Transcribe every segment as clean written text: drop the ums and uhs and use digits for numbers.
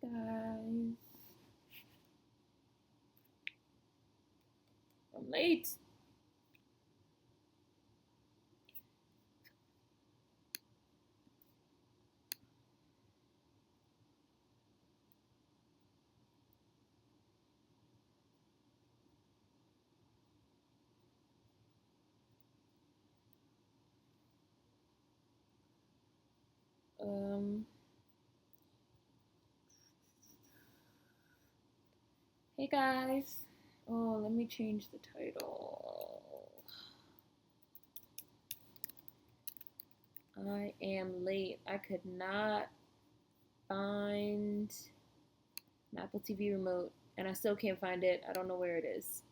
guys. I'm late. Um, hey guys. Oh, let me change the title. I am late. I could not find an Apple TV remote, and I still can't find it. I don't know where it is.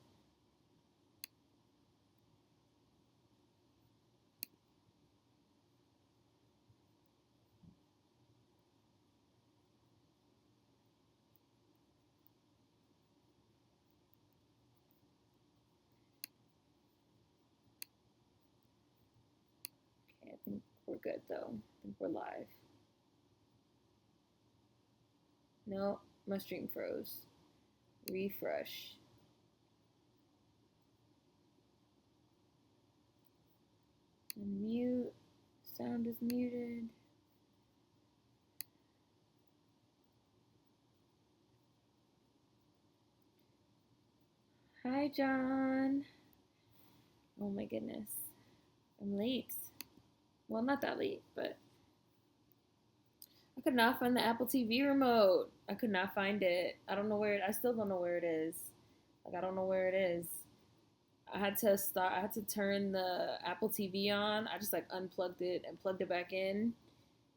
Okay, I think we're good though. I think we're live. No, my stream froze. Refresh. Unmute. Sound is muted. Hi, John. Oh my goodness. I'm late. Well, not that late, but I could not find the Apple TV remote. I could not find it. I don't know where I still don't know where it is. Like I don't know where it is. I had to turn the Apple TV on. I just like unplugged it and plugged it back in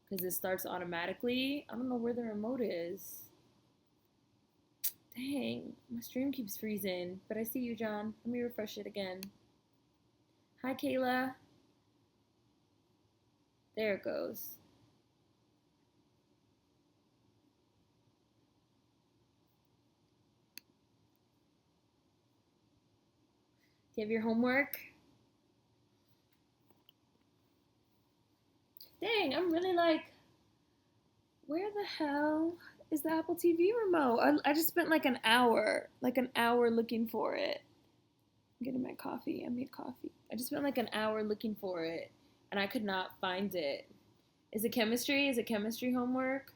because it starts automatically. I don't know where the remote is. Dang, my stream keeps freezing. But I see you, John. Let me refresh it again. Hi, Kayla. There it goes. Do you have your homework? Dang, I'm really like, where the hell is the Apple TV remote? I just spent like an hour looking for it. I'm getting my coffee. I made coffee. I just spent like an hour looking for it, and I could not find it. Is it chemistry? Is it chemistry homework?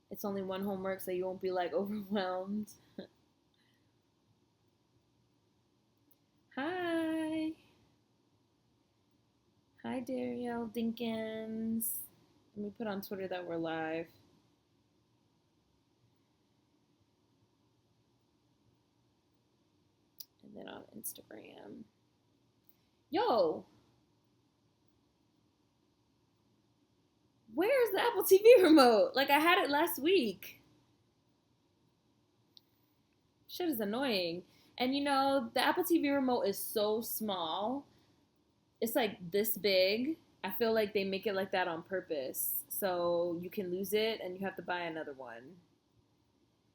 It's only one homework, so you won't be like overwhelmed. Hi. Hi, Dariel Dinkins. Let me put on Twitter that we're live. And then on Instagram. Yo, where's the Apple TV remote? Like I had it last week. Shit is annoying. And you know, the Apple TV remote is so small. It's like this big. I feel like they make it like that on purpose. So you can lose it and you have to buy another one.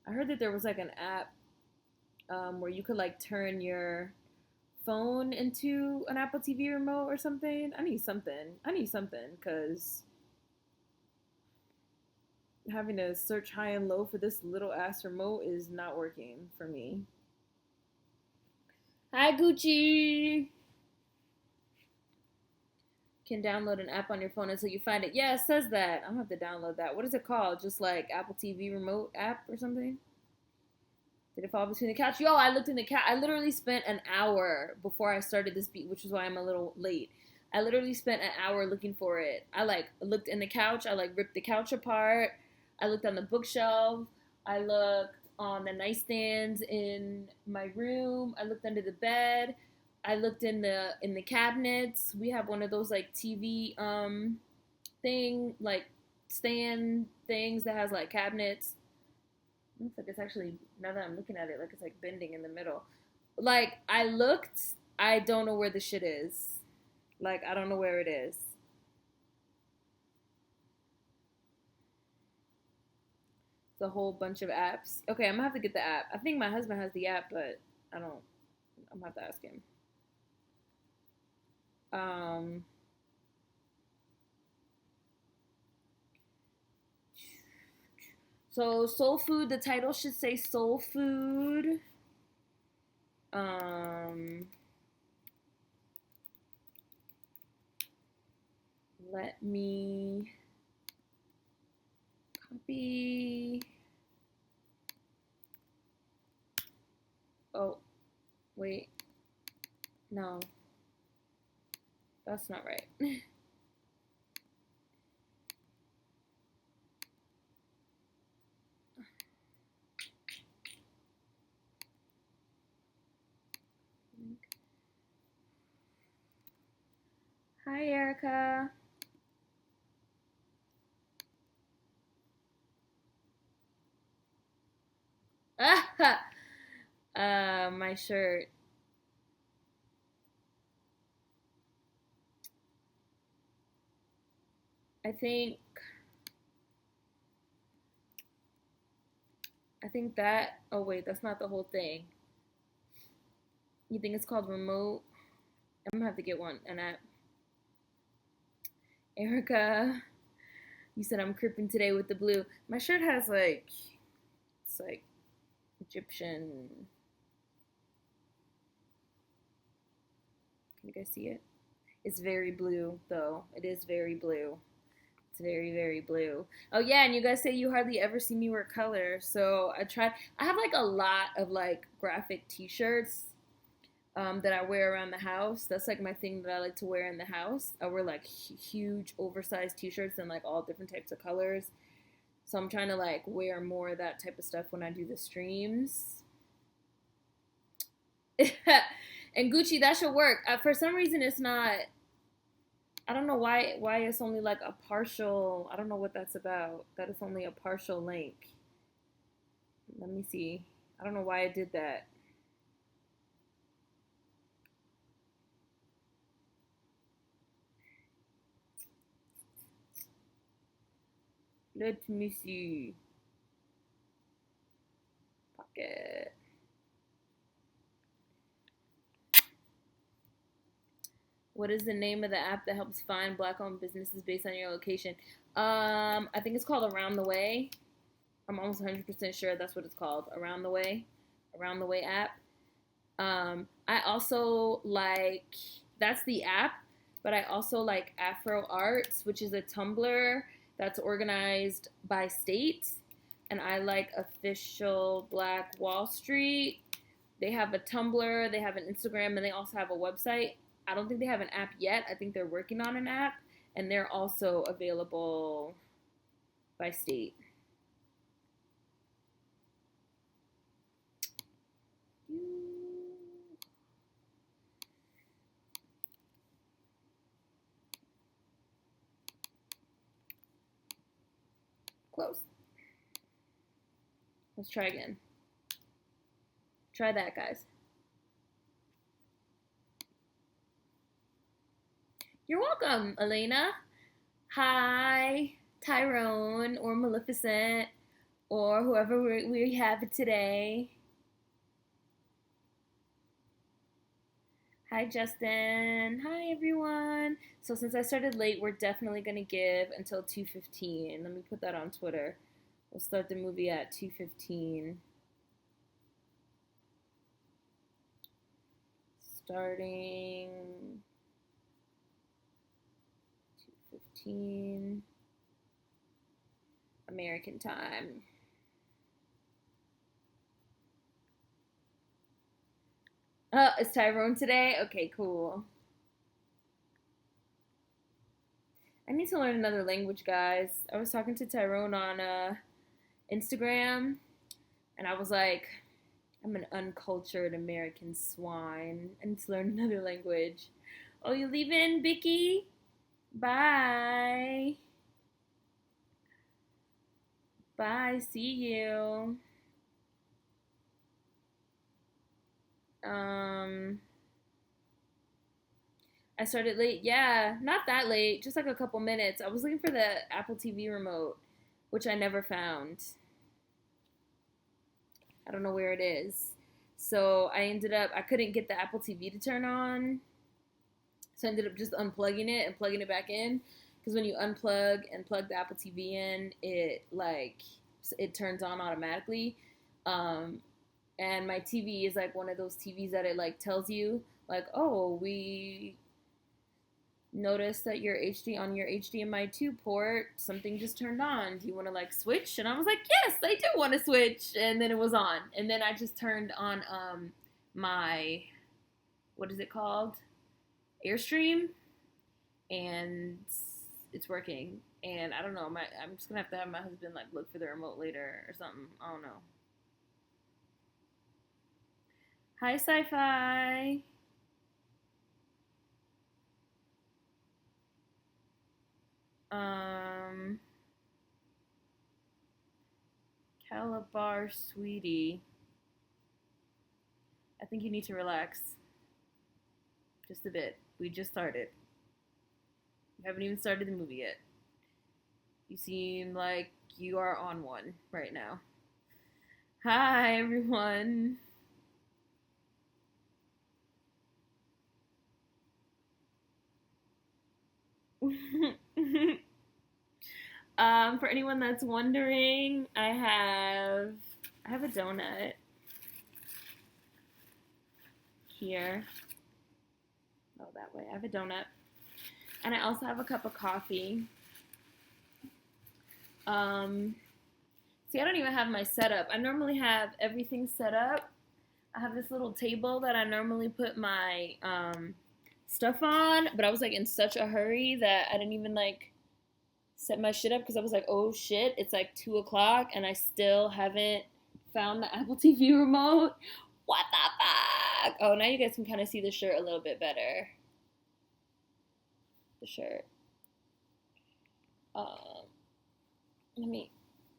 I heard that there was like an app where you could like turn your phone into an Apple TV remote or something. I need something. I need something because having to search high and low for this little ass remote is not working for me. Hi, Gucci. Can download an app on your phone until you find it. Yeah, it says that. I'm gonna have to download that. What is it called? Just like Apple TV remote app or something? Did it fall between the couch? Yo, I looked in the couch. I literally spent an hour before I started this beat, which is why I'm a little late. I literally spent an hour looking for it. I like looked in the couch. I like ripped the couch apart. I looked on the bookshelf. I looked on the nightstands in my room. I looked under the bed. I looked in the cabinets. We have one of those like TV thing like stand things that has like cabinets. Looks like it's actually, now that I'm looking at it, like it's like bending in the middle. Like I looked, I don't know where the shit is. Like I don't know where it is. It's a whole bunch of apps. Okay, I'm gonna have to get the app. I think my husband has the app, but I don't. I'm gonna have to ask him. Um, so soul food. The title should say soul food. Um, Let me copy. Oh, wait. No, that's not right. Hi, Erica. My shirt. I think that. Oh wait, that's not the whole thing. You think it's called remote? I'm gonna have to get an app. Erica, you said I'm cripping today with the blue. My shirt has like, it's like Egyptian. Can you guys see it? It's very blue though. It is very blue. It's very, very blue. Oh yeah, and you guys say you hardly ever see me wear color. So I tried. I have like a lot of like graphic T-shirts that I wear around the house. That's like my thing that I like to wear in the house. I wear like huge oversized T-shirts in like all different types of colors. So I'm trying to like wear more of that type of stuff when I do the streams. And Gucci, that should work. For some reason, it's not. I don't know why it's only like a partial. I don't know what that's about. That it's only a partial link. Let me see. I don't know why I did that. Let me see. Pocket. What is the name of the app that helps find black-owned businesses based on your location? I think it's called Around the Way. I'm almost 100% sure that's what it's called. Around the Way. Around the Way app. I also like, that's the app, but I also like Afro Arts, which is a Tumblr that's organized by state. And I like Official Black Wall Street. They have a Tumblr, they have an Instagram, and they also have a website. I don't think they have an app yet. I think they're working on an app, and they're also available by state. Close. Let's try again. Try that, guys. You're welcome, Elena. Hi, Tyrone or Maleficent or whoever we have today. Hi, Justin. Hi, everyone. So since I started late, we're definitely going to give until 2:15. Let me put that on Twitter. We'll start the movie at 2:15. Starting 2:15 American time. Oh, it's Tyrone today? Okay, cool. I need to learn another language, guys. I was talking to Tyrone on Instagram, and I was like, I'm an uncultured American swine. I need to learn another language. Oh, you leaving, Vicky? Bye. Bye. See you. I started late. Yeah, not that late. Just like a couple minutes. I was looking for the Apple TV remote, which I never found. I don't know where it is. So I couldn't get the Apple TV to turn on. So I ended up just unplugging it and plugging it back in. Because when you unplug and plug the Apple TV in, it turns on automatically. Um, and my TV is like one of those TVs that it like tells you like, oh, we noticed that your HD on your HDMI 2 port, something just turned on. Do you want to like switch? And I was like, yes, I do want to switch. And then it was on. And then I just turned on my, what is it called? Airstream, and it's working. And I don't know, I'm just gonna have to have my husband like look for the remote later or something. I don't know. Hi, Sci-Fi. Calabar Sweetie. I think you need to relax. Just a bit. We just started. We haven't even started the movie yet. You seem like you are on one right now. Hi, everyone. For anyone that's wondering, I have a donut here. Oh, that way. I have a donut. And I also have a cup of coffee. See, I don't even have my setup. I normally have everything set up. I have this little table that I normally put my stuff on, but I was like in such a hurry that I didn't even like set my shit up because I was like, oh shit, it's like 2 o'clock and I still haven't found the Apple TV remote. What the fuck? Oh, now you guys can kind of see the shirt a little bit better. The shirt. Let me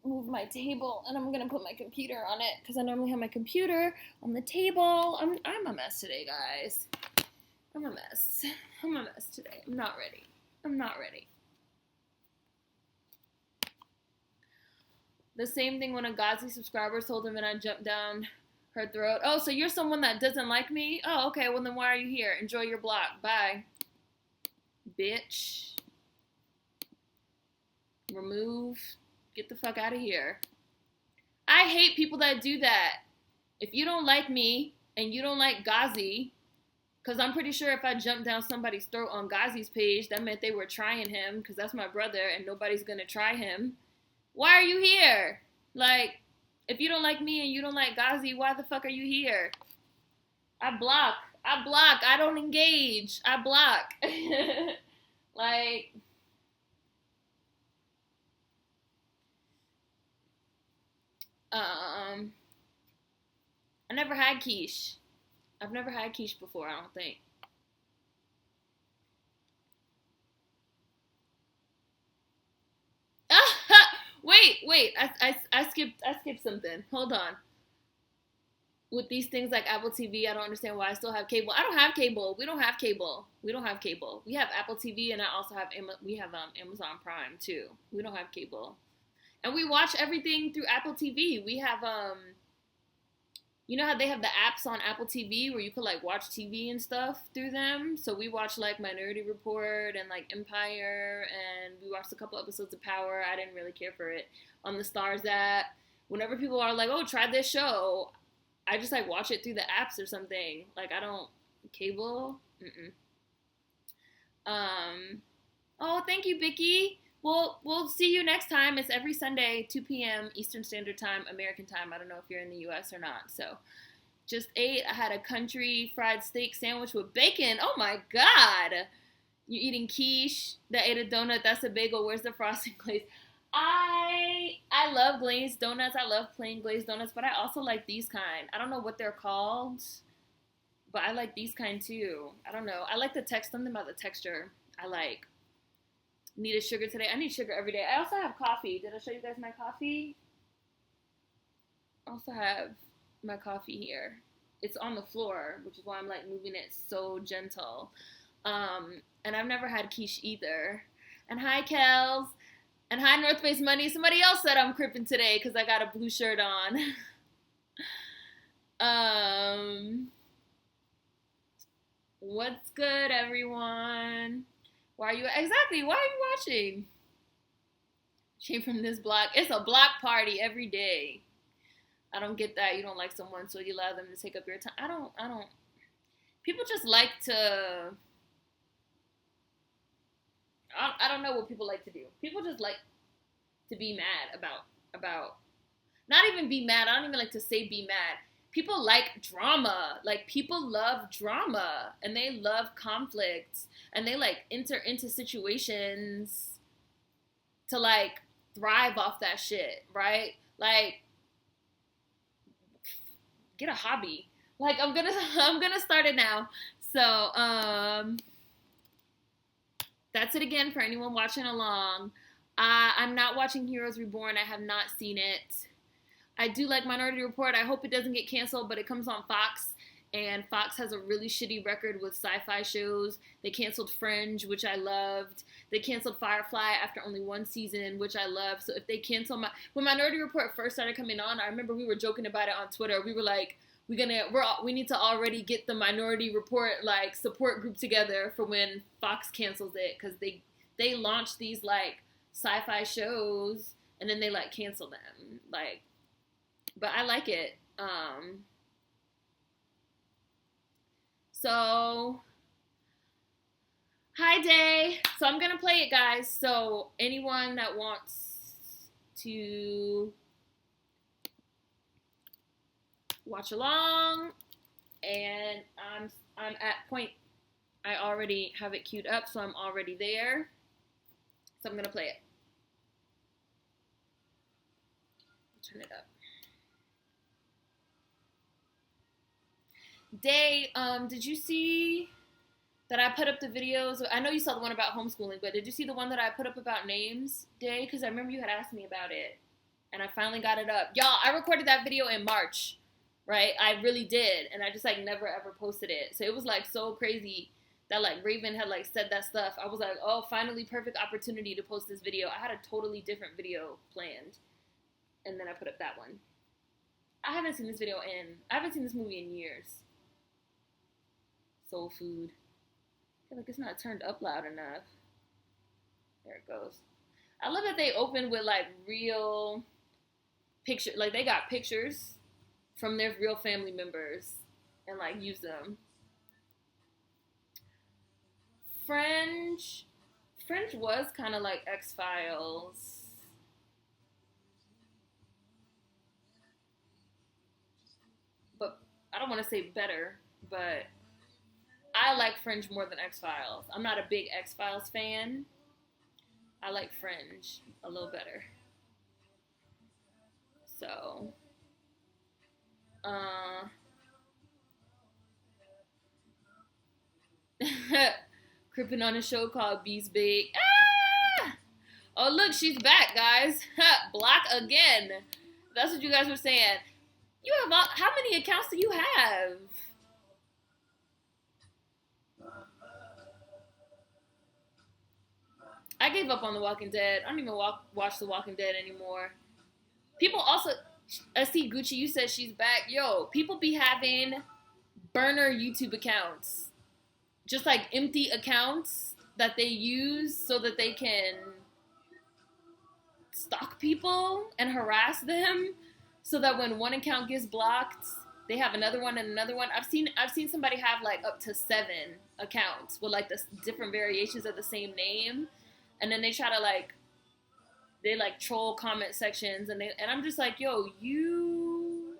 move my table and I'm gonna put my computer on it because I normally have my computer on the table. I'm a mess today, guys. I'm a mess. I'm a mess today. I'm not ready. I'm not ready. The same thing when a Gazi subscriber told him and I jumped down her throat. Oh, so you're someone that doesn't like me? Oh, okay. Well, then why are you here? Enjoy your block. Bye. Bitch. Remove. Get the fuck out of here. I hate people that do that. If you don't like me and you don't like Gazi, because I'm pretty sure if I jumped down somebody's throat on Gazi's page, that meant they were trying him because that's my brother and nobody's going to try him. Why are you here? Like, if you don't like me and you don't like Gazi, why the fuck are you here? I block. I don't engage. I block. Like, I never had quiche. I've never had quiche before, I don't think. Wait. I skipped something. Hold on. With these things like Apple TV, I don't understand why I still have cable. I don't have cable. We don't have cable. We have Apple TV, and I also have Amazon Prime too. We don't have cable, and we watch everything through Apple TV. We have you know how they have the apps on Apple TV where you could like watch TV and stuff through them. So we watch like Minority Report and like Empire, and we watched a couple episodes of Power. I didn't really care for it. On the Stars app, whenever people are like, "Oh, try this show," I just like watch it through the apps or something. Like I don't cable. Oh, thank you, Vicky. We'll see you next time. It's every Sunday, 2 p.m. Eastern Standard Time, American time. I don't know if you're in the U.S. or not. So just ate. I had a country fried steak sandwich with bacon. Oh my God. You're eating quiche. That ate a donut. That's a bagel. Where's the frosting glaze? I love glazed donuts. I love plain glazed donuts, but I also like these kind. I don't know what they're called, but I like these kind too. I don't know. I like the text, something about the texture. I like. Needed sugar today. I need sugar every day. I also have coffee. Did I show you guys my coffee? I also have my coffee here. It's on the floor, which is why I'm like moving it so gentle. And I've never had quiche either. And hi, Kels. And hi, North Face Money. Somebody else said I'm crippin' today because I got a blue shirt on. What's good, everyone? Why are you exactly? Why are you watching? Shame from this block. It's a block party every day. I don't get that. You don't like someone, so you allow them to take up your time. I don't. People just like to. I don't know what people like to do. People just like to be mad about. Not even be mad. I don't even like to say be mad. People like drama. Like, people love drama and they love conflict and they like enter into situations to like thrive off that shit, right? Like, get a hobby. Like, I'm gonna start it now. So that's it again for anyone watching along. I'm not watching Heroes Reborn. I have not seen it. I do like Minority Report. I hope it doesn't get canceled, but it comes on Fox, and Fox has a really shitty record with sci-fi shows. They canceled Fringe, which I loved. They canceled Firefly after only one season, which I loved. So if they cancel when Minority Report first started coming on, I remember we were joking about it on Twitter. We were like, we need to already get the Minority Report like support group together for when Fox cancels it, because they launch these like sci-fi shows and then they like cancel them, like. But I like it. So, hi Day. So I'm gonna play it, guys. So anyone that wants to watch along, and I'm at point. I already have it queued up, so I'm already there. So I'm gonna play it. Turn it up. Day, did you see that I put up the videos? I know you saw the one about homeschooling, but did you see the one that I put up about names, Day? Because I remember you had asked me about it, and I finally got it up. Y'all, I recorded that video in March, right? I really did, and I just, like, never ever posted it. So it was, like, so crazy that, like, Raven had, like, said that stuff. I was like, oh, finally, perfect opportunity to post this video. I had a totally different video planned, and then I put up that one. I haven't seen this movie in years. Soul Food. I feel like it's not turned up loud enough. There it goes. I love that they opened with like real picture, like they got pictures from their real family members and like use them. Fringe was kind of like X-Files. But I don't want to say better, but I like Fringe more than X-Files. I'm not a big X-Files fan. I like Fringe a little better. So, cripping on a show called Beast Big. Ah! Oh, look, she's back, guys. Block again. That's what you guys were saying. You have how many accounts do you have? I gave up on The Walking Dead. I don't even watch The Walking Dead anymore. People also, I see Gucci, you said she's back. Yo, people be having burner YouTube accounts. Just like empty accounts that they use so that they can stalk people and harass them, so that when one account gets blocked, they have another one and another one. I've seen somebody have like up to 7 accounts with like the different variations of the same name. And then they try to like, they like troll comment sections, and I'm just like, yo, you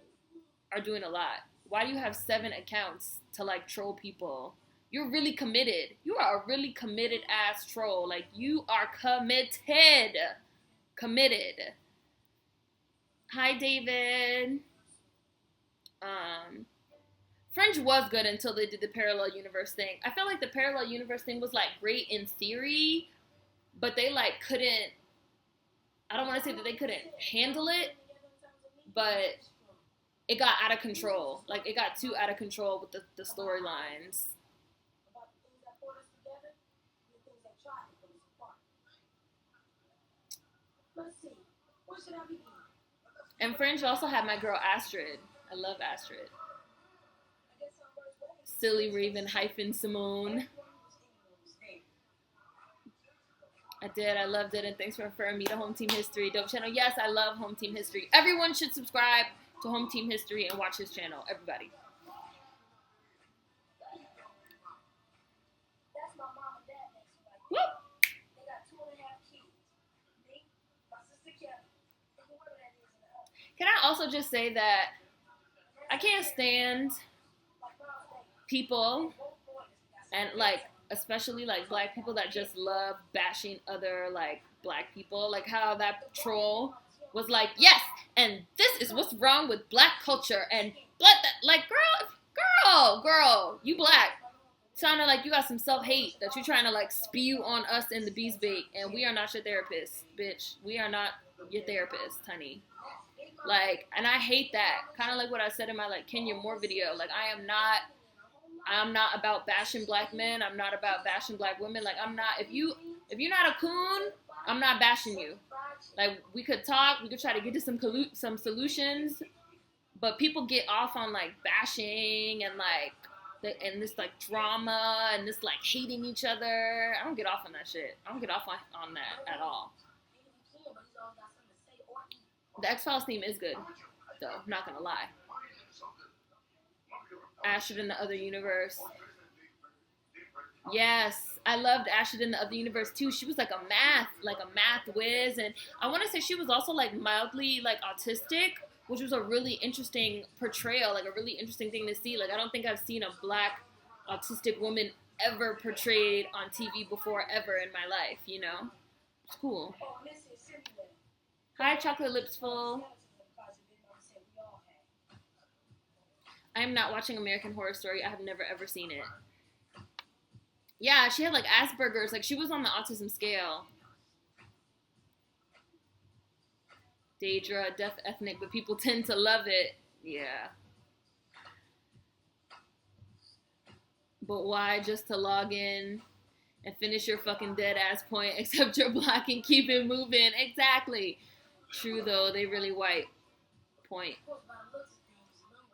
are doing a lot. Why do you have 7 accounts to like troll people? You're really committed. You are a really committed ass troll. Like, you are committed. Committed. Hi, David. Fringe was good until they did the parallel universe thing. I felt like the parallel universe thing was like great in theory, but they like couldn't, I don't want to say that they couldn't handle it, but it got out of control. Like, it got too out of control with the storylines. And Fringe also had my girl Astrid. I love Astrid. Silly Raven hyphen Simone. I did. I loved it. And thanks for referring me to Home Team History. Dope channel. Yes, I love Home Team History. Everyone should subscribe to Home Team History and watch his channel. Everybody. Woo! Can I also just say that I can't stand people, and like especially like black people, that just love bashing other like black people, like how that troll was like, yes, and this is what's wrong with black culture, and like girl, you black, sounding like you got some self-hate that you're trying to like spew on us in the bees bait, and we are not your therapist, bitch. We are not your therapist, honey. Like, and I hate that, kind of like what I said in my like Kenya Moore video. Like, I'm not about bashing black men. I'm not about bashing black women. Like, I'm not, if you're not a coon, I'm not bashing you. Like, we could talk, we could try to get to some solutions, but people get off on like bashing and like and this like drama and this like hating each other. I don't get off on that shit. I don't get off on that at all. The X-Files theme is good, though. I'm not gonna lie. Ashford in the Other Universe. Yes, I loved Ashford in the Other Universe too. She was like a math whiz, and I want to say she was also like mildly like autistic, which was a really interesting portrayal, like a really interesting thing to see. Like, I don't think I've seen a black autistic woman ever portrayed on TV before, ever in my life, you know? It's cool. Hi, Chocolate Lips Full. I am not watching American Horror Story. I have never, ever seen it. Yeah, she had, like, Asperger's. Like, she was on the autism scale. Daedra, deaf ethnic, but people tend to love it. Yeah. But why? Just to log in and finish your fucking dead-ass point, except you're black and keep it moving. Exactly. True, though. They really white. Point.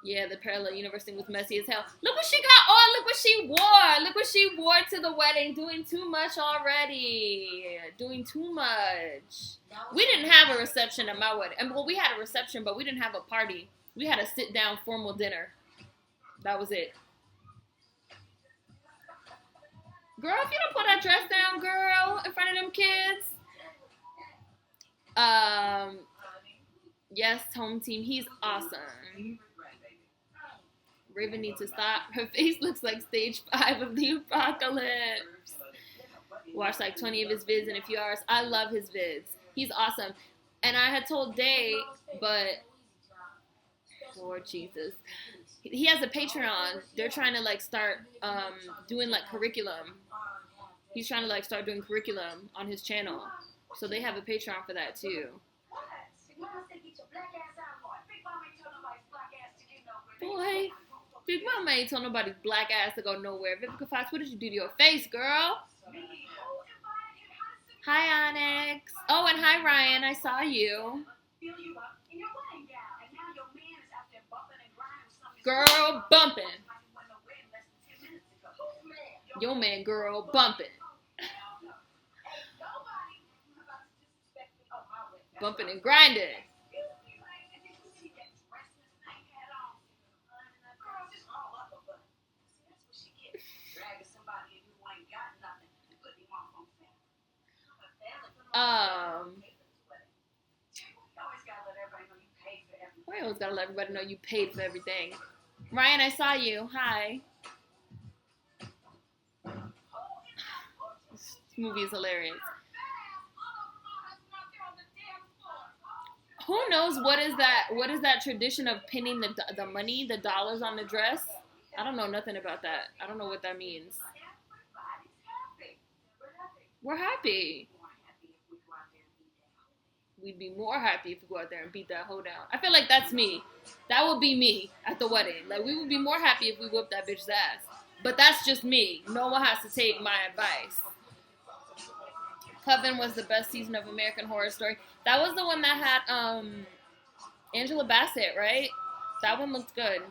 Yeah, the parallel universe thing was messy as hell. Look what she got on. Look what she wore. Look what she wore to the wedding. Doing too much already. Doing too much. We didn't have a reception at my wedding. Well, we had a reception, but we didn't have a party. We had a sit-down formal dinner. That was it. Girl, if you don't put that dress down, girl, in front of them kids. Yes, Home Team. He's awesome. Raven needs to stop. Her face looks like stage 5 of the apocalypse. Watched like 20 of his vids in a few hours. I love his vids. He's awesome. And I had told Day, but Lord Jesus, he has a Patreon. They're trying to like start doing like curriculum. He's trying to like start doing curriculum on his channel. So they have a Patreon for that too. Boy, Big Mama ain't told nobody's black ass to go nowhere. Vivica Fox, what did you do to your face, girl? Hi, Onyx. Oh, and hi, Ryan. I saw you. Girl, bumping. Your man, girl, bumping. Bumping and grinding. We always gotta let everybody know you paid for everything. Ryan, I saw you. Hi. This movie is hilarious. Who knows what is that tradition of pinning the money, the dollars on the dress? I don't know nothing about that. I don't know what that means. We're happy. We'd be more happy if we go out there and beat that hoe down. I feel like that's me. That would be me at the wedding. Like, we would be more happy if we whooped that bitch's ass. But that's just me. No one has to take my advice. Coven was the best season of American Horror Story. That was the one that had Angela Bassett, right? That one looked good.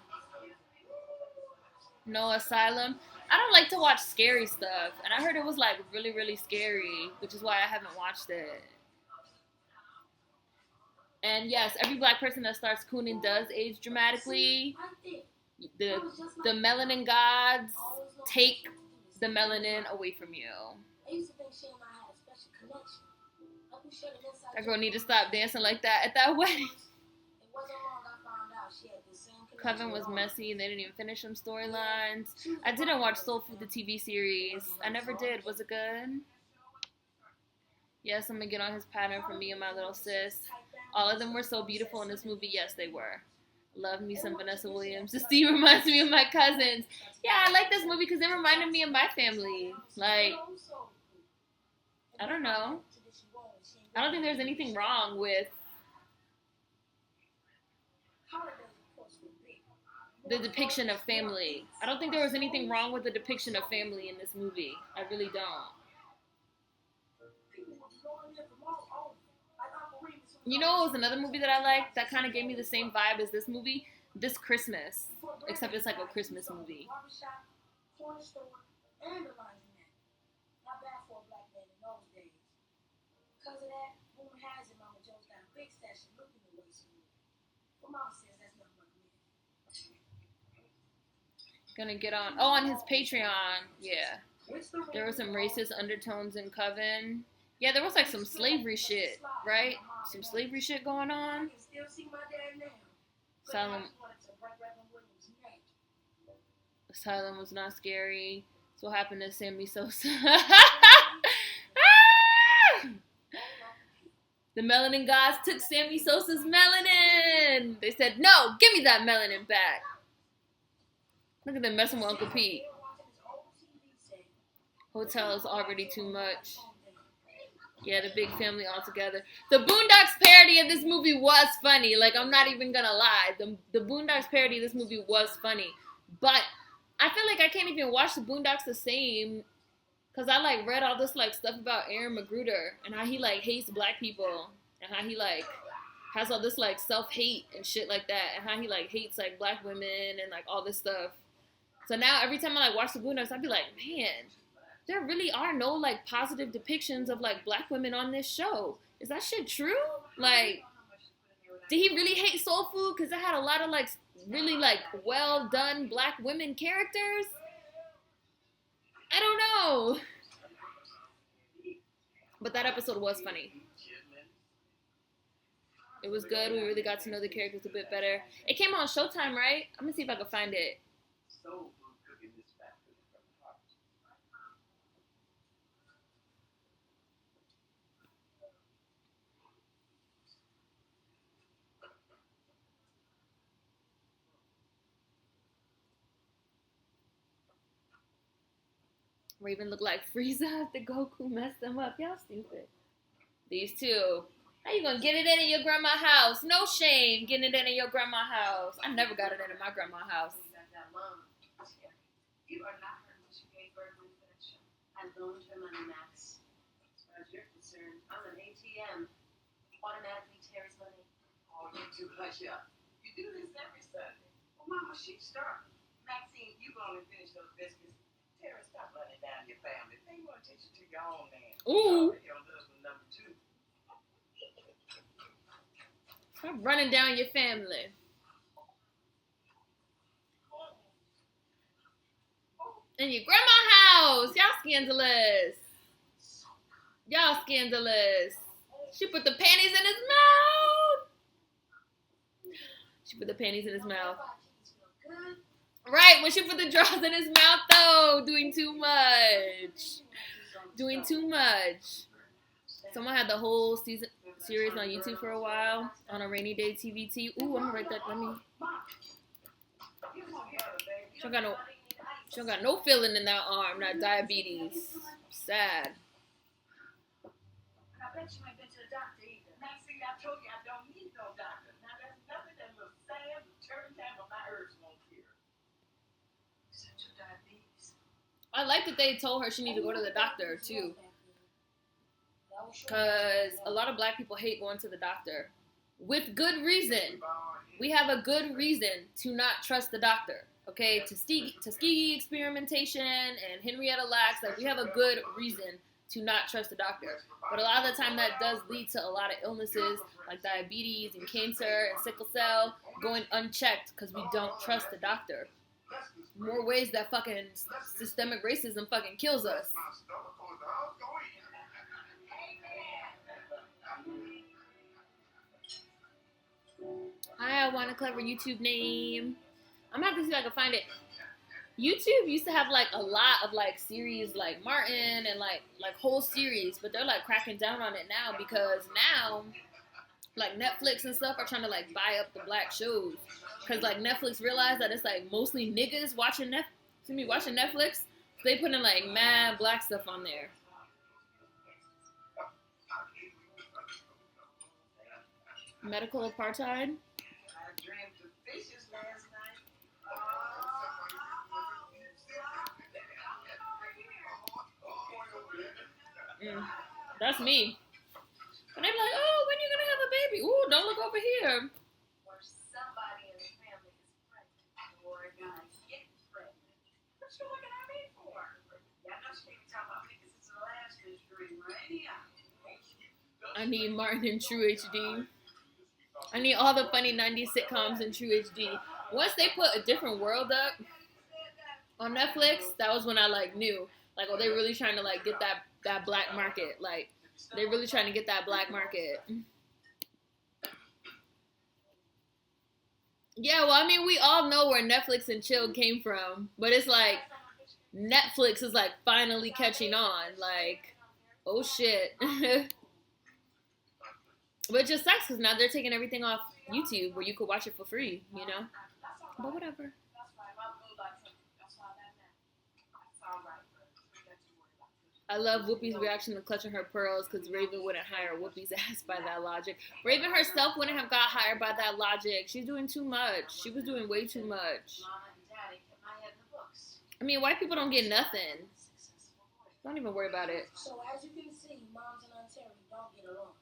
No Asylum. I don't like to watch scary stuff, and I heard it was like really, really scary, which is why I haven't watched it. And yes, every black person that starts cooning does age dramatically. The the melanin gods take the melanin away from you. That girl need to stop dancing like that at that wedding. Coven was messy and they didn't even finish some storylines. I didn't watch Soul Food, the TV series. I never did. Was it good? Yes, I'm gonna get on his pattern for me and my little sis. All of them were so beautiful in this movie. Yes, they were. Love me some Vanessa Williams. This scene reminds me of my cousins. Yeah, I like this movie because it reminded me of my family. Like, I don't know. I don't think there's anything wrong with the depiction of family. I don't think there was anything wrong with the depiction of family in this movie. I really don't. You know, it was another movie that I liked that kind of gave me the same vibe as this movie, This Christmas, except it's like a Christmas movie. Gonna get on his Patreon. Yeah, there were some racist undertones in Coven. Yeah, there was like some slavery shit, right? Some slavery shit going on. Asylum, Asylum was not scary. So what happened to Sammy Sosa? The melanin gods took Sammy Sosa's melanin. They said, no, give me that melanin back. Look at them messing with Uncle Pete. Hotel is already too much. Yeah, the big family all together. The Boondocks parody of this movie was funny. Like, I'm not even gonna lie. The Boondocks parody of this movie was funny. But I feel like I can't even watch the Boondocks the same because I, like, read all this, like, stuff about Aaron Magruder and how he, like, hates black people and how he, like, has all this, like, self-hate and shit like that and how he, like, hates, like, black women and, like, all this stuff. So now every time I, like, watch the Boondocks, I'd be like, man, there really are no, like, positive depictions of, like, black women on this show. Is that shit true? Like, did he really hate Soul Food? Because it had a lot of, like, really, like, well-done black women characters? I don't know. But that episode was funny. It was good. We really got to know the characters a bit better. It came on Showtime, right? I'm going to see if I can find it. Raven looked like Frieza after Goku messed them up. Y'all stupid. These two. How you gonna get it in your grandma's house? No shame getting it in your grandma's house. I never got it in my grandma's house. You are not hurt unless you gave birth to infection. I loaned her money, Max. As far as you're concerned, I'm an ATM. Automatically tears money. Oh, you too hush up. You do this every Sunday. Well, Mama, she started. Maxine, you go and finish those biscuits. Tara, stop running down your family. They want to teach you to your own man. Ooh. Your husband number 2. Stop running down your family. In your grandma's house. Y'all scandalous. Y'all scandalous. She put the panties in his mouth. She put the panties in his mouth. Right, when she put the drawers in his mouth, though. Doing too much. Doing too much. Someone had the whole series on YouTube for a while. On a rainy day TVT. Ooh, I'm gonna write that. Let me. She don't got no feeling in that arm. Not diabetes. Sad. I bet you ain't been to the doctor either. Maxine, I told you I don't need no doctor. Now there's nothing that looks sad, turn time of my herbs won't cure. Except your diabetes. I like that they told her she needed to go to the doctor too. Because a lot of black people hate going to the doctor. with good reason. We have a good reason to not trust the doctor. Okay, Tuskegee experimentation and Henrietta Lacks, like we have a good reason to not trust the doctor. But a lot of the time that does lead to a lot of illnesses like diabetes and cancer and sickle cell going unchecked because we don't trust the doctor. More ways that fucking systemic racism fucking kills us. I want a clever YouTube name. I'm gonna have to see if I can find it. YouTube used to have like a lot of like series like Martin and like whole series, but they're like cracking down on it now because now like Netflix and stuff are trying to like buy up the black shows because like Netflix realized that it's like mostly niggas watching Netflix. So they put in like mad black stuff on there. Medical apartheid. That's me. And they be like, oh, when you gonna have a baby? Ooh, don't look over here. Or somebody in the family is pregnant or gonna get pregnant. What you looking at me for? Y'all know she ain't talking about me because it's the last dream, right? I need Martin in True HD. I need all the funny 90s sitcoms in True HD. Once they put A Different World up on Netflix, that was when I like knew. Like, oh, they really trying to like get that black market. Like, they're really trying to get that black market. Yeah, well, I mean, we all know where Netflix and chill came from. But it's like, Netflix is like finally catching on. Like, oh shit. But it just sucks because now they're taking everything off YouTube where you could watch it for free, you know? But whatever. I love Whoopi's reaction to clutching her pearls because Raven wouldn't hire Whoopi's ass by that logic. Raven herself wouldn't have got hired by that logic. She's doing too much. She was doing way too much. I mean, white people don't get nothing. Don't even worry about it. So as you can see, moms in Ontario don't get along.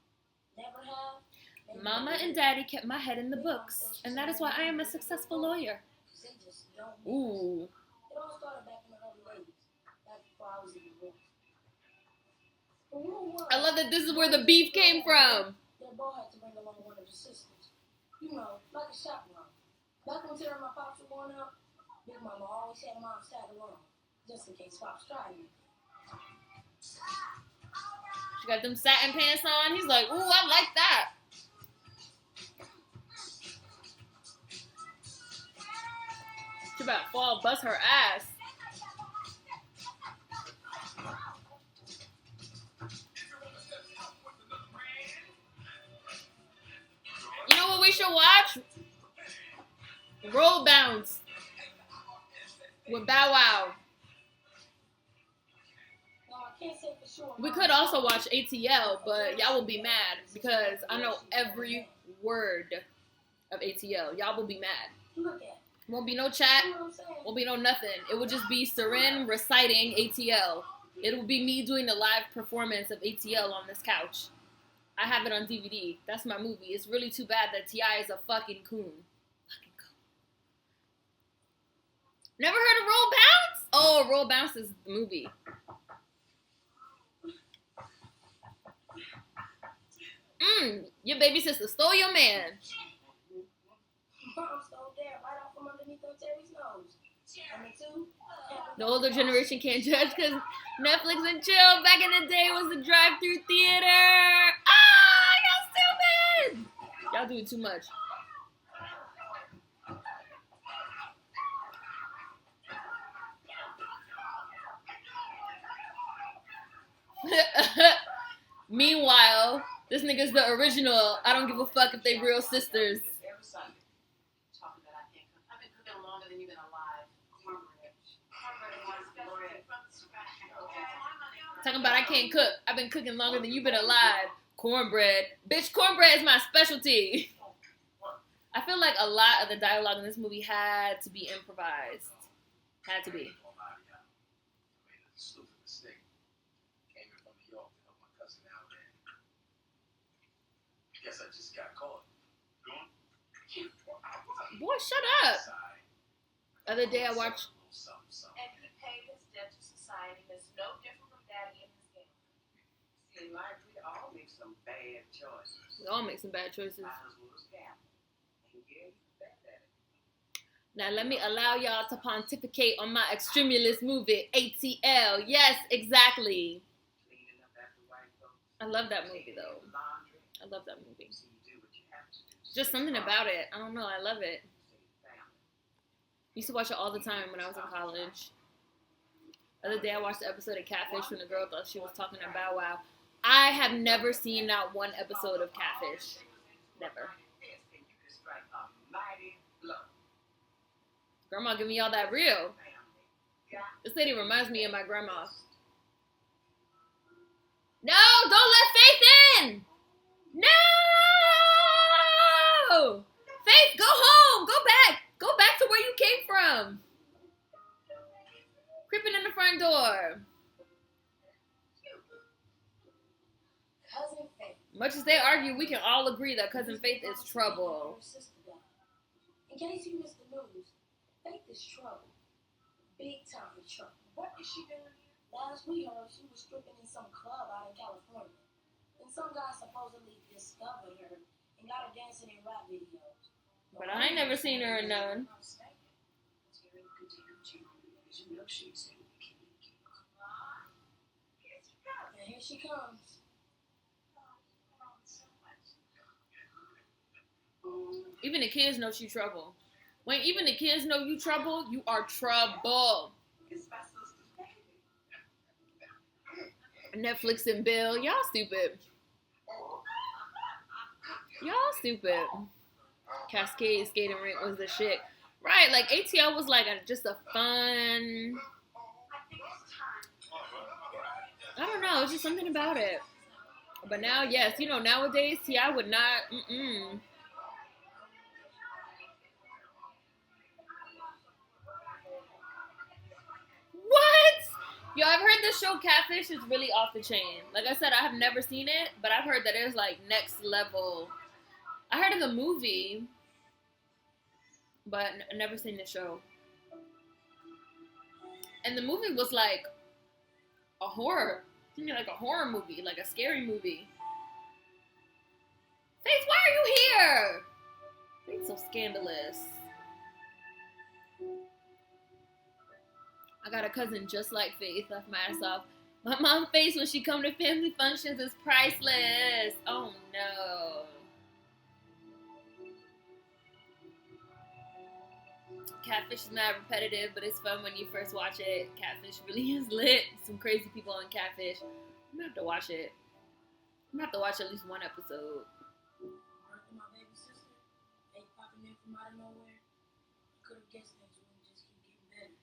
Never have. Mama and Daddy kept my head in the books, and that is why I am a successful lawyer. Ooh. It all started back in the early 80s, back before I was even born. I love that this is where the beef came from. Their boy had to bring along one of his sisters. You know, like a chaperone. Back when Sarah and my pops were growing up, Big Mama always had Mom's tag along, just in case Pops tried me. She got them satin pants on. He's like, ooh, I like that. She about to fall, bust her ass. You know what we should watch? Roll Bounce with Bow Wow. We could also watch ATL, but y'all will be mad because I know every word of ATL. Y'all will be mad. Won't be no chat. Won't be no nothing. It will just be Seren reciting ATL. It will be me doing the live performance of ATL on this couch. I have it on DVD. That's my movie. It's really too bad that T.I. is a fucking coon. Fucking coon. Never heard of Roll Bounce? Oh, Roll Bounce is the movie. Your baby sister stole your man. Mom stole Dad right off from underneath Terry's nose. The older generation can't judge because Netflix and chill back in the day was the drive-through theater. Ah, y'all stupid. Y'all doing too much. Meanwhile, this nigga's the original. I don't give a fuck if they real sisters. Talking about I can't cook. I've been cooking longer than you've been alive. Cornbread. Bitch, cornbread is my specialty. I feel like a lot of the dialogue in this movie had to be improvised. Had to be. Guess I just got caught. Boy, shut up. Other day I watched. And he paid his debt to society. That's no different from Daddy and his family. In life, we all make some bad choices. We all make some bad choices. Mine was gambling. And yeah, he's bad at it. Now let me allow y'all to pontificate on my extremulous movie, ATL. Yes, exactly. Cleaning up after white folks. I love that movie though. Laundry. I love that movie. So you do what you have to do. Just something about it. I don't know. I love it. Used to watch it all the time when I was in college. The other day I watched the episode of Catfish when the girl thought she was talking to Bow Wow. I have never seen not one episode of Catfish. Never. Grandma give me all that real. This lady reminds me of my grandma. No, don't let Faith in. No! Faith, go home. Go back. Go back to where you came from. Creeping in the front door. Cousin Faith. Much as they argue, we can all agree that Cousin Faith is trouble. In case you missed the news, Faith is trouble. Big time trouble. What is she doing here? Last we heard, she was stripping in some club out in California. And some guy supposedly discovered her and got her dancing in rap videos. But I ain't never seen her in none. And here she comes. Even the kids know she trouble. When even the kids know you trouble, you are trouble. Netflix and Bill, y'all stupid. Y'all stupid. Cascade skating rink was the shit. Right, like ATL was like just a fun. I don't know, it's just something about it. But now, yes, you know, nowadays, T.I. would not, What? Yo, I've heard the show Catfish is really off the chain. Like I said, I have never seen it, but I've heard that it's like next level. I heard of the movie, but I never seen the show. And the movie was like a horror. Like a horror movie, like a scary movie. Faith, why are you here? Faith's so scandalous. I got a cousin just like Faith. Left my ass off. My mom's face when she come to family functions is priceless. Oh no. Catfish is not repetitive, but it's fun when you first watch it. Catfish really is lit. Some crazy people on Catfish. I'm gonna have to watch it. I'm gonna have to watch at least one episode. My baby sister, they popping in from out of nowhere. I could have guessed things would just keep getting better.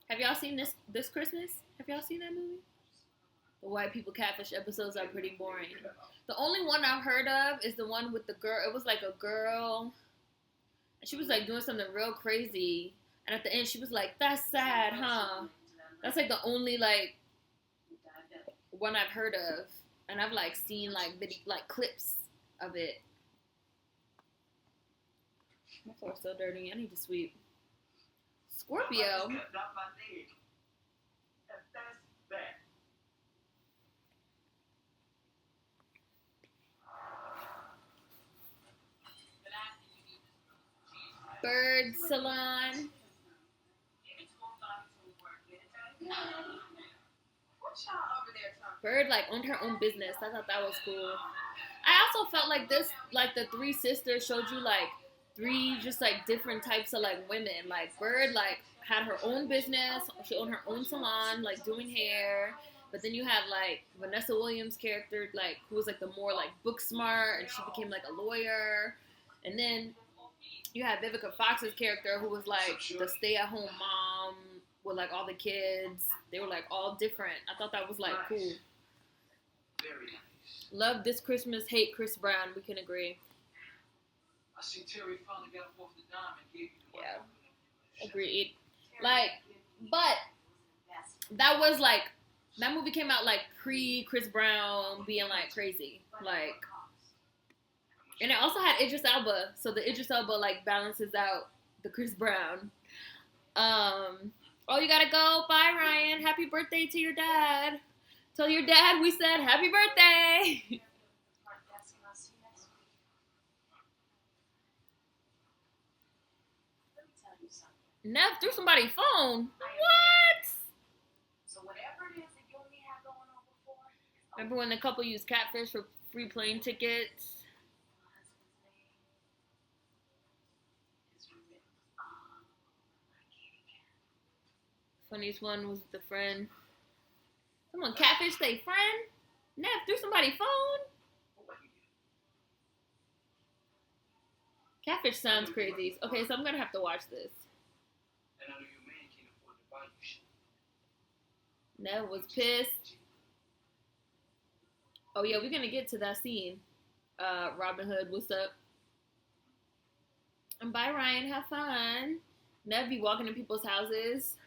Have y'all seen this Christmas? Have y'all seen that movie? The white people Catfish episodes are pretty boring. The only one I've heard of is the one with the girl. It was like a girl, and she was like doing something real crazy. And at the end, she was like, "That's sad, huh?" That's like the only like one I've heard of, and I've like seen like clips of it. My floor's so dirty. I need to sweep. Scorpio. Bird Salon. Bird like owned her own business. I thought that was cool. I also felt like this, like the three sisters showed you like three just like different types of like women. Like Bird like had her own business. She owned her own salon, like doing hair. But then you had like Vanessa Williams' character, like who was like the more like book smart, and she became like a lawyer. And then you had Vivica Fox's character, who was like the stay-at-home mom with like all the kids. They were like all different. I thought that was like cool. Very nice. Love This Christmas, hate Chris Brown. We can agree. I see Terry finally got up off the dime and gave you the Yeah. Agreed. Like, but that was like That movie came out like pre Chris Brown being like crazy, like, and it also had Idris Elba, so the Idris Elba like balances out the Chris Brown. Oh, you gotta go. Bye, Ryan. Happy birthday to your dad. Tell your dad we said happy birthday. Nev threw somebody's phone. What? Remember when the couple used Catfish for free plane tickets? Funniest one was the friend. Come on, Catfish say friend. Nev threw somebody's phone. Catfish sounds crazy. Okay, so I'm gonna have to watch this. Nev was pissed. Oh yeah, we're gonna get to that scene. Robin Hood, what's up? And bye, Ryan. Have fun. Nev be walking in people's houses.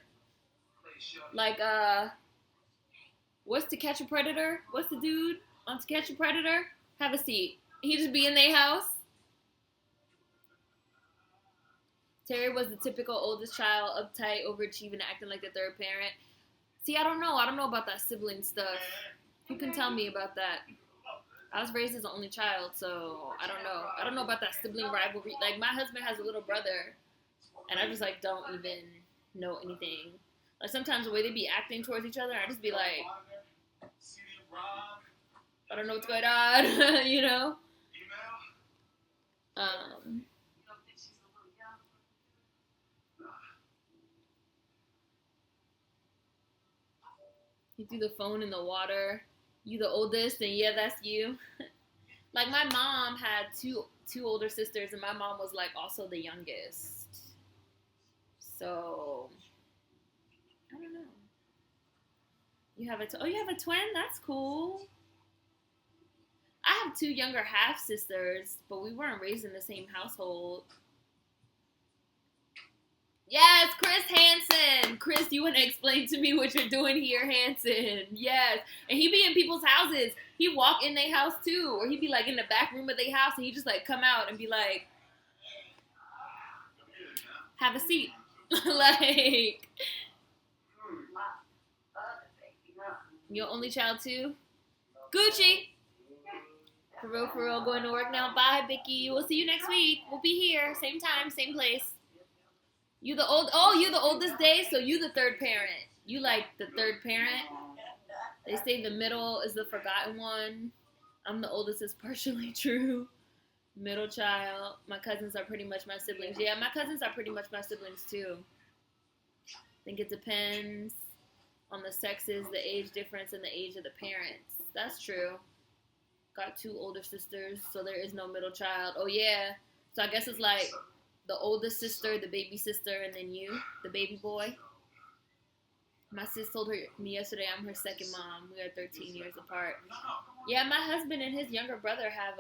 Like, what's To Catch a Predator? What's the dude on To Catch a Predator? Have a seat. He just be in their house. Terry was the typical oldest child, uptight, overachieving, acting like the third parent. See, I don't know. I don't know about that sibling stuff. Who can tell me about that? I was raised as an only child, so I don't know. I don't know about that sibling rivalry. Like, my husband has a little brother, and I just, like, don't even know anything. Like, sometimes the way they be acting towards each other, I just be like, I don't know what's going on, you know? He threw the phone in the water. You the oldest, and yeah, that's you. Like, my mom had two older sisters, and my mom was, like, also the youngest. So, I don't know. You have you have a twin? That's cool. I have two younger half sisters, but we weren't raised in the same household. Yes, Chris Hansen. Chris, you want to explain to me what you're doing here, Hansen? Yes. And he be in people's houses. He walk in their house too, or he be like in the back room of their house, and he just like come out and be like, have a seat. Like, your only child too? Gucci. For real, going to work now. Bye, Vicky. We'll see you next week. We'll be here, same time, same place. You the oldest day, so you the third parent. You like the third parent. They say the middle is the forgotten one. I'm the oldest is partially true. Middle child. My cousins are pretty much my siblings. Yeah, my cousins are pretty much my siblings too. I think it depends on the sexes, the age difference, and the age of the parents. That's true. Got two older sisters, so there is no middle child. Oh yeah. So I guess it's like the oldest sister, the baby sister, and then you, the baby boy. My sis told me yesterday I'm her second mom. We are 13 years apart. Yeah, my husband and his younger brother have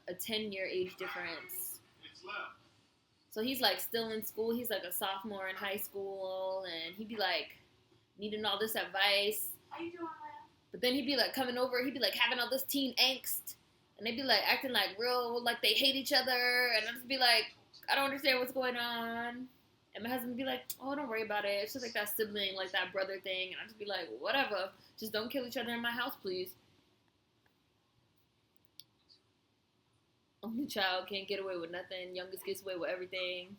a 10-year age difference. So he's like still in school. He's like a sophomore in high school, and he'd be like needing all this advice. How you doing, man? But then he'd be like coming over. He'd be like having all this teen angst, and they'd be like acting like real like they hate each other, and I'd just be like, I don't understand what's going on. And my husband would be like, oh, don't worry about it. It's just like that sibling, like that brother thing. And I'd just be like, whatever. Just don't kill each other in my house, please. Only child can't get away with nothing. Youngest gets away with everything.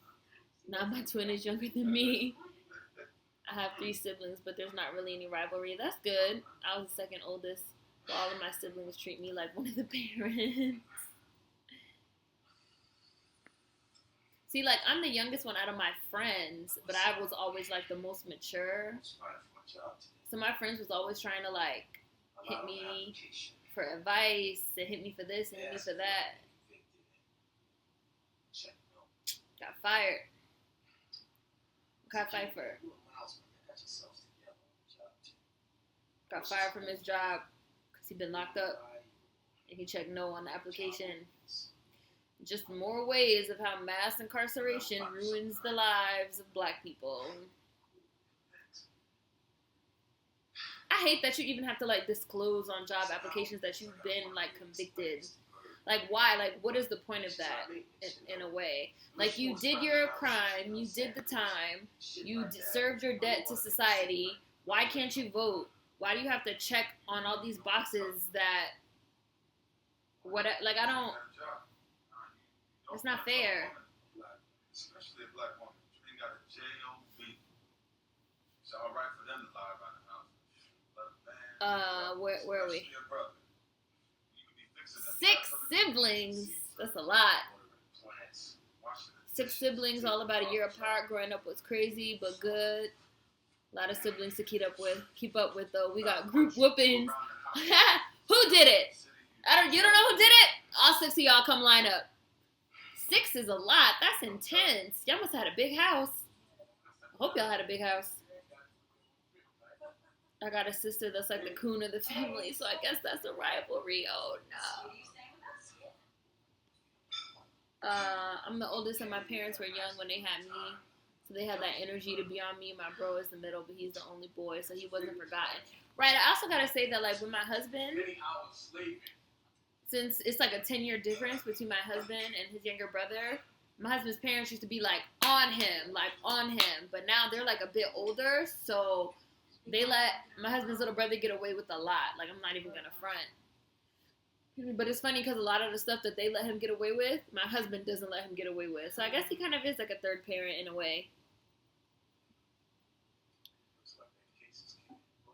Now my twin is younger than me. I have 3 siblings, but there's not really any rivalry. That's good. I was the second oldest. So all of my siblings treat me like one of the parents. See, like, I'm the youngest one out of my friends, but I was always, like, the most mature. So my friends was always trying to, like, hit me for advice, and hit me for this, and hit me for that. Got fired. Got fired for. Got fired from his job because he'd been locked up, and he checked no on the application. Just more ways of how mass incarceration ruins the lives of black people. I hate that you even have to like disclose on job applications that you've been like convicted. Like, why? Like, what is the point of that in a way? Like, you did your crime, you did the time, you served your debt to society. Why can't you vote? Why do you have to check on all these boxes that, what? Like, I don't, it's not fair. Especially a black woman. You got a J-O-B. It's all right for them to lie about the house. But man, where are we? your brother. You could be fixing that. 6 siblings. That's a lot. 6 siblings, all about a year apart. Growing up was crazy, but good. A lot of siblings to keep up with though. We got group whoopings. Who did it? You don't know who did it? All 6 of y'all come line up. 6 is a lot. That's intense. Y'all must have had a big house. I hope y'all had a big house. I got a sister that's like the coon of the family, so I guess that's a rivalry. Oh no. I'm the oldest, and my parents were young when they had me, so they had that energy to be on me. My bro is the middle, but he's the only boy, so he wasn't forgotten. Right. I also gotta say that like with my husband, since it's like a 10-year difference between my husband and his younger brother, my husband's parents used to be like on him, but now they're like a bit older, so they let my husband's little brother get away with a lot. Like, I'm not even gonna front. But it's funny because a lot of the stuff that they let him get away with, my husband doesn't let him get away with. So I guess he kind of is like a third parent in a way.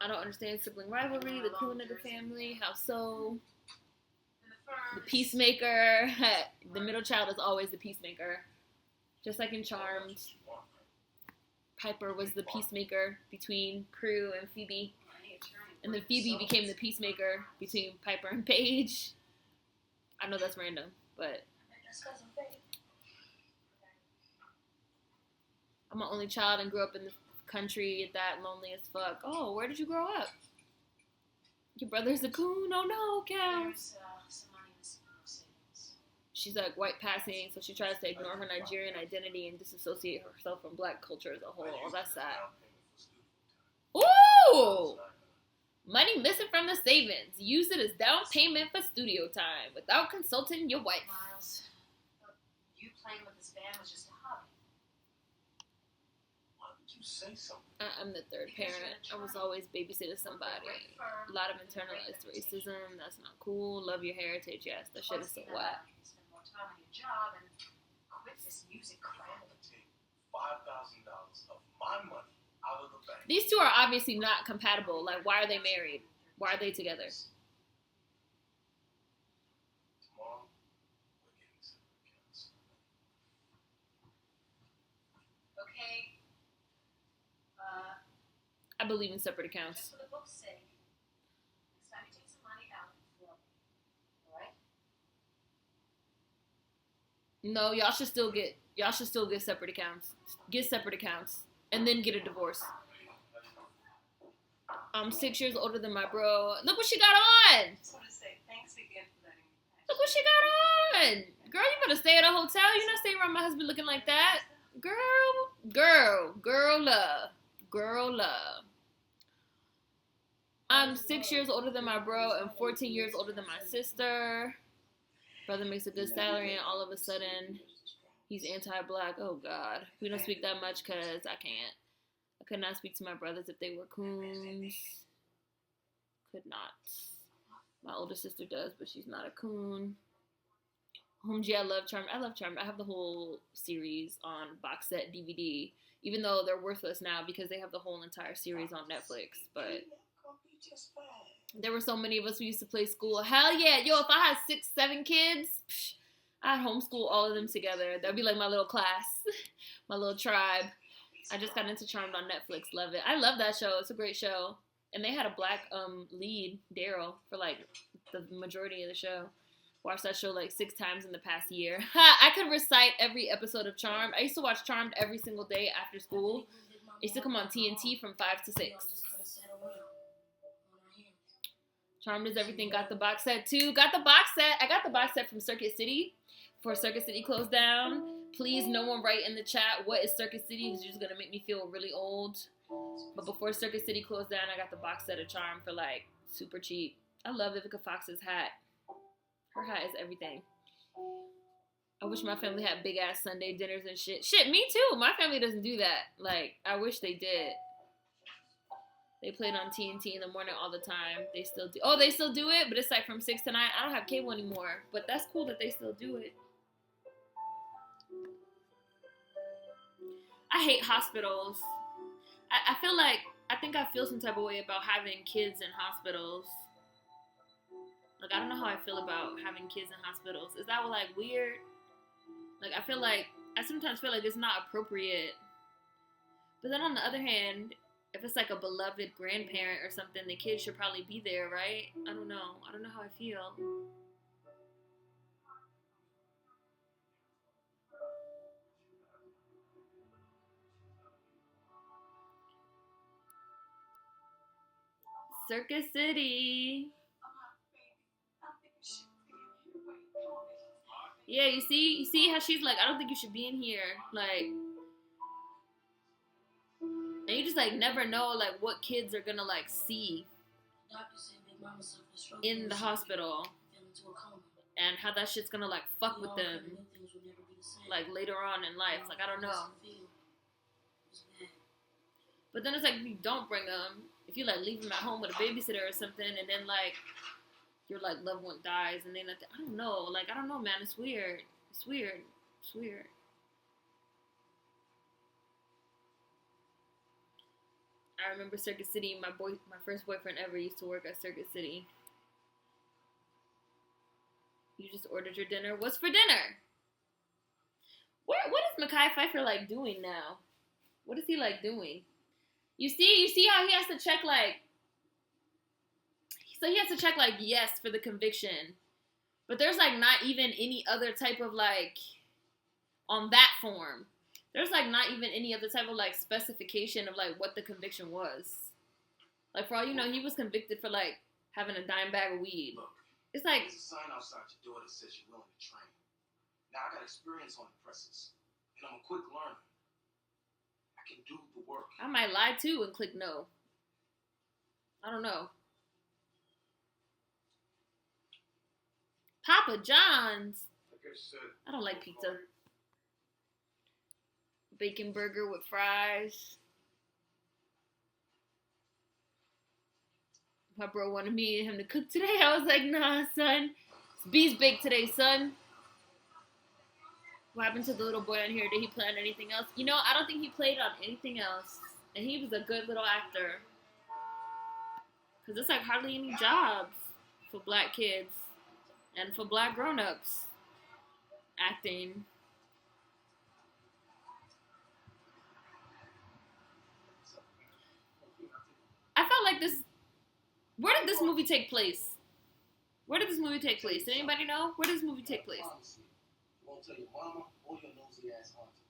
I don't understand sibling rivalry, the coon of the family, how so? The peacemaker. The middle child is always the peacemaker. Just like in Charmed. Piper was the peacemaker between Prue and Phoebe. And then Phoebe became the peacemaker between Piper and Paige. I know that's random, but I'm an only child and grew up in the country, that lonely as fuck. Oh, where did you grow up? Your brother's a coon? Oh no, Cal. She's like white passing, so she tries to ignore her Nigerian identity and disassociate herself from black culture as a whole. Oh, that's sad. Ooh! Money missing from the savings. Use it as down payment for studio time without consulting your wife. Miles, you playing with this band was just a hobby. Why would you say something? I'm the third parent. I was always babysitting somebody. A lot of internalized racism. That's not cool. Love your heritage. Yes, that shit is so whack. Spend more time on your job and quit this music crap. I'm gonna take $5,000 of my money out of the bank. These two are obviously not compatible. Like, why are they married? Why are they together? Tomorrow, we're getting separate accounts. Okay. I believe in separate accounts. Just for the book's sake, next time you take some money out for me. Alright? No, y'all should still get separate accounts. Get separate accounts. And then get a divorce. I'm 6 years older than my bro. Look what she got on! Just want to say thanks again for letting me. Look what she got on! Girl, you better stay at a hotel. You're not staying around my husband looking like that. Girl love. I'm 6 years older than my bro and 14 years older than my sister. Brother makes a good salary and all of a sudden he's anti-black. Oh, God. We don't speak that much because I can't. I could not speak to my brothers if they were coons. Could not. My older sister does, but she's not a coon. Homegee, I love Charmed. I have the whole series on box set DVD, even though they're worthless now because they have the whole entire series on Netflix. But there were so many of us who used to play school. Hell yeah. Yo, if I had 6, 7 kids, I'd homeschool all of them together. That'd be like my little class, my little tribe. I just got into Charmed on Netflix. Love it. I love that show. It's a great show. And they had a black lead, Daryl, for like the majority of the show. Watched that show like 6 times in the past year. I could recite every episode of Charmed. I used to watch Charmed every single day after school. It used to come on TNT from 5 to 6. Charmed is everything. Got the box set too. Got the box set. I got the box set from Circuit City before Circuit City closed down. Please, no one write in the chat what is Circuit City because you're just gonna make me feel really old. But before Circuit City closed down, I got the box set of Charm for like super cheap. I love Vivica Fox's hat. Her hat is everything. I wish my family had big ass Sunday dinners and shit. Shit, me too. My family doesn't do that. Like, I wish they did. They played on TNT in the morning all the time. They still do. Oh, they still do it, but it's like from 6 to 9. I don't have cable anymore, but that's cool that they still do it. I hate hospitals. I feel like, I think I feel some type of way about having kids in hospitals. Like, I don't know how I feel about having kids in hospitals. Is that, like, weird? Like, I sometimes feel like it's not appropriate. But then on the other hand, if it's like a beloved grandparent or something, the kid should probably be there, right? I don't know. I don't know how I feel. Circus City. Yeah, you see how she's like, I don't think you should be in here. Like, and you just like never know like what kids are gonna like see in the hospital and how that shit's gonna like fuck with them like later on in life. Like, I don't know. But then it's like, if you don't bring them, if you like leave them at home with a babysitter or something, and then like your like loved one dies, and then like, I don't know, man. It's weird. It's weird. I remember Circuit City. My first boyfriend ever used to work at Circuit City. You just ordered your dinner. What's for dinner? What is Mekhi Phifer like doing now? What is he like doing? You see how he has to check like. So he has to check like yes for the conviction, but there's like not even any other type of like on that form. There's like not even any other type of like specification of like what the conviction was. Like, for all you know, he was convicted for like having a dime bag of weed. Look, it's like there's a sign outside your door that says you're willing to train. Now I got experience on the presses, and I'm a quick learner. I can do the work. I might lie too and click no. I don't know. Papa John's. Like I said, I don't like pizza. Bacon burger with fries. My bro wanted me and him to cook today. I was like, nah, son. It's B's baked today, son. What happened to the little boy on here? Did he play on anything else? You know, I don't think he played on anything else. And he was a good little actor. Because there's like hardly any jobs for black kids. And for black grown-ups. Acting. I felt like this. Where did this movie take place? Did anybody know? Where does this movie take place? Won't tell your mama or your nosy ass aunties.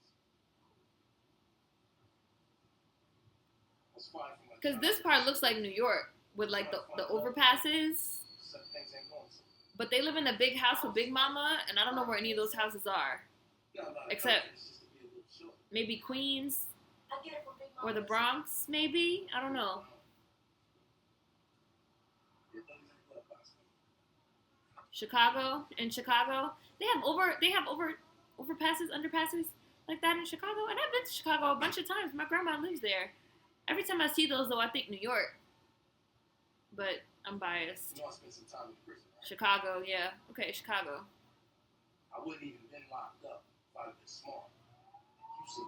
Because this part looks like New York with like the overpasses. But they live in a big house with Big Mama, and I don't know where any of those houses are. Except maybe Queens or the Bronx, maybe? I don't know. Chicago. In Chicago, they have overpasses, underpasses like that in Chicago. And I've been to Chicago a bunch of times. My grandma lives there. Every time I see those, though, I think New York. But I'm biased. You know I spent some time in prison, right? Chicago, yeah. Okay, Chicago. I wouldn't even been locked up if I'd been smart. You see.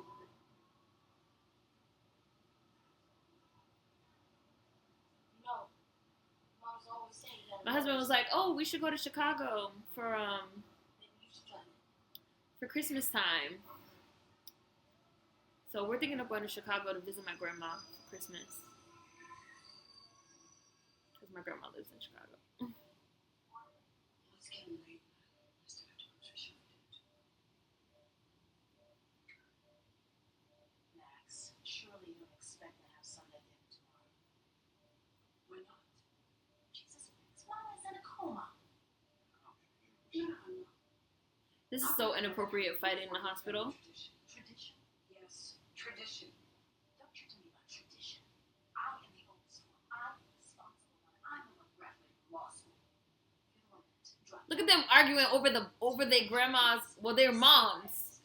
My husband was like, "Oh, we should go to Chicago for Christmas time." So we're thinking of going to Chicago to visit my grandma for Christmas. Because my grandma lives in Chicago. Max, surely you don't expect to have Sunday dinner tomorrow. Why not? Jesus, his mama is in a coma. This is so inappropriate fighting in the hospital. Tradition. Yes, tradition. Don't you tell me about tradition. Look at them arguing over their grandma's, well, their mom's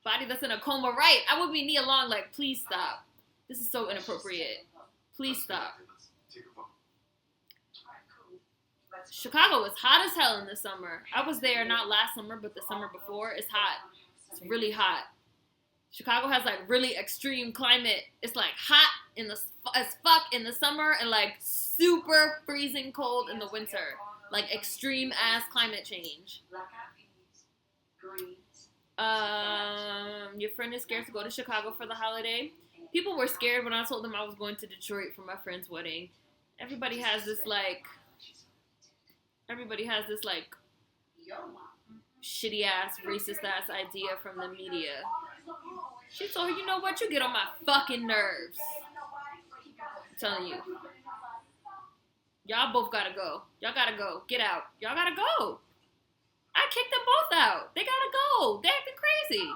body that's in a coma. Right? I would be Nia Long like, please stop. This is so inappropriate. Please stop. Chicago is hot as hell in the summer. I was there not last summer, but the summer before. It's hot. It's really hot. Chicago has like really extreme climate. It's like hot as fuck in the summer and like super freezing cold in the winter. Like extreme ass climate change. Your friend is scared to go to Chicago for the holiday. People were scared when I told them I was going to Detroit for my friend's wedding. Everybody has this like shitty ass, racist ass idea from the media. She told her, you know what, you get on my fucking nerves. I'm telling you. Y'all both gotta go. Y'all gotta go. Get out. Y'all gotta go. I kicked them both out. They gotta go. They acting crazy.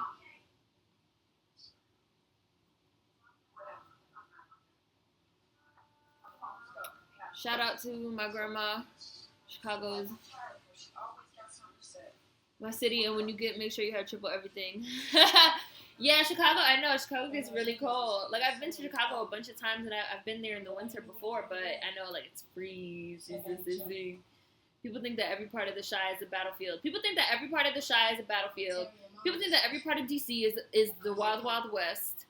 Shout out to my grandma. Chicago's my city, and when you make sure you have triple everything. Yeah, Chicago, I know, Chicago gets really cold. Like, I've been to Chicago a bunch of times, and I've been there in the winter before, but I know, like, it's freezing. People think that every part of the Chi is a battlefield. People think that every part of the Chi is a battlefield. People think that every part of D.C. is the Wild Wild West.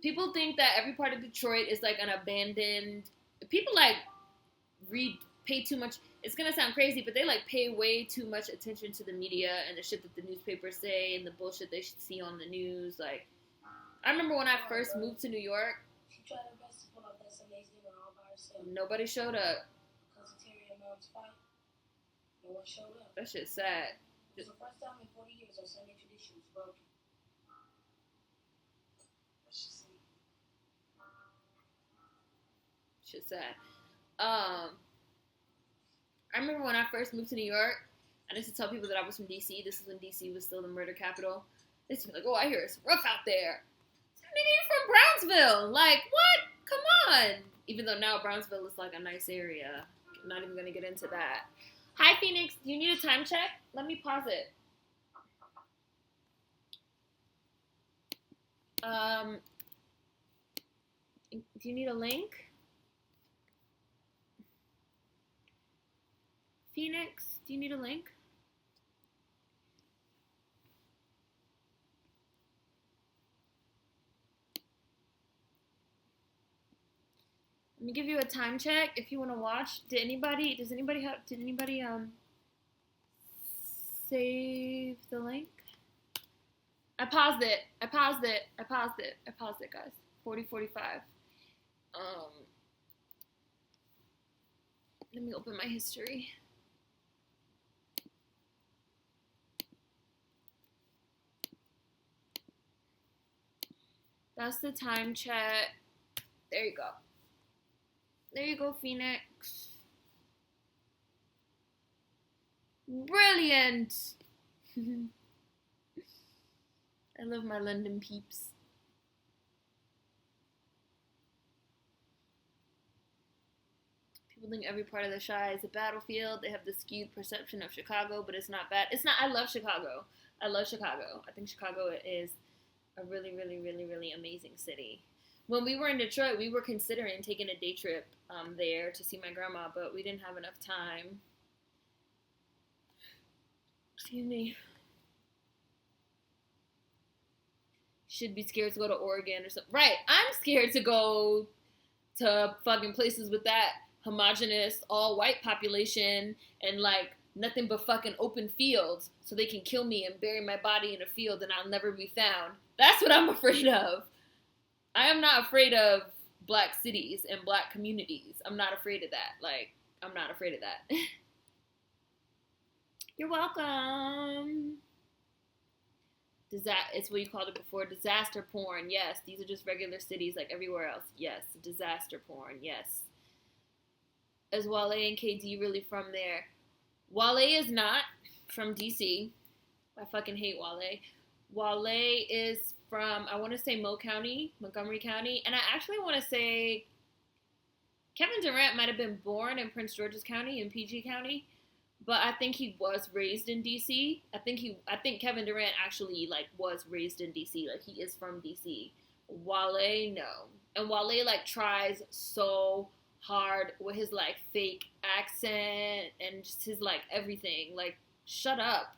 People think that every part of Detroit is, like, an abandoned... People, like, pay too much... It's gonna sound crazy, but they like pay way too much attention to the media and the shit that the newspapers say and the bullshit they should see on the news. Like, I remember when I first moved to New York, She tried her best to pull up that Sunday's dinner all by herself. nobody showed up. Because of Terry and Mom's fight, no one showed up. That shit's sad. It was the first time in 40 years our Sunday tradition was broken. Shit's sad. I remember when I first moved to New York, I used to tell people that I was from D.C. This is when D.C. was still the murder capital. They used to be like, oh, I hear it's rough out there. Nigga, you from Brownsville. Like, what? Come on. Even though now Brownsville is like a nice area. I'm not even going to get into that. Hi, Phoenix. Do you need a time check? Let me pause it. Do you need a link? Phoenix, do you need a link? Let me give you a time check if you want to watch. Did anybody save the link? I paused it, guys. 40:45. Let me open my history. That's the time check. There you go. There you go, Phoenix. Brilliant. I love my London peeps. People think every part of the Chi is a battlefield. They have the skewed perception of Chicago, but it's not bad. It's not. I love Chicago. I think Chicago is a really, really, really, really amazing city. When we were in Detroit, we were considering taking a day trip there to see my grandma, but we didn't have enough time. Excuse me. Should be scared to go to Oregon or something. Right, I'm scared to go to fucking places with that homogenous, all-white population and, like, nothing but fucking open fields so they can kill me and bury my body in a field and I'll never be found. That's what I'm afraid of. I am not afraid of black cities and black communities. I'm not afraid of that. Like, I'm not afraid of that. You're welcome. It's what you called it before. Disaster porn. Yes, these are just regular cities like everywhere else. Yes, disaster porn. Yes. Is Wale and KD really from there? Wale is not from DC. I fucking hate Wale. Wale is from, I want to say Montgomery County. And I actually want to say Kevin Durant might have been born in Prince George's County, in PG County. But I think he was raised in DC. I think Kevin Durant actually like was raised in DC. Like he is from DC. Wale, no. And Wale like tries so hard with his like fake accent and just his like everything. Like, shut up.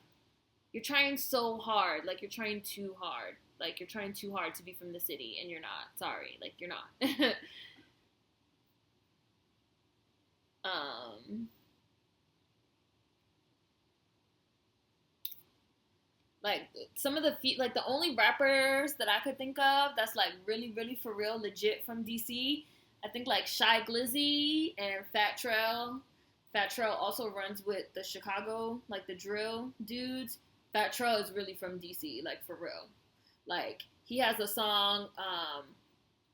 You're trying so hard. Like you're trying too hard. Like you're trying too hard to be from the city and you're not. Sorry. Like you're not. Like some of the like the only rappers that I could think of that's like really really for real legit from DC, I think like Shy Glizzy and Fat Trell. Fat Trell also runs with the Chicago like the drill dudes. Fat Trell is really from DC, like for real. Like he has a song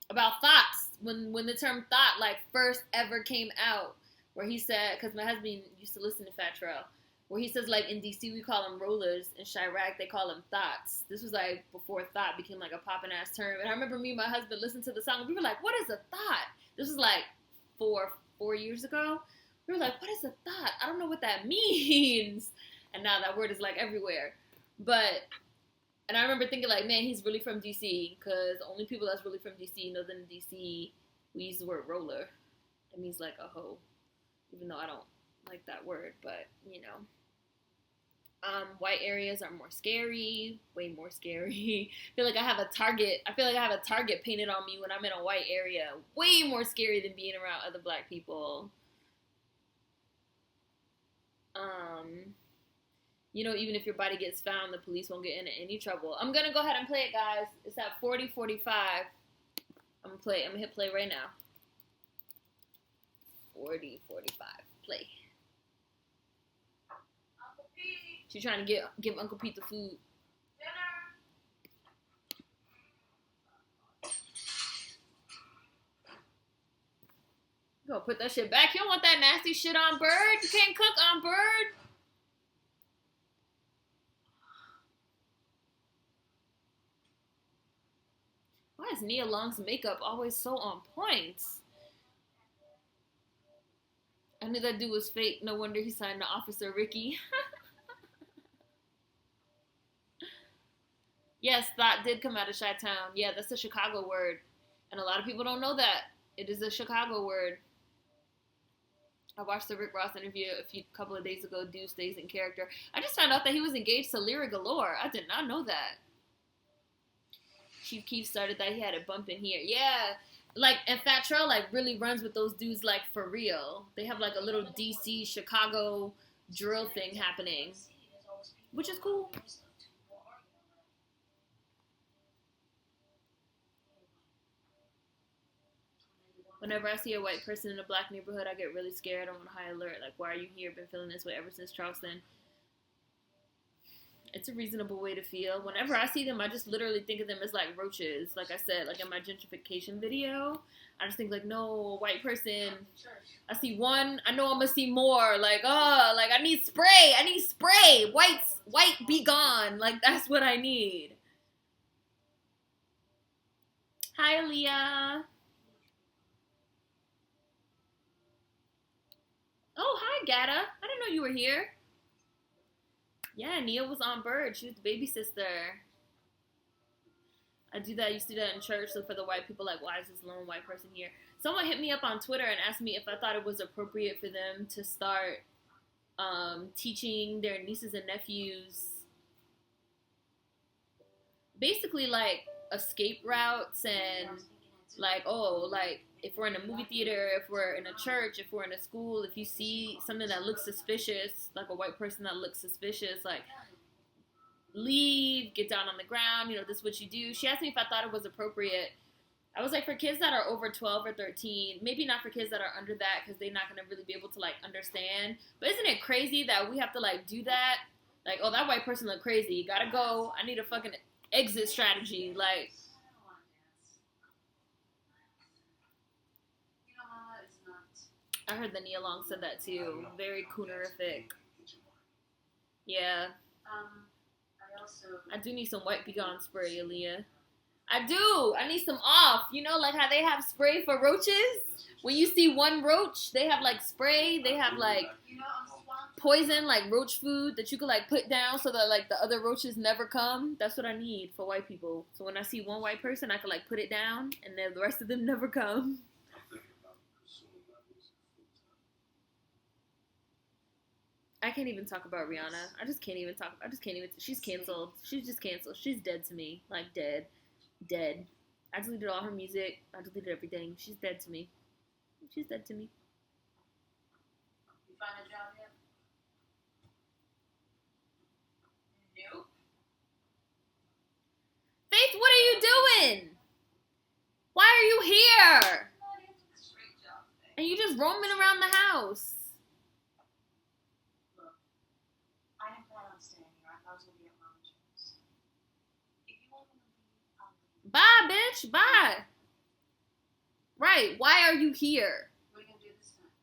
about thoughts when the term thought like first ever came out, where he said, because my husband used to listen to Fat Trell, where he says like in DC we call them rollers, in Chirac they call them thoughts. This was like before thought became like a poppin' ass term. And I remember me and my husband listened to the song and we were like, what is a thought? This was like four years ago. We were like, what is a thought? I don't know what that means. And now that word is like everywhere. And I remember thinking like, man, he's really from DC, because only people that's really from DC know that in DC we use the word roller. It means like a hoe, even though I don't like that word, but you know. White areas are more scary, way more scary. I feel like I have a target painted on me when I'm in a white area. Way more scary than being around other black people. You know, even if your body gets found, the police won't get in any trouble. I'm gonna go ahead and play it, guys. It's at 40:45. I'm gonna hit play right now. 40:45. Play. She's trying to give Uncle Pete the food. Go put that shit back. You don't want that nasty shit on bird. You can't cook on bird. Why is Nia Long's makeup always so on point? I knew that dude was fake. No wonder he signed to Officer Ricky. Yes, thought did come out of Chi-Town. Yeah, that's a Chicago word. And a lot of people don't know that. It is a Chicago word. I watched the Rick Ross interview a couple of days ago. Dude stays in character. I just found out that he was engaged to Lyra Galore. I did not know that. Chief Keef started that. He had a bump in here. Yeah. Like, and Fat Trell, like, really runs with those dudes, like, for real. They have, like, a little DC, Chicago drill thing happening. Which is cool. Whenever I see a white person in a black neighborhood, I get really scared. I'm on high alert. Like, why are you here? Been feeling this way ever since Charleston. It's a reasonable way to feel. Whenever I see them, I just literally think of them as, like, roaches. Like I said, like, in my gentrification video, I just think, like, no, white person. I see one, I know I'm going to see more. Like, oh, like, I need spray. I need spray. White, be gone. Like, that's what I need. Hi, Aaliyah. Oh, hi, Gata. I didn't know you were here. Yeah, Nia was on Bird. She was the baby sister. I do that. I used to do that in church. So for the white people, like, why is this lone white person here? Someone hit me up on Twitter and asked me if I thought it was appropriate for them to start teaching their nieces and nephews basically, like, escape routes and, like, oh, like, if we're in a movie theater, if we're in a church, if we're in a school, if you see something that looks suspicious, like a white person that looks suspicious, like, leave, get down on the ground, you know, this is what you do. She asked me if I thought it was appropriate. I was like, for kids that are over 12 or 13, maybe not for kids that are under that, because they're not going to really be able to, like, understand. But isn't it crazy that we have to, like, do that? Like, oh, that white person look crazy. Gotta go. I need a fucking exit strategy. Like, I heard that Nia Long said that too. Very coonerific. Yeah. I do need some white Be Gone spray, Aaliyah. I do. I need some off. You know, like how they have spray for roaches? When you see one roach, they have like spray. They have like poison, like roach food that you could like put down so that like the other roaches never come. That's what I need for white people. So when I see one white person, I can like put it down, and then the rest of them never come. I'm thinking about pursuing my music full time. I can't even talk about Rihanna. I just can't even talk. I just can't even. She's canceled. She's just canceled. She's dead to me. Like dead. Dead. I deleted all her music. I deleted everything. She's dead to me. She's dead to me. You find a job yet? Nope. Faith, what are you doing? Why are you here? Straight job thing. And you just roaming around the house. Look, I didn't plan on staying here. I thought I was gonna be at Mama Jo's. If you want me to leave, I'll leave. Bye, bitch. Bye. Right. Why are you here? What are you gonna do this time?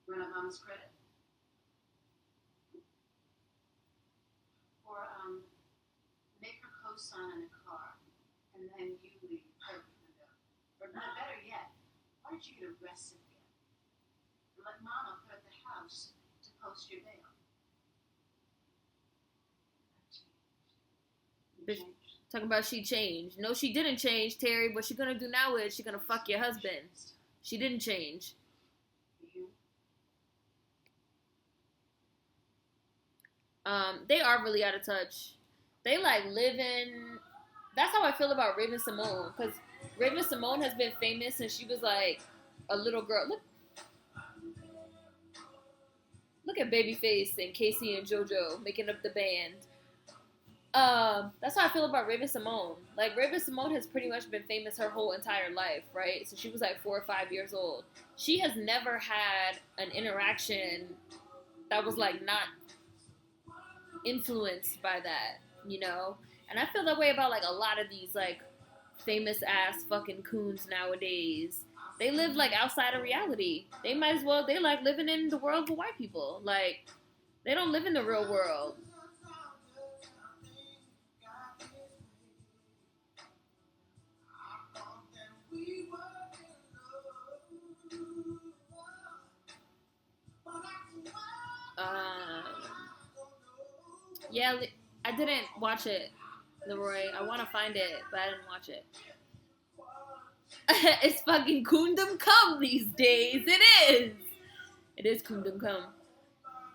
Run up Mama's credit? Or make her co-sign in a car, and then you leave her window. Or better yet, why don't you get arrested again? And let Mama put up the house to post your bail. Bitch. Talking about she changed. No, she didn't change, Terry. What she gonna do now is she gonna fuck your husband. She didn't change. They are really out of touch. They like live in. That's how I feel about Raven Simone, because Raven Simone has been famous since she was like a little girl. Look at Babyface and Casey and JoJo making up the band. That's how I feel about Raven Simone. Like, Raven Simone has pretty much been famous her whole entire life, right? So she was like 4 or 5 years old. She has never had an interaction that was like not influenced by that, you know? And I feel that way about like a lot of these like famous ass fucking coons nowadays. They live like outside of reality. They might as well, they like living in the world with white people. Like, they don't live in the real world. Yeah, I didn't watch it, Leroy. I want to find it, but I didn't watch it. It's fucking Kundum Cum these days. It is. It is Kundum Cum.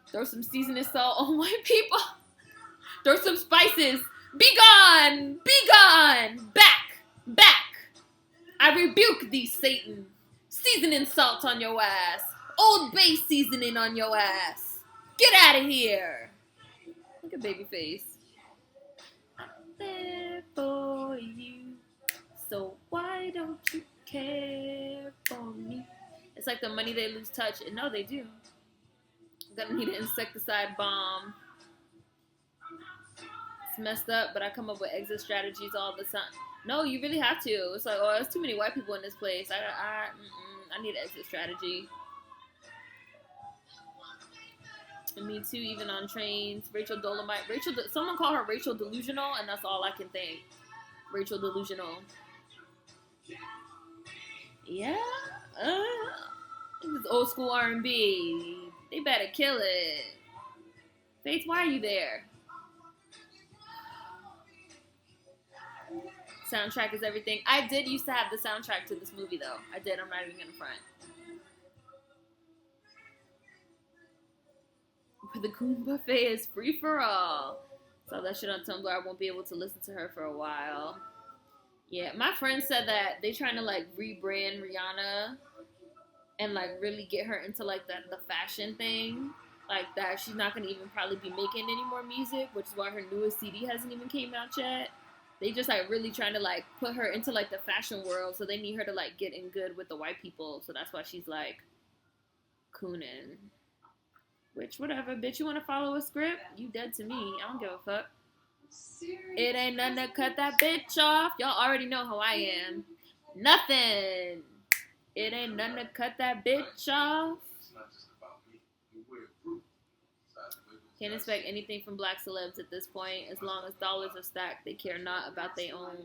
Throw some seasoning salt on white people. Throw some spices. Be gone! Be gone! Back! Back! I rebuke thee, Satan. Seasoning salt on your ass. Old Bay seasoning on your ass. Get out of here. Look at Babyface. I'm there for you. So why don't you care for me? It's like the money they lose touch. And no, they do. Gonna need an insecticide bomb. It's messed up, but I come up with exit strategies all the time. No, you really have to. It's like, oh, there's too many white people in this place. I need an exit strategy. And me too, even on trains. Rachel Dolomite. Someone call her Rachel Delusional, and that's all I can think. Rachel Delusional. Yeah. This is old school R&B. They better kill it. Faith, why are you there? Soundtrack is everything. I did used to have the soundtrack to this movie, though. I did. I'm not even gonna front. The Coon Buffet is free for all. Saw that shit on Tumblr. I won't be able to listen to her for a while. Yeah, my friend said that they trying to like rebrand Rihanna and like really get her into like the fashion thing. Like that she's not gonna even probably be making any more music, which is why her newest CD hasn't even came out yet. They just like really trying to like put her into like the fashion world, so they need her to like get in good with the white people. So that's why she's like cooning. Which, whatever, bitch, you want to follow a script? You dead to me. I don't give a fuck. It ain't nothing to cut that bitch off. Y'all already know how I am. Nothing. It ain't nothing to cut that bitch off. It's not just about me. We're a group. Can't expect anything from black celebs at this point. As long as dollars are stacked, they care not about their own.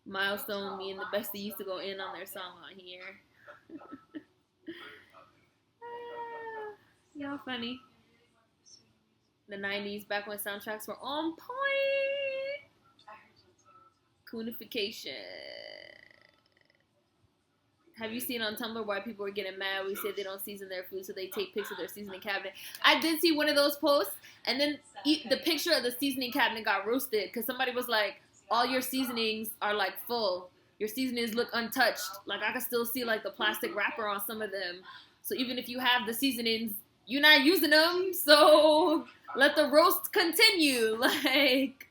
Milestone, me and the bestie used to go in on their song on here. Y'all funny. The 90s, back when soundtracks were on point. Coonification. Have you seen on Tumblr why people were getting mad? We say they don't season their food, so they take pics of their seasoning cabinet. I did see one of those posts, and then the picture of the seasoning cabinet got roasted because somebody was like, all your seasonings are like full. Your seasonings look untouched. Like I can still see like the plastic wrapper on some of them. So even if you have the seasonings, you're not using them. So let the roast continue. Like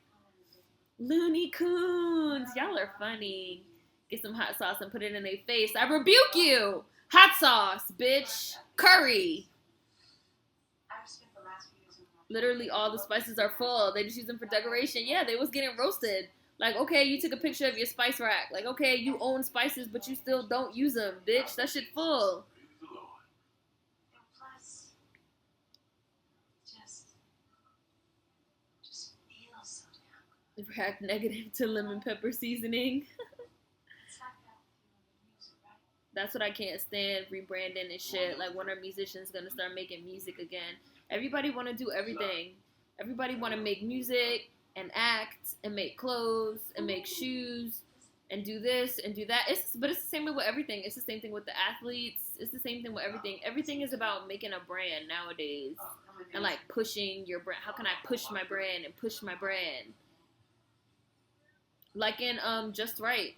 Looney Coons, y'all are funny. Get some hot sauce and put it in their face. I rebuke you. Hot sauce, bitch. Curry. Literally all the spices are full. They just use them for decoration. Yeah, they was getting roasted. Like, okay, you took a picture of your spice rack. Like, okay, you own spices, but you still don't use them, bitch. That shit full. React negative to lemon pepper seasoning. That's what I can't stand, rebranding and shit. Like, when are musicians gonna start making music again? Everybody want to do everything. Everybody want to make music and act and make clothes and make shoes and do this and do that. But it's the same way with everything. It's the same thing with the athletes. It's the same thing with everything. Everything is about making a brand nowadays and like pushing your brand. How can I push my brand and push my brand? Like in Just Right,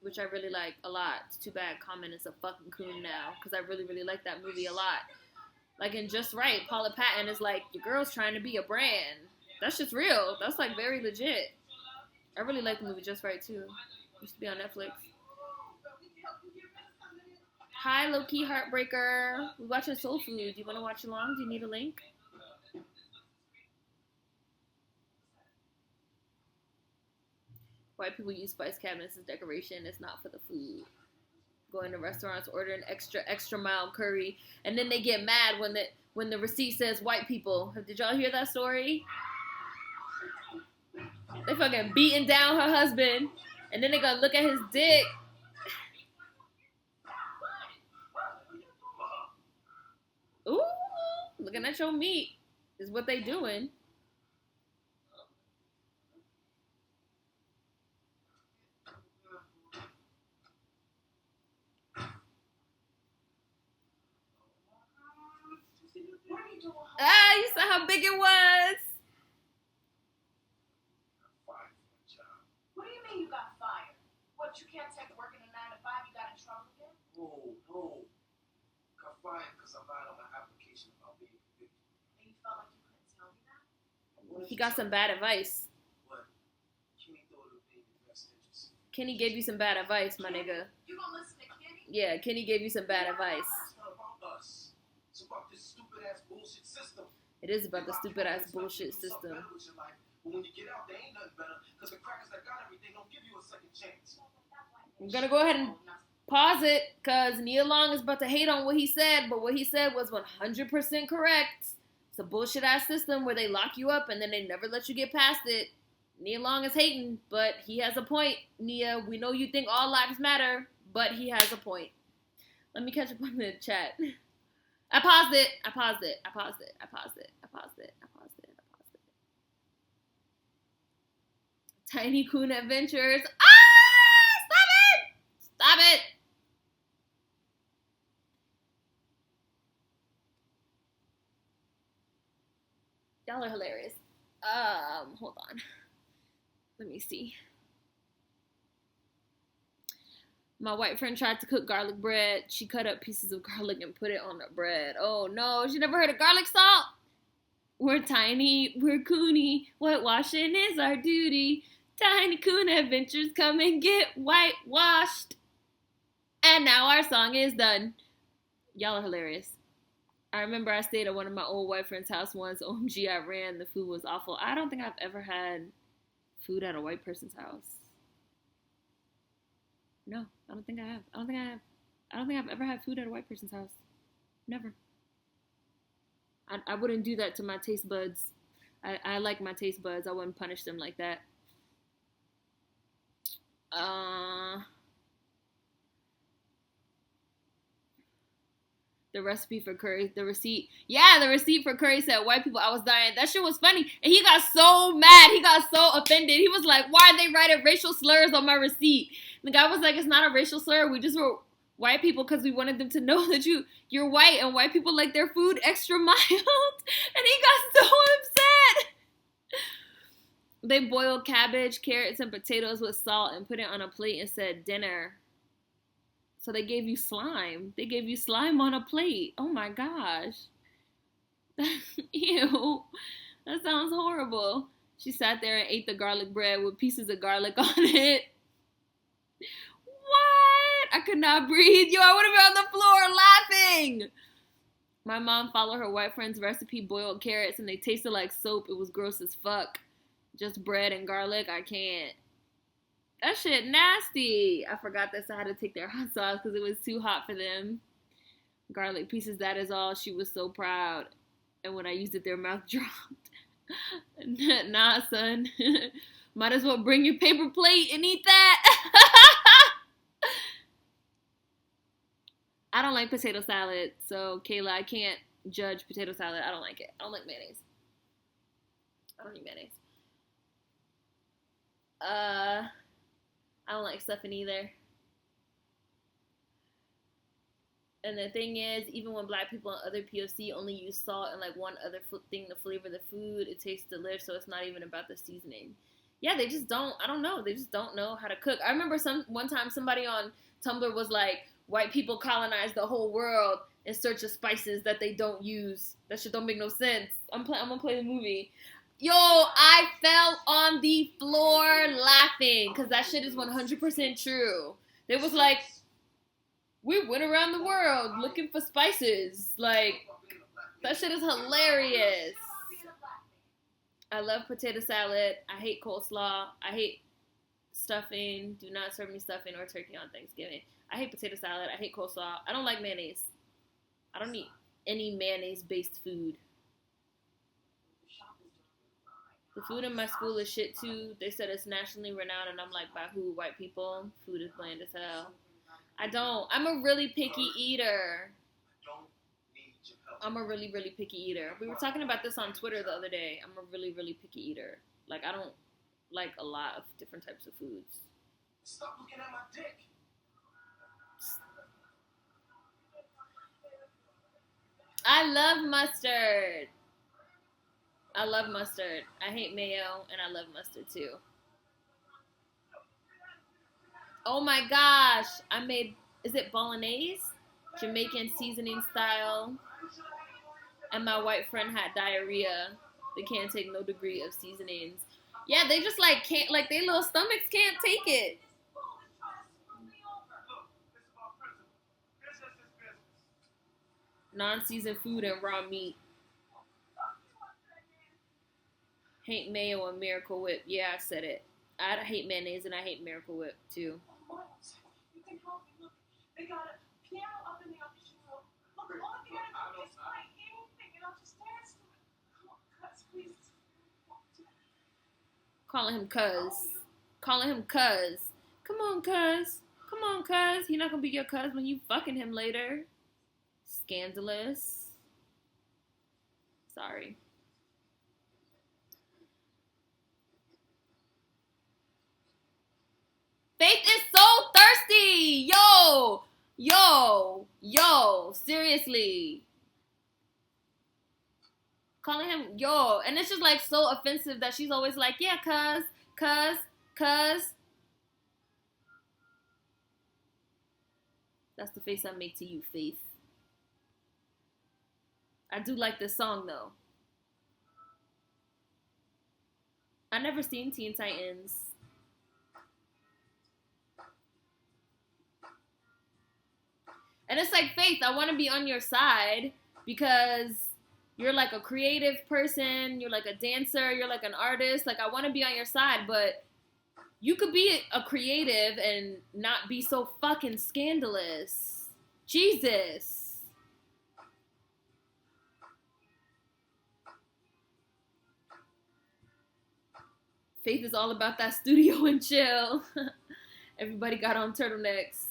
which I really like a lot. It's too bad Common is a fucking coon now because I really, really like that movie a lot. Like in Just Right, Paula Patton is like, your girl's trying to be a brand. That's just real. That's like very legit. I really like the movie Just Right too. Used to be on Netflix. Hi, low-key heartbreaker. We watching Soul Food. Do you want to watch along? Do you need a link? White people use spice cabinets as decoration. It's not for the food. Going to restaurants, ordering extra mild curry, and then they get mad when the receipt says white people. Did y'all hear that story? They fucking beating down her husband, and then they gonna look at his dick. Ooh, looking at your meat is what they doing. Ah, you saw how big it was. What do you mean you got fired? What, you can't take working a 9 to 5? You got in trouble again? No. Got fired because I lied on my application about being convicted. And you felt like you couldn't tell me that? He got some bad advice. What? Kenny thought it would be in your best interest. Kenny gave you some bad advice, my nigga. You gonna listen to Kenny? Yeah, Kenny gave you some bad advice. It's not about us. It's about this stupid-ass bullshit system. It is about the stupid-ass bullshit system. But when you get out, there ain't nothing better because the crackers that got everything don't give you a second chance. I'm gonna go ahead and pause it because Nia Long is about to hate on what he said, but what he said was 100% correct. It's a bullshit-ass system where they lock you up and then they never let you get past it. Nia Long is hating, but he has a point. Nia, we know you think all lives matter, but he has a point. Let me catch up on the chat. I paused it. Tiny Coon Adventures. Ah! Stop it! Y'all are hilarious. Hold on. Let me see. My white friend tried to cook garlic bread. She cut up pieces of garlic and put it on the bread. Oh no, she never heard of garlic salt? We're tiny, we're coony. Whitewashing is our duty. Tiny Coon Adventures, come and get whitewashed. And now our song is done. Y'all are hilarious. I remember I stayed at one of my old white friend's house once. OMG, I ran. The food was awful. I don't think I've ever had food at a white person's house. No, I don't think I have. I don't think I've ever had food at a white person's house. Never. I wouldn't do that to my taste buds. I like my taste buds. I wouldn't punish them like that. The recipe for curry, the receipt. Yeah, the receipt for curry said white people. I was dying. That shit was funny. And he got so mad. He got so offended. He was like, why are they writing racial slurs on my receipt? And the guy was like, it's not a racial slur. We just wrote white people because we wanted them to know that you're white and white people like their food extra mild. And he got so upset. They boiled cabbage, carrots, and potatoes with salt and put it on a plate and said dinner. So they gave you slime. They gave you slime on a plate. Oh my gosh. Ew. That sounds horrible. She sat there and ate the garlic bread with pieces of garlic on it. What? I could not breathe. Yo, I would have been on the floor laughing. My mom followed her white friend's recipe, boiled carrots, and they tasted like soap. It was gross as fuck. Just bread and garlic. I can't. That shit nasty. I forgot that, so I had to take their hot sauce because it was too hot for them. Garlic pieces, that is all. She was so proud. And when I used it, their mouth dropped. Nah, son. Might as well bring your paper plate and eat that. I don't like potato salad, so Kayla, I can't judge potato salad. I don't like it. I don't like mayonnaise. I don't eat mayonnaise. I don't like stuffing either. And the thing is, even when black people and other POC only use salt and like one other thing to flavor the food, it tastes delicious, so it's not even about the seasoning. Yeah, they just don't, I don't know, they just don't know how to cook. I remember one time somebody on Tumblr was like, white people colonized the whole world in search of spices that they don't use. That shit don't make no sense. I'm gonna play the movie. Yo, I fell on the floor laughing because that shit is 100% true. They was like, we went around the world looking for spices. Like, that shit is hilarious. I love potato salad. I hate coleslaw. I hate stuffing. Do not serve me stuffing or turkey on Thanksgiving. I hate potato salad. I hate coleslaw. I don't like mayonnaise. I don't eat any mayonnaise-based food. The food in my school is shit too. They said it's nationally renowned, and I'm like, by who? White people? Food is bland as hell. I don't. I'm a really picky eater. I'm a really, really picky eater. We were talking about this on Twitter the other day. I'm a really, really picky eater. Like, I don't like a lot of different types of foods. Stop looking at my dick. I love mustard. I love mustard. I hate mayo, and I love mustard too. Oh my gosh. I made, is it bolognese? Jamaican seasoning style. And my white friend had diarrhea. They can't take no degree of seasonings. Yeah, they just like can't, like their little stomachs can't take it. Non-seasoned food and raw meat. Hate mayo and Miracle Whip. Yeah, I said it. I hate mayonnaise and I hate Miracle Whip too. You can help me. Look, they got a piano up in the audition room. Look, all they gotta do is play anything and I'll just dance to it. Come on, cuz, please. Calling him cuz. Calling him cuz. Come on, cuz. Come on, cuz. He not gonna be your cuz when you fucking him later. Scandalous. Sorry. Faith is so thirsty. Yo. Seriously. Calling him yo. And it's just like so offensive that she's always like, yeah, cuz. That's the face I make to you, Faith. I do like this song though. I never seen Teen Titans. And it's like, Faith, I want to be on your side because you're like a creative person. You're like a dancer. You're like an artist. Like, I want to be on your side, but you could be a creative and not be so fucking scandalous. Jesus. Faith is all about that studio and chill. Everybody got on turtlenecks.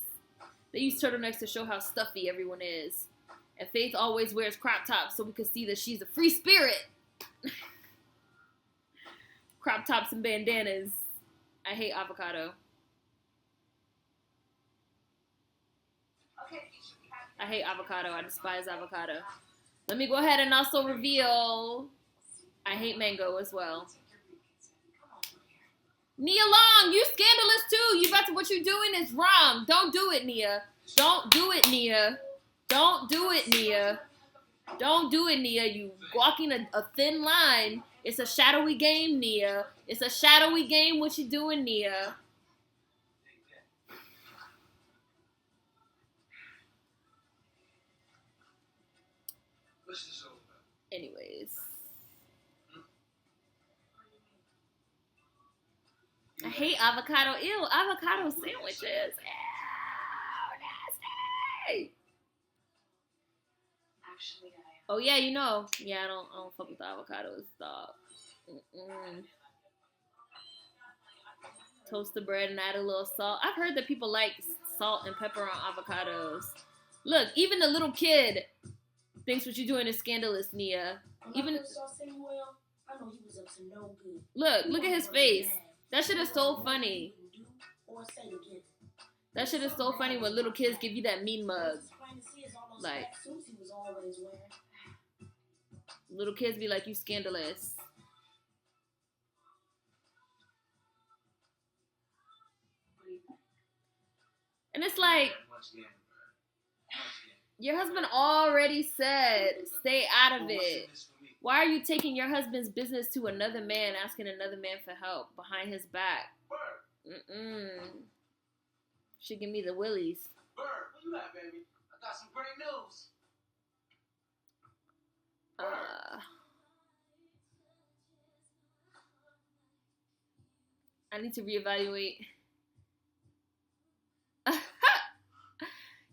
They use turtlenecks to show how stuffy everyone is. And Faith always wears crop tops so we could see that she's a free spirit. Crop tops and bandanas. I hate avocado. I hate avocado. I despise avocado. Let me go ahead and also reveal I hate mango as well. Nia Long, you scandalous too. You about to, what you're doing is wrong. Don't do it, Nia. Don't do it, Nia. Don't do it, Nia. Don't do it, Nia. You walking a thin line. It's a shadowy game, Nia. It's a shadowy game. What you doing, Nia? Anyways. I hate avocado. Ew, avocado sandwiches. Ew, nasty. Actually, Oh yeah, you know. Yeah, I don't fuck with avocados, dog. Toast the bread and add a little salt. I've heard that people like salt and pepper on avocados. Look, even the little kid thinks what you're doing is scandalous, Nia. Even look at his face. That shit is so funny. That shit is so funny when little kids give you that mean mug. Like, little kids be like, you scandalous. And it's like, your husband already said, stay out of it. Why are you taking your husband's business to another man, asking another man for help behind his back? She give me the willies. Bird, where you at, baby? I got some great news. I need to reevaluate.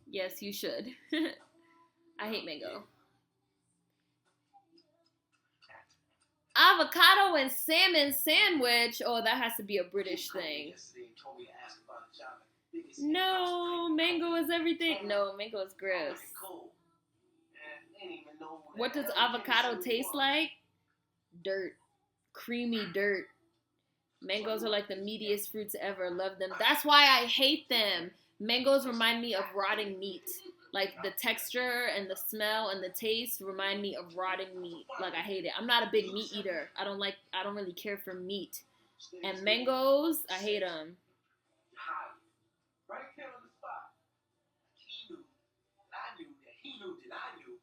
Yes, you should. I hate mango. Avocado and salmon sandwich. Oh, that has to be a British thing. No, mango is everything. No, mango is gross. What does avocado taste like? Dirt. Creamy dirt. Mangoes are like the meatiest fruits ever. Love them. That's why I hate them. Mangoes remind me of rotting meat. Like the texture and the smell and the taste remind me of rotting meat. Like I hate it. I'm not a big meat eater. I don't really care for meat. And mangoes, I hate them. Right there on the spot. He knew that I knew that he knew that I knew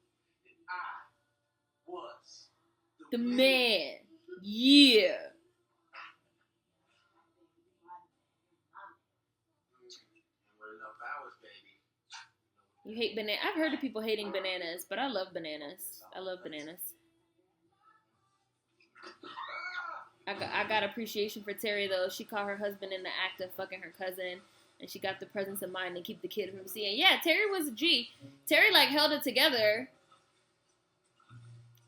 that I was the man. Yeah. You hate banana. I've heard of people hating bananas, but I love bananas. I love bananas. I got appreciation for Terry though. She caught her husband in the act of fucking her cousin, and she got the presence of mind to keep the kid from seeing. Yeah, Terry was a G. Terry like held it together.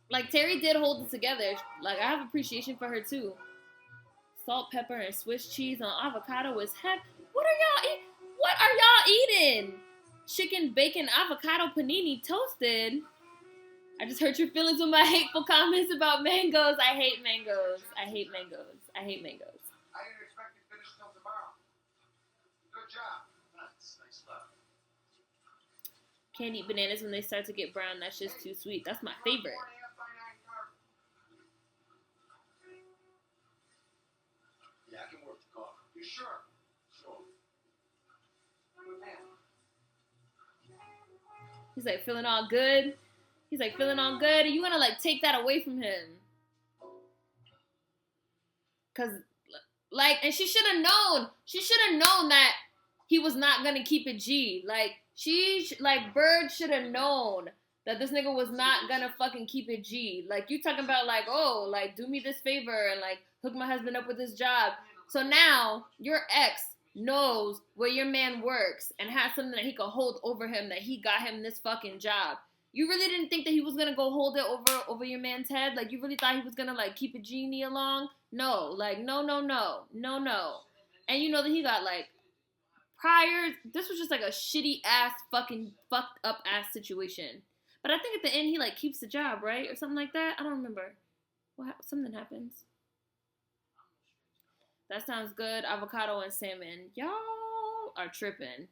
Like Terry did hold it together. Like I have appreciation for her too. Salt, pepper, and Swiss cheese on avocado is heck. What are y'all eating? What are y'all eating? Chicken, bacon, avocado, panini, toasted. I just hurt your feelings with my hateful comments about mangoes. I hate mangoes. I hate mangoes. I hate mangoes. I didn't expect you to finish till tomorrow. Good job. Nice stuff. Can't eat bananas when they start to get brown. That's just too sweet. That's my favorite. Yeah, I can work the car. You sure? Sure. He's like feeling all good. He's like feeling all good. And you want to like take that away from him. Cause like, and she should have known. She should have known that he was not going to keep it G. Like Bird should have known that this nigga was not going to fucking keep it G. Like you talking about like, oh, like do me this favor and like hook my husband up with this job. So now your ex knows where your man works and has something that he could hold over him, that he got him this fucking job. You really didn't think that he was gonna go hold it over your man's head? Like you really thought he was gonna like keep a genie along? No, like no. And you know that he got like prior. This was just like a shitty ass fucking fucked up ass situation. But I think at the end he like keeps the job, right, or something like that. I don't remember. Something happens. That sounds good. Avocado and salmon. Y'all are tripping.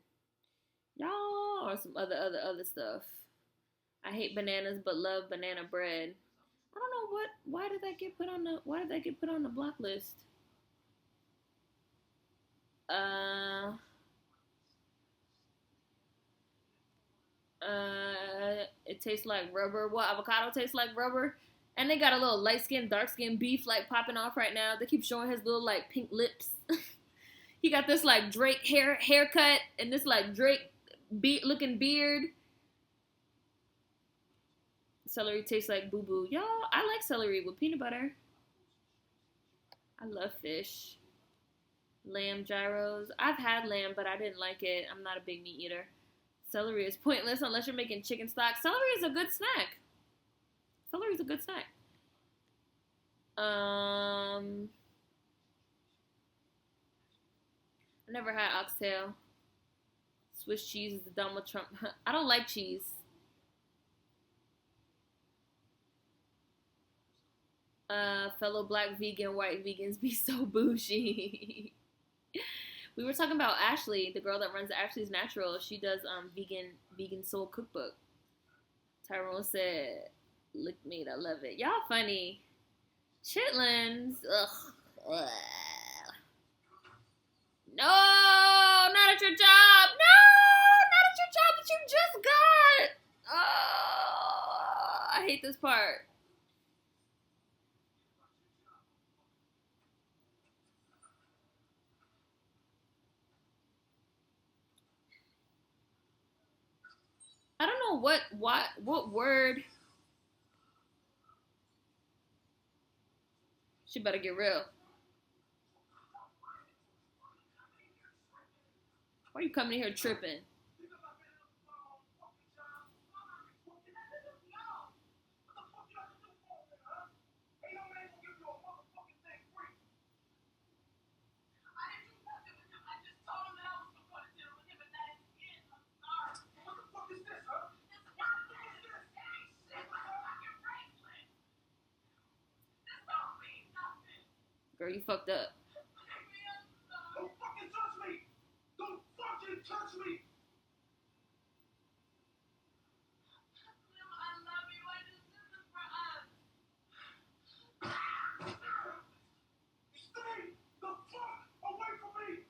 Y'all or some other stuff. I hate bananas but love banana bread. I don't know why did that get put on the block list? It tastes like rubber. What, avocado tastes like rubber? And they got a little light skin, dark skin beef like popping off right now. They keep showing his little like pink lips. He got this like Drake haircut and this like Drake looking beard. Celery tastes like boo boo. Y'all, I like celery with peanut butter. I love fish. Lamb gyros. I've had lamb, but I didn't like it. I'm not a big meat eater. Celery is pointless unless you're making chicken stock. Celery is a good snack. Celery is a good snack. I never had oxtail. Swiss cheese is the Donald Trump. I don't like cheese. Fellow black vegan, white vegans be so bougie. We were talking about Ashley, the girl that runs Ashley's Natural. She does vegan soul cookbook. Tyrone said, "Lick meat, I love it." Y'all funny. Chitlins. Ugh. No, not at your job. No, not at your job that you just got. Oh, I hate this part. I don't know what word. She better get real. Why are you coming in here tripping? Girl, you fucked up. Don't fucking touch me! Don't fucking touch me! I love you. I just did this for us. Stay the fuck away from me!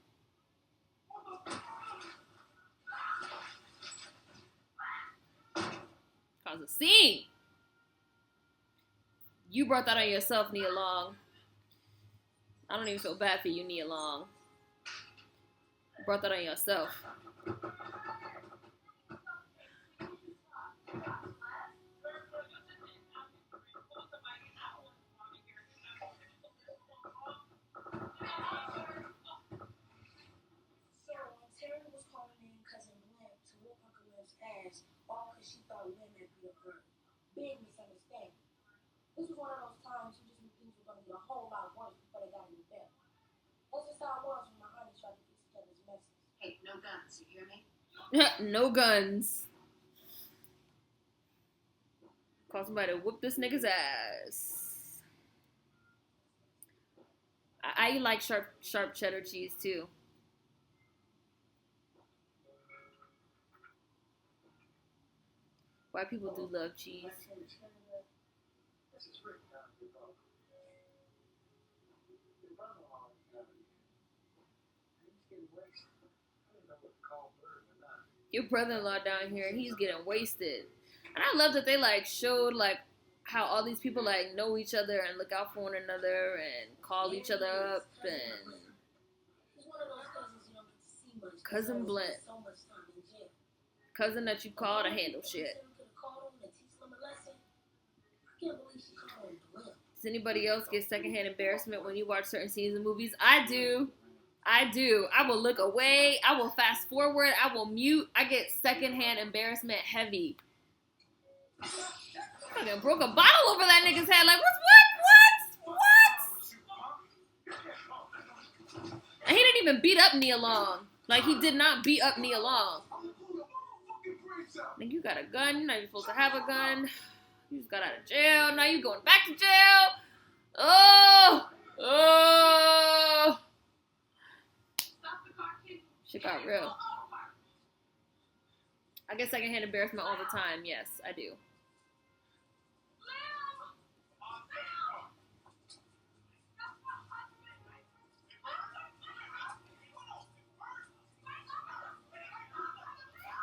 What the fuck? Cause a scene. You brought that on yourself, Nia Long. I don't even feel bad for you, Nia Long. You brought that on yourself. Seren was calling in cousin Lim to whoop Uncle Lim's ass, all because she thought Lim had beat up her. Big misunderstanding. This was one of those times you just knew things were going to get a whole lot worse before they got any better. That's just how it was when my auntie tried to fix each other's messes. Hey, no guns, you hear me? No guns. Call somebody to whoop this nigga's ass. I like sharp cheddar cheese too. White people do love cheese. Your brother-in-law down here, he's getting wasted. And I love that they like showed like how all these people like know each other and look out for one another and call each other up and cousin Blent. Cousin that you call to handle shit. Does anybody else get secondhand embarrassment when you watch certain scenes in movies? I do. I will look away. I will fast forward. I will mute. I get secondhand embarrassment heavy. I fucking broke a bottle over that nigga's head. Like, what? And he didn't even beat up Nia Long. Like, he did not beat up Nia Long. Nigga, you got a gun. You're not even supposed to have a gun. You just got out of jail. Now you going back to jail. Oh. Shit got real. I get secondhand embarrassment all the time. Yes, I do.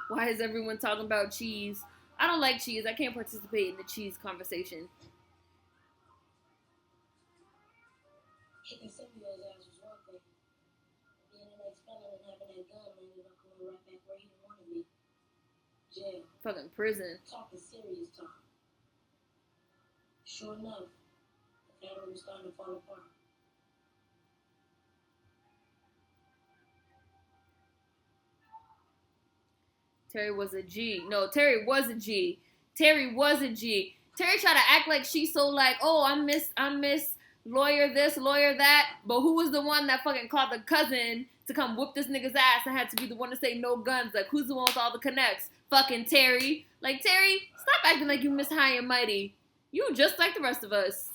Why is everyone talking about cheese? I don't like cheese. I can't participate in the cheese conversation. Hitting Symbio's ass was one thing. Being an ex-felon and having that gun landed up coming right back where he didn't want to be. Jail. Fucking prison. Talking serious talk. Sure enough, the family was starting to fall apart. Terry was a G. No, Terry was a G. Terry was a G. Terry tried to act like she's so like, oh, I miss lawyer this, lawyer that. But who was the one that fucking called the cousin to come whoop this nigga's ass and had to be the one to say no guns? Like, who's the one with all the connects? Fucking Terry. Like, Terry, stop acting like you miss high and mighty. You just like the rest of us.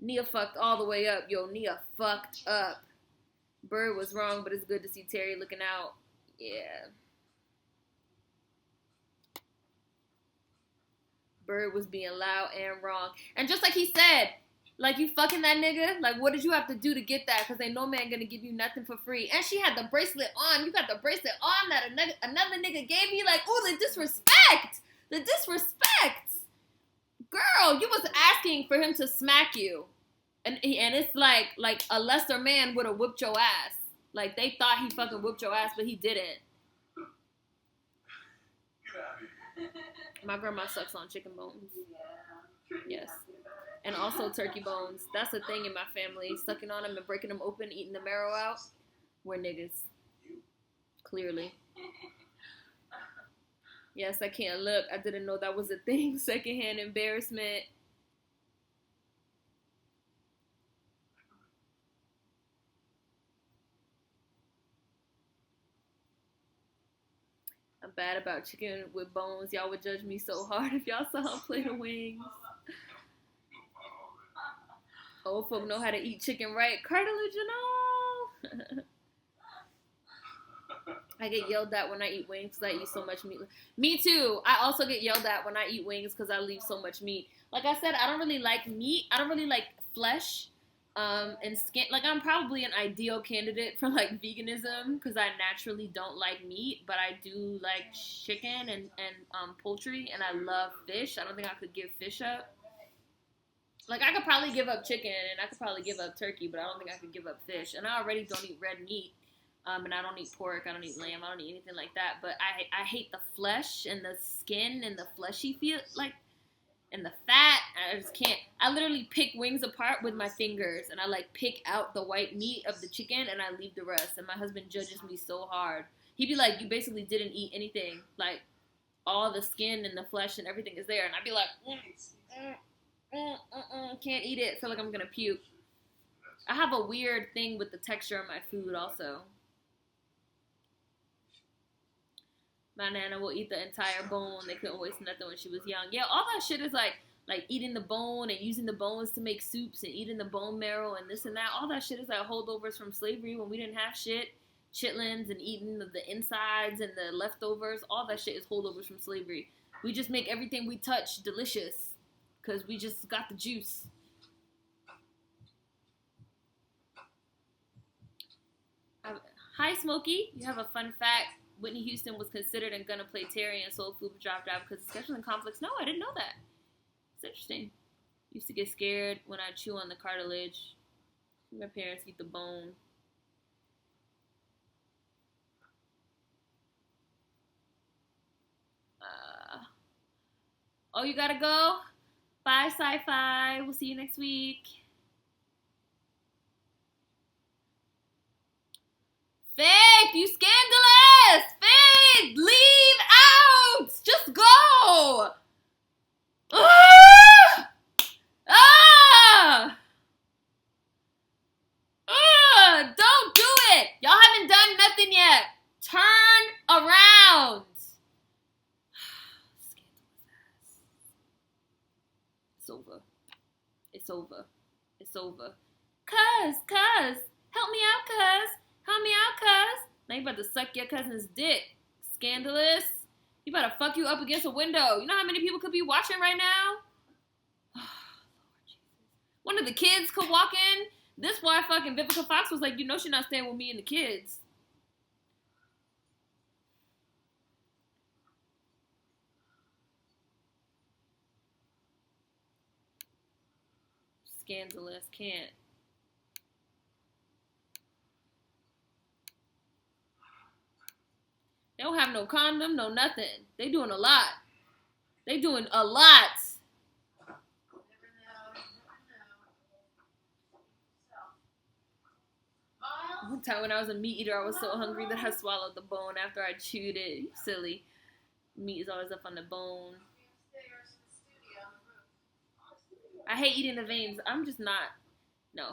Nia fucked all the way up. Yo, Nia fucked up. Bird was wrong, but it's good to see Terry looking out. Yeah. Bird was being loud and wrong. And just like he said, like, you fucking that nigga? Like, what did you have to do to get that? Because ain't no man gonna give you nothing for free. And she had the bracelet on. You got the bracelet on that another nigga gave you. Like, oh, the disrespect. The disrespect. Girl, you was asking for him to smack you. And it's like a lesser man would have whooped your ass. Like, they thought he fucking whooped your ass, but he didn't. Get out of here. My grandma sucks on chicken bones. Yes. And also turkey bones. That's a thing in my family. Sucking on them and breaking them open, eating the marrow out. We're niggas. Clearly. Yes, I can't look. I didn't know that was a thing. Secondhand embarrassment. I'm bad about chicken with bones. Y'all would judge me so hard if y'all saw him play the wings. Old folk know how to eat chicken right. Cartilage and all. I get yelled at when I eat wings because I eat so much meat. Me too. I also get yelled at when I eat wings because I leave so much meat. Like I said, I don't really like meat. I don't really like flesh. And skin, like, I'm probably an ideal candidate for like veganism because I naturally don't like meat, but I do like chicken and poultry, and I love fish. I don't think I could give fish up. Like, I could probably give up chicken and I could probably give up turkey, but I don't think I could give up fish. And I already don't eat red meat, and I don't eat pork, I don't eat lamb, I don't eat anything like that. But I hate the flesh and the skin and the fleshy feel, like, and the fat. I just can't. I literally pick wings apart with my fingers, and I like pick out the white meat of the chicken, and I leave the rest. And my husband judges me so hard. He'd be like, "You basically didn't eat anything. Like, all the skin and the flesh and everything is there." And I'd be like, "Can't eat it. Feel like I'm gonna puke." I have a weird thing with the texture of my food, also. My nana will eat the entire bone. They couldn't waste nothing when she was young. Yeah, all that shit is like eating the bone and using the bones to make soups and eating the bone marrow and this and that. All that shit is like holdovers from slavery when we didn't have shit. Chitlins and eating the insides and the leftovers. All that shit is holdovers from slavery. We just make everything we touch delicious because we just got the juice. Hi, Smokey. You have a fun fact. Whitney Houston was considered and gonna play Terry in Soul Food Drop Drop because of scheduling conflicts. No, I didn't know that. It's interesting. Used to get scared when I chew on the cartilage. My parents eat the bone. Oh, you gotta go? Bye, Sci-Fi. We'll see you next week. Faith, you scandalous! Faith, leave out! Just go! Ah! Ah! Ah! Don't do it! Y'all haven't done nothing yet. Turn around. It's over. It's over. Cuz, help me out, cuz. Help me out, cuz. Now you about to suck your cousin's dick. Scandalous. You about to fuck you up against a window. You know how many people could be watching right now? One of the kids could walk in. This why fucking Vivica Fox was like, you know she's not staying with me and the kids. Scandalous. Can't. They don't have no condom, no nothing. They doing a lot. They doing a lot. One time when I was a meat eater, I was so hungry that I swallowed the bone after I chewed it. You silly. Meat is always up on the bone. I hate eating the veins. I'm just not. No.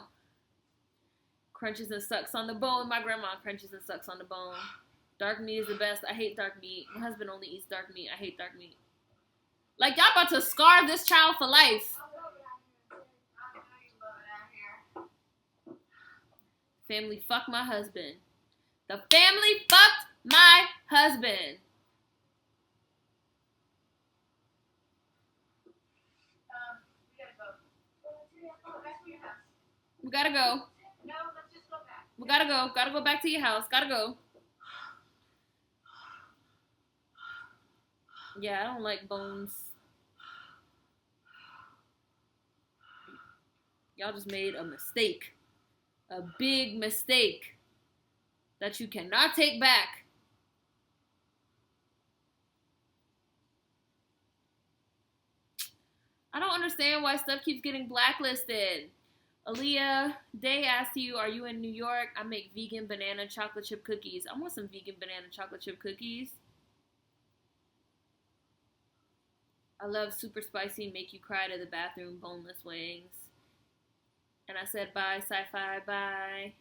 Crunches and sucks on the bone. My grandma crunches and sucks on the bone. Dark meat is the best. I hate dark meat. My husband only eats dark meat. I hate dark meat. Like, y'all about to scar this child for life. Family fucked my husband. The family fucked my husband. We gotta go. No, let's just go back. We gotta go. Gotta go back to your house. Gotta go. Yeah, I don't like bones. Y'all just made a mistake. A big mistake that you cannot take back. I don't understand why stuff keeps getting blacklisted. Aaliyah Day asked you, are you in New York? I make vegan banana chocolate chip cookies. I want some vegan banana chocolate chip cookies. I love super spicy, make you cry to the bathroom, boneless wings. And I said, bye, sci-fi, bye.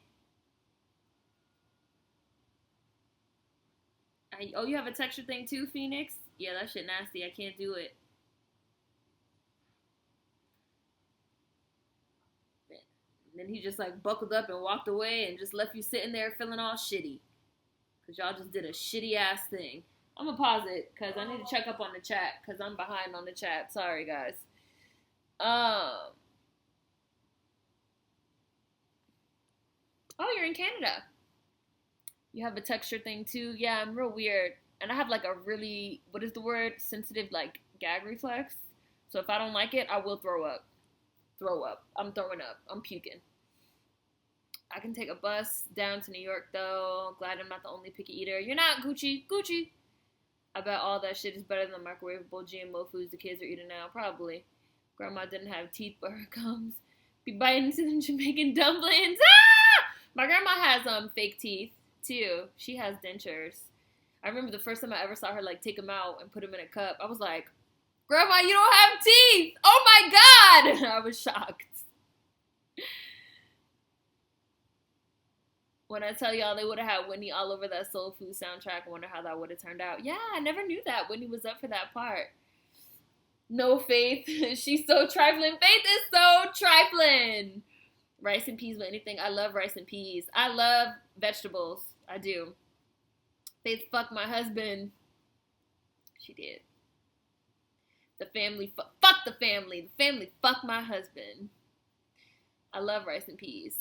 Oh, you have a texture thing too, Phoenix? Yeah, that shit nasty. I can't do it. And then he just like buckled up and walked away and just left you sitting there feeling all shitty. Because y'all just did a shitty ass thing. I'm going to pause it because I need to check up on the chat because I'm behind on the chat. Sorry, guys. Oh, you're in Canada. You have a texture thing too. Yeah, I'm real weird. And I have like a really, what is the word? Sensitive like gag reflex. So if I don't like it, I will throw up. I'm throwing up. I'm puking. I can take a bus down to New York though. Glad I'm not the only picky eater. You're not, Gucci. I bet all that shit is better than the microwavable GMO foods the kids are eating now. Probably. Grandma didn't have teeth, but her gums be biting into the Jamaican dumplings. Ah! My grandma has fake teeth too. She has dentures. I remember the first time I ever saw her like take them out and put them in a cup. I was like, Grandma, you don't have teeth! Oh my God! I was shocked. When I tell y'all they would have had Whitney all over that Soul Food soundtrack, I wonder how that would have turned out. Yeah, I never knew that Whitney was up for that part. No, Faith. She's so trifling. Faith is so trifling. Rice and peas with anything. I love rice and peas. I love vegetables. I do. Faith fucked my husband. She did. The family fuck the family. The family fucked my husband. I love rice and peas.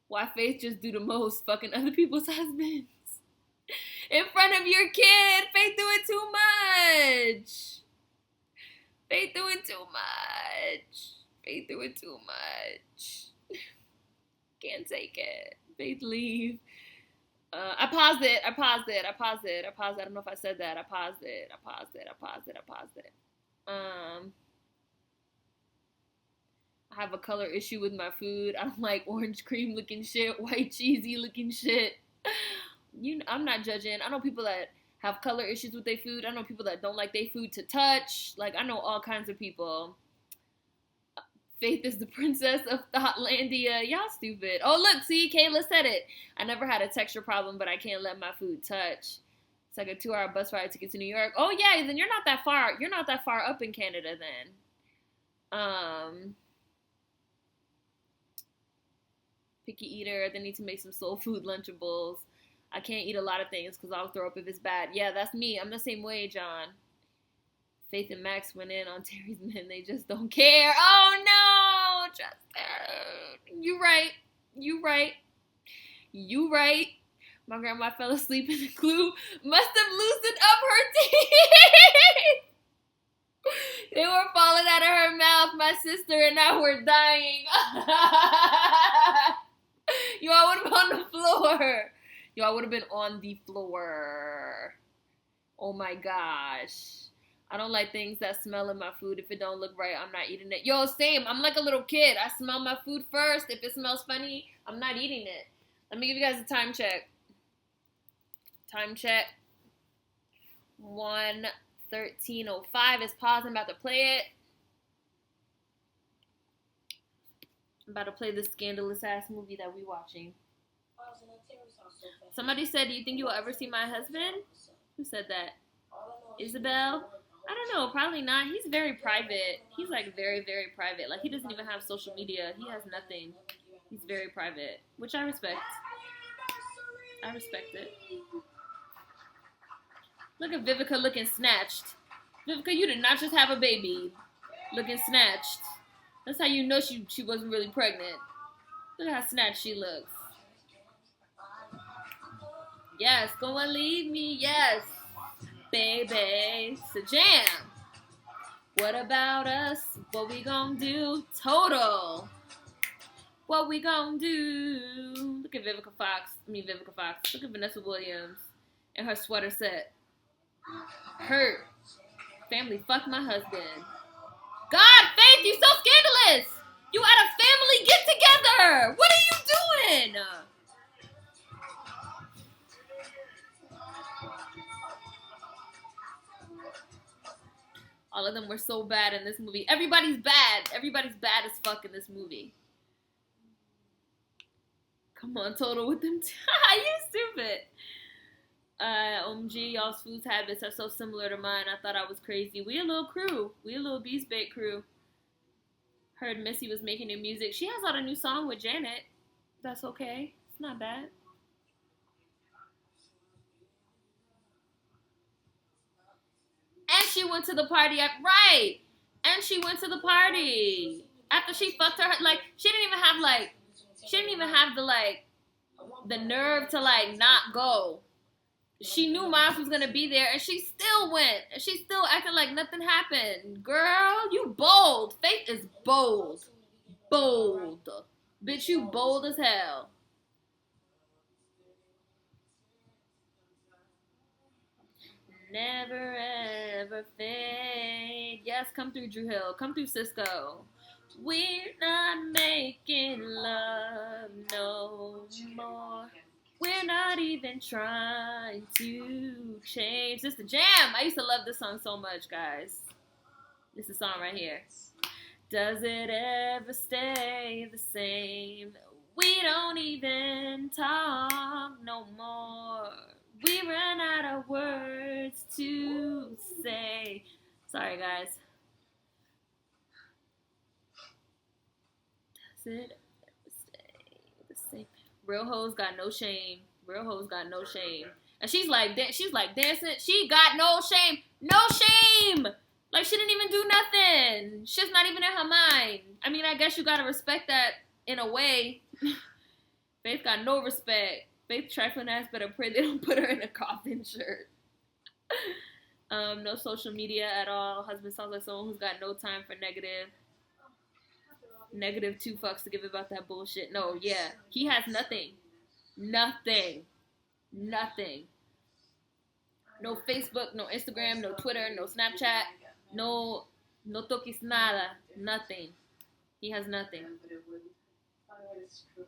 Why Faith just do the most fucking other people's husbands? In front of your kid. Faith doing too much. Faith doing too much. Faith doing too much. Can't take it. Faith leave. I paused it. I don't know if I said that. I paused it. I have a color issue with my food. I don't like orange cream looking shit, white cheesy looking shit. I'm not judging. I know people that have color issues with their food. I know people that don't like their food to touch. Like, I know all kinds of people. Faith is the princess of Thoughtlandia. Y'all stupid. Oh, look, see, Kayla said it. I never had a texture problem, but I can't let my food touch. It's like a 2-hour bus ride to get to New York. Oh, yeah, then you're not that far. You're not that far up in Canada, then. Picky eater. They need to make some soul food Lunchables. I can't eat a lot of things because I'll throw up if it's bad. Yeah, that's me. I'm the same way, John. Faith and Max went in on Terry's men. They just don't care. Oh, no, Justin. You right. You right. You right. My grandma fell asleep and the glue must have loosened up her teeth. They were falling out of her mouth. My sister and I were dying. Yo, I would have been on the floor. Yo, I would have been on the floor. Oh my gosh. I don't like things that smell in my food. If it don't look right, I'm not eating it. Yo, same. I'm like a little kid. I smell my food first. If it smells funny, I'm not eating it. Let me give you guys a time check. Time check. 1:13:05 is paused. I'm about to play it. I'm about to play this scandalous ass movie that we watching. Somebody said, do you think you will ever see my husband? Who said that? Isabel? I don't know. Probably not. He's very private. He's like very, very private. Like he doesn't even have social media. He has nothing. He's very private, which I respect. I respect it. Look at Vivica looking snatched. Vivica, you did not just have a baby. Looking snatched. That's how you know she wasn't really pregnant. Look at how snatched she looks. Yes, go and leave me. Yes, baby. It's a jam. What about us? What we gonna do? Total. What we gonna do? Look at Vivica Fox. Look at Vanessa Williams and her sweater set. Hurt. Family fuck my husband. God, Faith, you so scandalous. You at a family get together. What are you doing? All of them were so bad in this movie. Everybody's bad. Everybody's bad as fuck in this movie. Come on, Total with them. You stupid. OMG, y'all's food habits are so similar to mine. I thought I was crazy. We a little crew. We a little Beast Bait crew. Heard Missy was making new music. She has out a new song with Janet. That's okay. It's not bad. And she went to the party. Right. And she went to the party. After she fucked her, like, she didn't even have the nerve to, like, not go. She knew Miles was going to be there, and she still went. And she's still acting like nothing happened. Girl, you bold. Faith is bold. Bold. Bitch, you bold as hell. Never ever fade. Yes, come through, Drew Hill. Come through, Cisco. We're not making love no more. We're not even trying to change. This is the jam. I used to love this song so much, guys. This is the song right here. Does it ever stay the same? We don't even talk no more. We run out of words to say. Sorry, guys. Does it ever stay the same? Real hoes got no shame. Real hoes got no shame. And she's like dancing. She got no shame. No shame. Like she didn't even do nothing. She's not even in her mind. I mean, I guess you gotta respect that in a way. Faith got no respect. Faith trifling ass better pray they don't put her in a coffin shirt. No social media at all. Husband sounds like someone who's got no time for negative 2 fucks to give about that bullshit. No, yeah. He has nothing. Nothing. No Facebook, no Instagram, no Twitter, no Snapchat, no toquis nada. Nothing. He has nothing.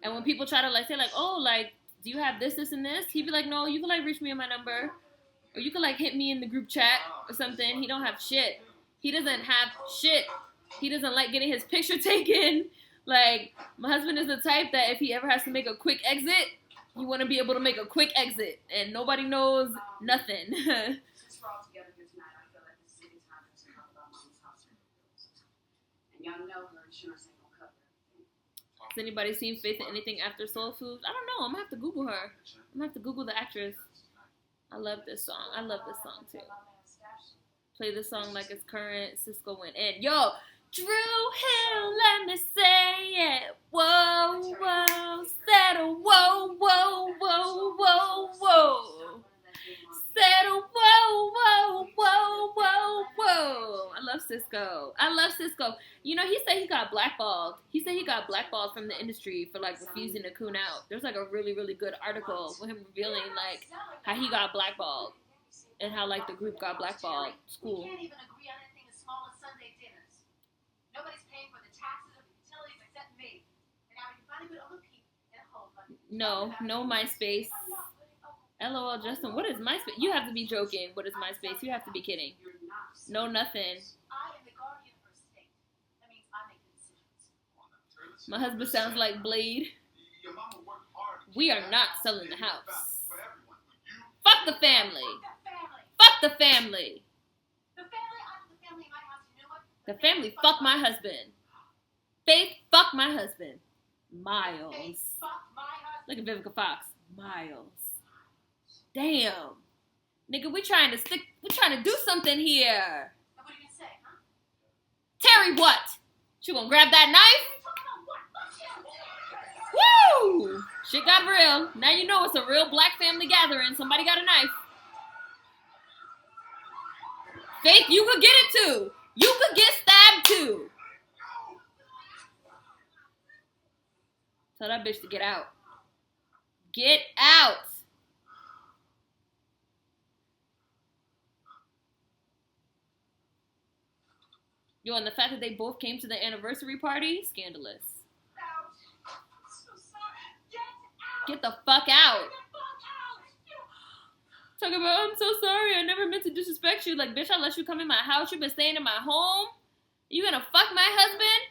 And when people try to like say like, oh, like, do you have this, and this? He'd be like, no, you can like reach me on my number. Or you can like hit me in the group chat or something. He don't have shit. He doesn't have shit. He doesn't like getting his picture taken. Like, my husband is the type that if he ever has to make a quick exit, you want to be able to make a quick exit. And nobody knows nothing. Since we're all together here tonight, I feel like this is a good time to talk about Mom's hospital bills. And Y'all know her insurance ain't gonna cover everything. Has anybody seen Faith in anything after Soul Food? I don't know. I'm gonna have to Google her. I'm gonna have to Google the actress. I love this song. I love this song too. Play this song like it's current. Cisco went in. Yo, Drew Hill, let me say it. Whoa, whoa, settle, whoa, whoa, whoa, whoa, whoa. Settle, whoa, whoa, whoa, whoa, whoa. I love Cisco. I love Cisco. You know, he said he got blackballed. He said he got blackballed from the industry for like refusing to coon out. There's like a really, really good article with him revealing like how he got blackballed and how like the group got blackballed. School. We can't even agree on anything as small as Sunday dinners. Nobody's paying for the taxes or the utilities except me. And now we can finally put other people in a home. No MySpace. LOL, Justin, what is MySpace? You have to be joking. What is MySpace? You have to be kidding. No, nothing. I am the guardian of her estate. That means I make the decisions. My husband sounds like Blade. Your mama worked hard. We are not selling the house. For everyone. For you. Fuck the family. Fuck Fuck the family. the family. The family, I'm the family in my house. You know what? The family fuck my husband. Faith fuck my husband. Miles. Fuck my husband. Look at Vivica Fox. Miles. Damn. Nigga, we trying to do something here. What are you gonna say, huh? Terry, what? She gonna grab that knife? Woo! Shit got real. Now you know it's a real black family gathering. Somebody got a knife. Faith, you could get it too. You could get stabbed too. Tell that bitch to get out. Get out. Yo, and the fact that they both came to the anniversary party, scandalous. So sorry. Get the fuck out. Talk about, I'm so sorry, I never meant to disrespect you. Like, bitch, I let you come in my house. You've been staying in my home. You gonna fuck my husband?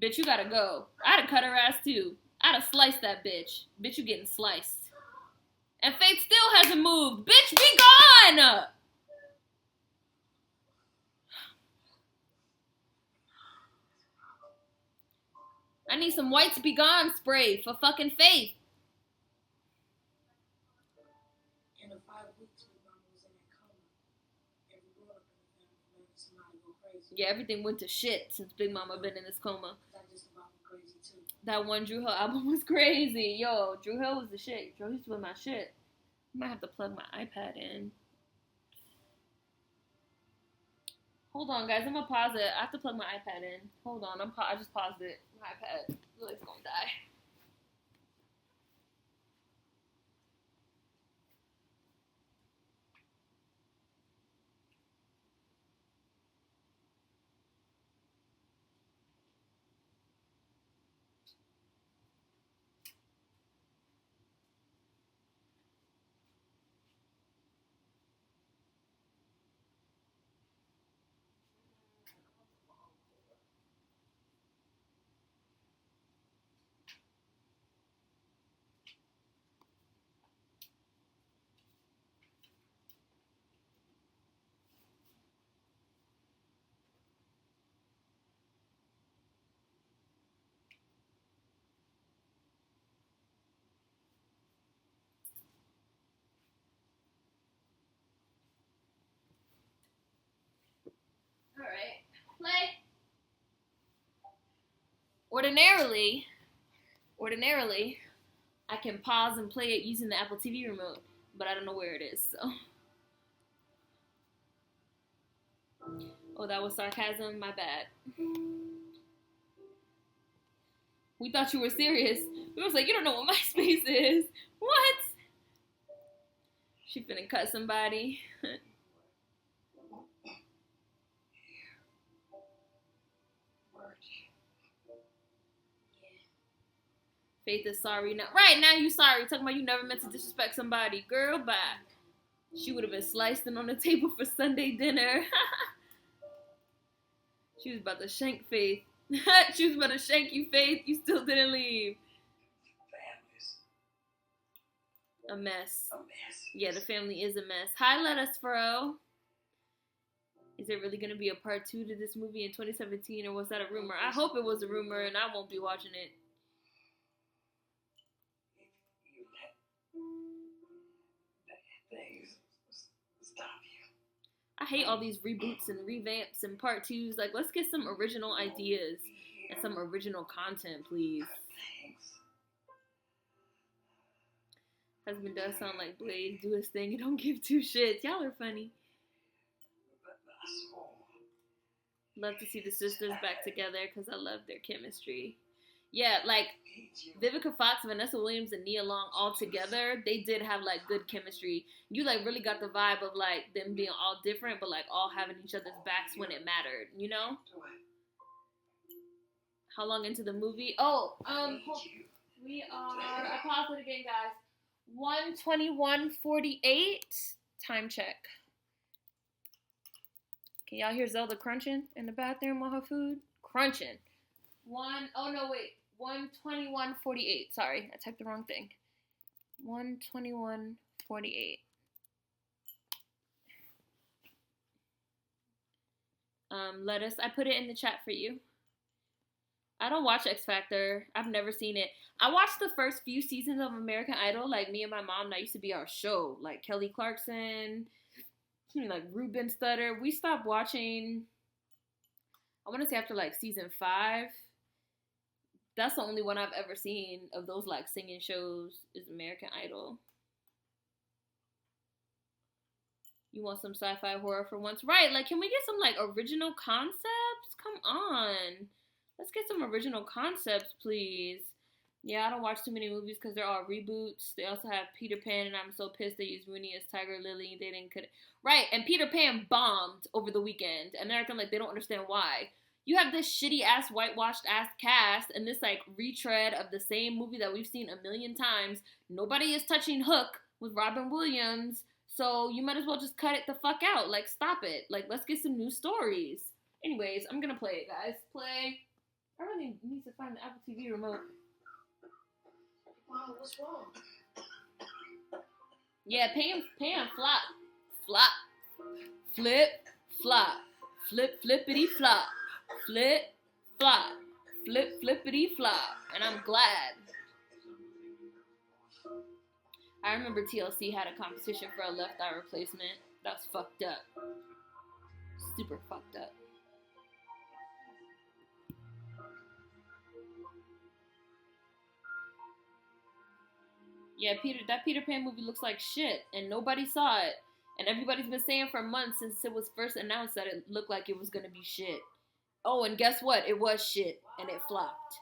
Bitch, you gotta go. I'd have cut her ass too. I'd have sliced that bitch. Bitch, you getting sliced. And Faith still hasn't moved. Bitch, be gone! I need some whites be gone spray for fucking Faith. In the 5 weeks, my mom was in that coma. Every grown up in the family made somebody go crazy. Yeah, everything went to shit since Big Mama been in this coma. That just about went crazy too. That one Drew Hill album was crazy. Yo, Drew Hill was the shit. Drew used to play my shit. I might have to plug my iPad in. Hold on, guys. I'm gonna pause it. I have to plug my iPad in. Hold on. I just paused it. My iPad. It's gonna die. All right, play. Ordinarily, I can pause and play it using the Apple TV remote, but I don't know where it is, so. Oh, that was sarcasm? My bad. We thought you were serious. We was like, you don't know what MySpace is. What? She finna cut somebody. Faith is sorry now. Right now you sorry. Talking about you never meant to disrespect somebody. Girl, back. She would have been slicing on the table for Sunday dinner. She was about to shank Faith. She was about to shank you, Faith. You still didn't leave. Families. A mess. A mess. Yeah, the family is a mess. Hi, Let Us Fro. Is there really gonna be a part 2 to this movie in 2017, or was that a rumor? I hope it was a rumor, and I won't be watching it. You let things stop you. I hate all these reboots and revamps and part 2s. Like, let's get some original ideas and some original content, please. Husband does sound like Blaze. Do his thing and don't give two shits. Y'all are funny. Love to see the sisters back together because I love their chemistry. Yeah, like Vivica Fox, Vanessa Williams, and Nia Long all together, they did have like good chemistry. You like really got the vibe of like them being all different, but like all having each other's backs when it mattered. You know? How long into the movie? Oh, we are. I paused it again, guys. 1:21:48. Time check. Can y'all hear Zelda crunching in the bathroom while her food? Crunching. 1:21:48. Sorry, I typed the wrong thing. 1:21:48. Lettuce. I put it in the chat for you. I don't watch X Factor. I've never seen it. I watched the first few seasons of American Idol. Like, me and my mom, that used to be our show. Like, Kelly Clarkson, like, Ruben Studdard. We stopped watching, I want to say after, like, season 5. That's the only one I've ever seen of those, like, singing shows is American Idol. You want some sci-fi horror for once? Right, like, can we get some, like, original concepts? Come on. Let's get some original concepts, please. Yeah, I don't watch too many movies because they're all reboots. They also have Peter Pan, and I'm so pissed they used Rooney as Tiger Lily. They didn't cut it. Right, and Peter Pan bombed over the weekend, and they're acting like they don't understand why. You have this shitty-ass, whitewashed-ass cast, and this, like, retread of the same movie that we've seen a million times. Nobody is touching Hook with Robin Williams, so you might as well just cut it the fuck out. Like, stop it. Like, let's get some new stories. Anyways, I'm gonna play it, guys. Play. I really need to find the Apple TV remote. Wow, what's wrong? Yeah, Pan flop. Flop. Flip, flop. Flip, flippity flop. Flip, flop. Flip, flippity flop. And I'm glad. I remember TLC had a competition for a left eye replacement. That's fucked up. Super fucked up. Yeah, that Peter Pan movie looks like shit, and nobody saw it. And everybody's been saying for months since it was first announced that it looked like it was gonna be shit. Oh, and guess what? It was shit, and it flopped.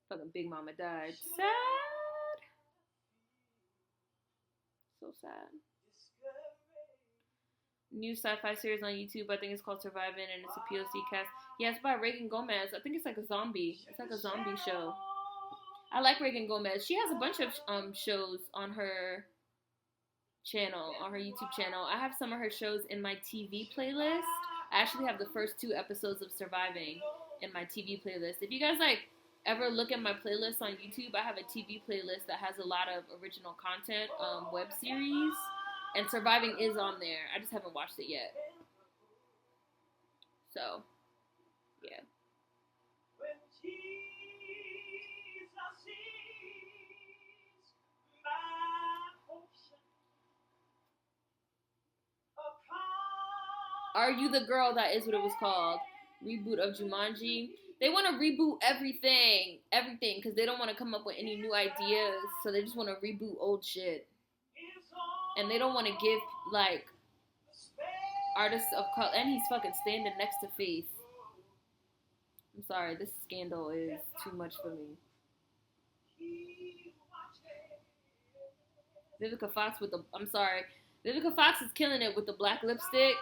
Fucking Big Mama died. Sad. So sad. New sci-fi series on YouTube. I think it's called Surviving, and it's a POC cast. Yeah, it's by Reagan Gomez. I think it's like a zombie. It's like a zombie show. I like Reagan Gomez. She has a bunch of shows on her channel, on her YouTube channel. I have some of her shows in my TV playlist. I actually have the first 2 episodes of Surviving in my TV playlist. If you guys like ever look at my playlist on YouTube, I have a TV playlist that has a lot of original content, web series, and Surviving is on there. I just haven't watched it yet. So, yeah. Are You the Girl? That is what it was called. Reboot of Jumanji. They want to reboot everything, because they don't want to come up with any new ideas, so they just want to reboot old shit. And they don't want to give, like, artists of color, and he's fucking standing next to Faith. I'm sorry, this scandal is too much for me. Vivica Fox with the, Vivica Fox is killing it with the black lipstick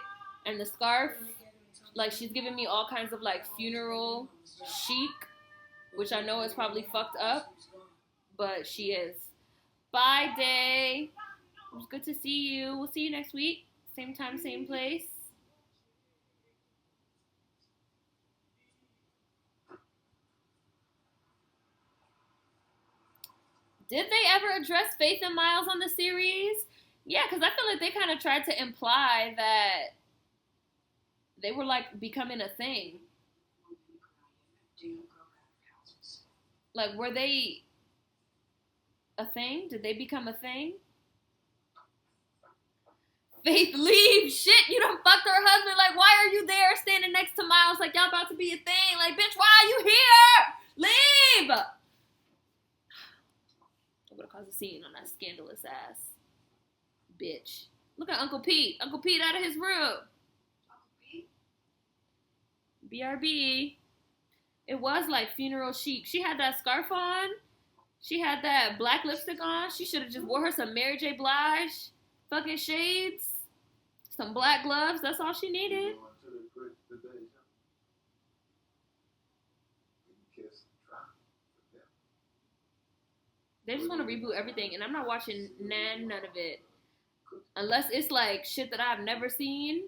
and the scarf. Like, she's giving me all kinds of, like, funeral chic, which I know is probably fucked up, but she is. Bye, Day. It was good to see you. We'll see you next week. Same time, same place. Did they ever address Faith and Miles on the series? Yeah, because I feel like they kind of tried to imply that They were like becoming a thing. Like, were they a thing? Did they become a thing? Faith, leave. Shit, you done fucked her husband. Like, why are you there standing next to Miles? Like, y'all about to be a thing. Like, bitch, why are you here? Leave. I would have caused a scene on that scandalous ass bitch. Look at Uncle Pete. Uncle Pete out of his room. BRB. It was like funeral chic. She had that scarf on. She had that black lipstick on. She should have just wore her some Mary J. Blige fucking shades, some black gloves. That's all she needed. They just want to reboot everything, and I'm not watching none of it. Unless it's like shit that I've never seen.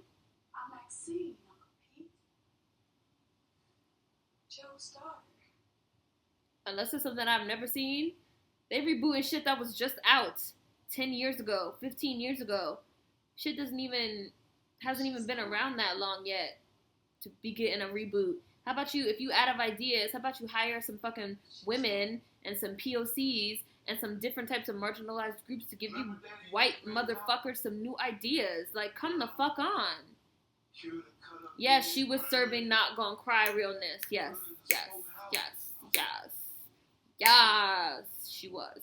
I'm Maxine, Uncle Pete. Joe's daughter. Unless it's something I've never seen. They rebooting shit that was just out 10 years ago, 15 years ago. Shit hasn't even been around that long yet to be getting a reboot. How about you, if you out of ideas, how about you hire some fucking women and some POCs and some different types of marginalized groups to give you white motherfuckers some new ideas? Like, come the fuck on. Yes, she was serving Not Gonna Cry realness. Yes, yes, yes, yes. Yes, she was.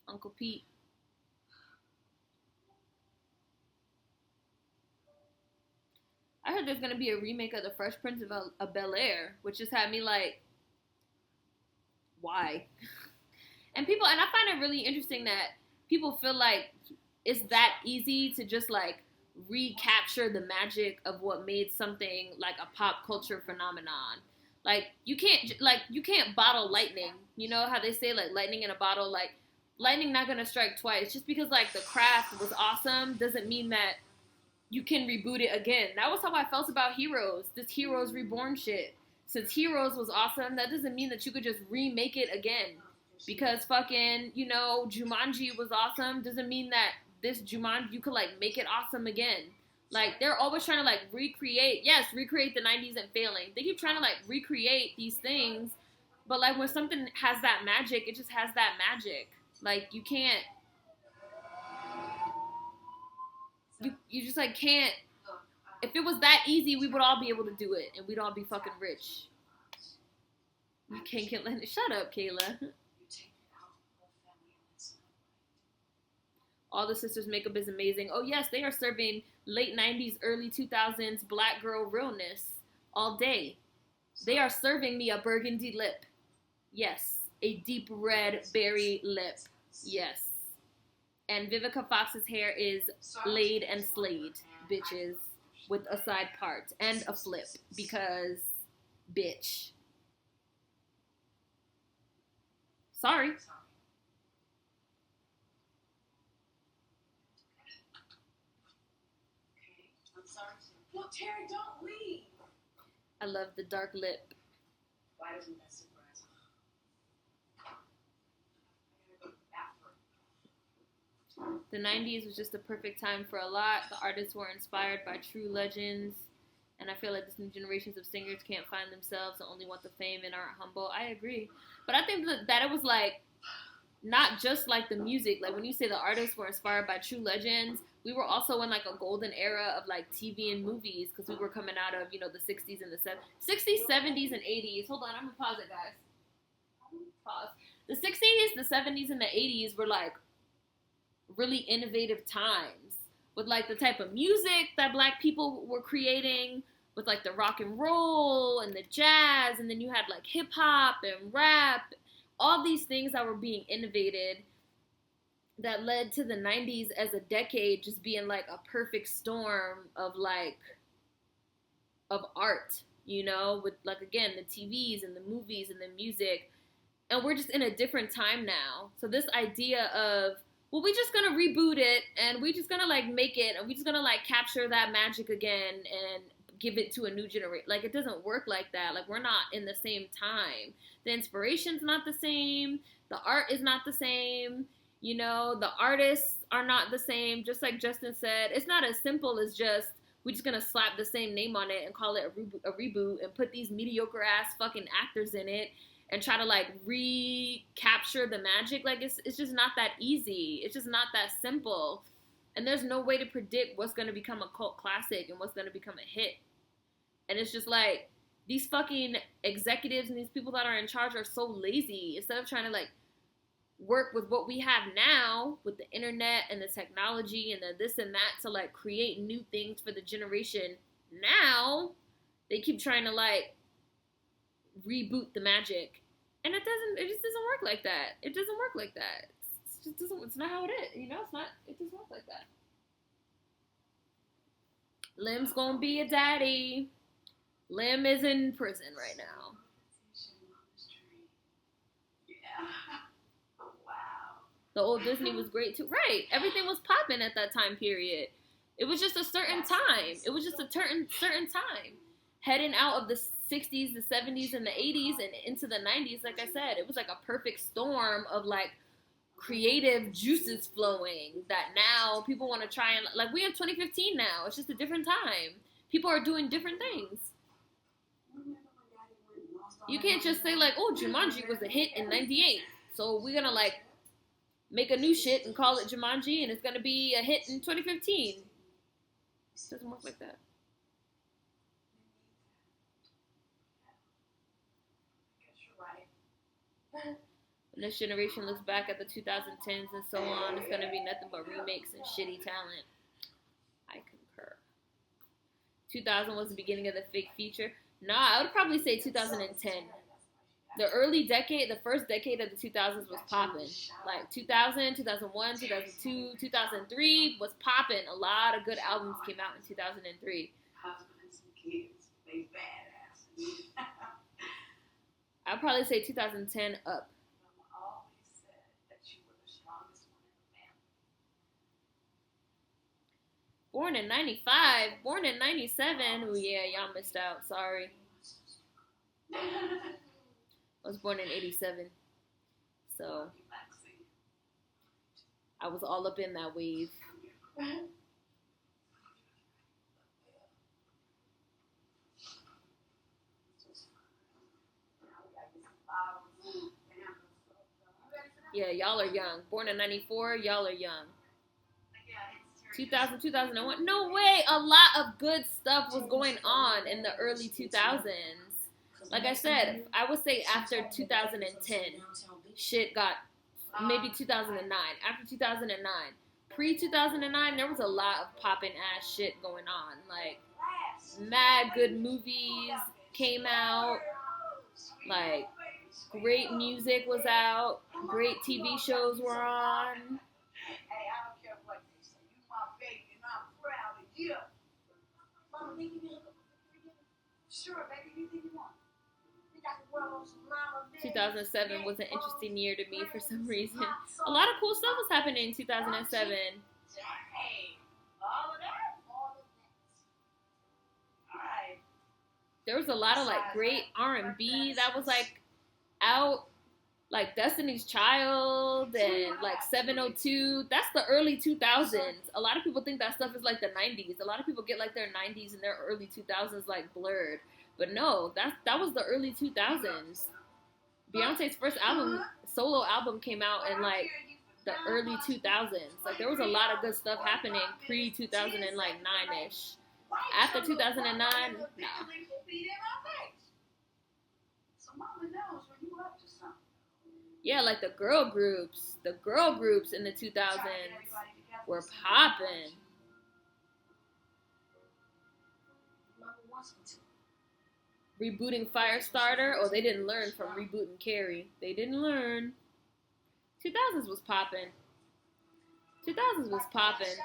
Uncle Pete. I heard there's gonna be a remake of The Fresh Prince of Bel-Air, which just had me like, why? And I find it really interesting that people feel like it's that easy to just like recapture the magic of what made something like a pop culture phenomenon. Like you can't bottle lightning. You know how they say like lightning in a bottle, like lightning not gonna strike twice. Just because like the craft was awesome doesn't mean that you can reboot it again. That was how I felt about Heroes, this Heroes Reborn shit. Since Heroes was awesome, that doesn't mean that you could just remake it again. Because fucking, you know, Jumanji was awesome, doesn't mean that this Jumanji, you could like make it awesome again. Like, they're always trying to like recreate the 90s and failing. They keep trying to like recreate these things, but like when something has that magic, it just has that magic. Like, you can't, you just like can't. If it was that easy, we would all be able to do it, and we'd all be fucking rich. You can't get. Shut up, Kayla. All the Sisters makeup is amazing. Oh yes, they are serving late 90s, early 2000s black girl realness all day. They are serving me a burgundy lip. Yes, a deep red berry lip. Yes. And Vivica Fox's hair is laid and slayed, bitches, with a side part and a flip, because, bitch. Sorry. Okay, I'm sorry. No, Terry, don't leave. I love the dark lip. Why doesn't that surprise me? The 90s was just the perfect time for a lot. The artists were inspired by true legends, and I feel like this new generations of singers can't find themselves and only want the fame and aren't humble. I agree. But I think that it was like, not just like the music. Like when you say the artists were inspired by true legends, we were also in like a golden era of like TV and movies, because we were coming out of, you know, the 60s and the 60s, 70s, and 80s. Hold on, I'm gonna pause it, guys. Pause. The 60s, the 70s, and the 80s were like really innovative times with like the type of music that black people were creating, with like the rock and roll and the jazz, and then you had like hip hop and rap, all these things that were being innovated that led to the 90s as a decade just being like a perfect storm of like of art, you know, with like again the TVs and the movies and the music. And we're just in a different time now. So this idea of well, we're just gonna reboot it and we're just gonna like make it and we're just gonna like capture that magic again and give it to a new generation. Like, it doesn't work like that. Like, we're not in the same time. The inspiration's not the same. The art is not the same. You know, the artists are not the same. Just like Justin said, it's not as simple as just we're just gonna slap the same name on it and call it a reboot and put these mediocre ass fucking actors in it and try to like recapture the magic. Like, it's just not that easy. It's just not that simple. And there's no way to predict what's gonna become a cult classic and what's gonna become a hit. And it's just like, these fucking executives and these people that are in charge are so lazy. Instead of trying to like work with what we have now with the internet and the technology and the this and that to like create new things for the generation now, they keep trying to like reboot the magic. And it just doesn't work like that. It doesn't work like that. It's not how it is. You know, it doesn't work like that. Lim's gonna be a daddy. Lim is in prison right now. Yeah. Wow. The old Disney was great too. Right. Everything was popping at that time period. It was just a certain time. It was just a certain time. Heading out of the 60s, the 70s, and the 80s and into the 90s, like I said, it was like a perfect storm of like creative juices flowing that now people want to try and, like, we're in 2015 now. It's just a different time. People are doing different things. You can't just say like, oh, Jumanji was a hit in 98, so we're gonna like make a new shit and call it Jumanji and it's gonna be a hit in 2015. It doesn't work like that. I guess you're right. When this generation looks back at the 2010s and so on, it's gonna be nothing but remakes and shitty talent. I concur. 2000 was the beginning of the fake feature. Nah, I would probably say 2010. The early decade, the first decade of the 2000s was popping. Like 2000, 2001, 2002, 2003 was popping. A lot of good albums came out in 2003. Husband and some kids. They badass. I'd probably say 2010 up. Mama always said that you were the strongest one in the family. Born in 95, born in 97. Oh yeah, y'all missed out. Sorry. I was born in 87. So I was all up in that wave. Yeah, y'all are young. Born in 94, y'all are young. 2000, 2001. No way. A lot of good stuff was going on in the early 2000s. Like I said, I would say after 2010, shit got, maybe 2009. After 2009. Pre-2009, there was a lot of poppin' ass shit going on. Like, mad good movies came out. Like, great music was out. Great TV shows were on. Hey, I don't care what they say. You my baby, and I'm proud of you. Mama, think you need a couple of Sure, baby, anything you want. We got the world on some mama, baby. 2007 was an interesting year to me for some reason. A lot of cool stuff was happening in 2007. Hey, all of that? All of that. All right. There was a lot of like great R&B that was like out, like Destiny's Child and like 702. That's the early 2000s. A lot of people think that stuff is like the 90s. A lot of people get like their 90s and their early 2000s like blurred. But no, that was the early 2000s. Beyonce's first solo album came out in like the early 2000s. Like there was a lot of good stuff happening pre-2009-ish. After 2009, nah. So mama knows when you up to something. Yeah, like the girl groups in the 2000s were popping. Rebooting Firestarter, oh, they didn't learn from rebooting Carrie. They didn't learn. 2000s was popping. 2000s was popping.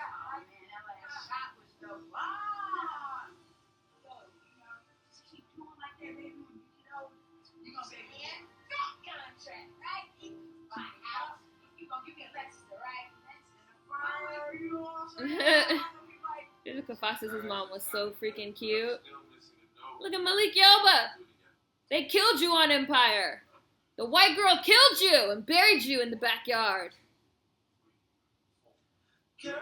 Jessica Fox's mom was so freaking cute. Look at Malik Yoba. They killed you on Empire. The white girl killed you and buried you in the backyard. Girl,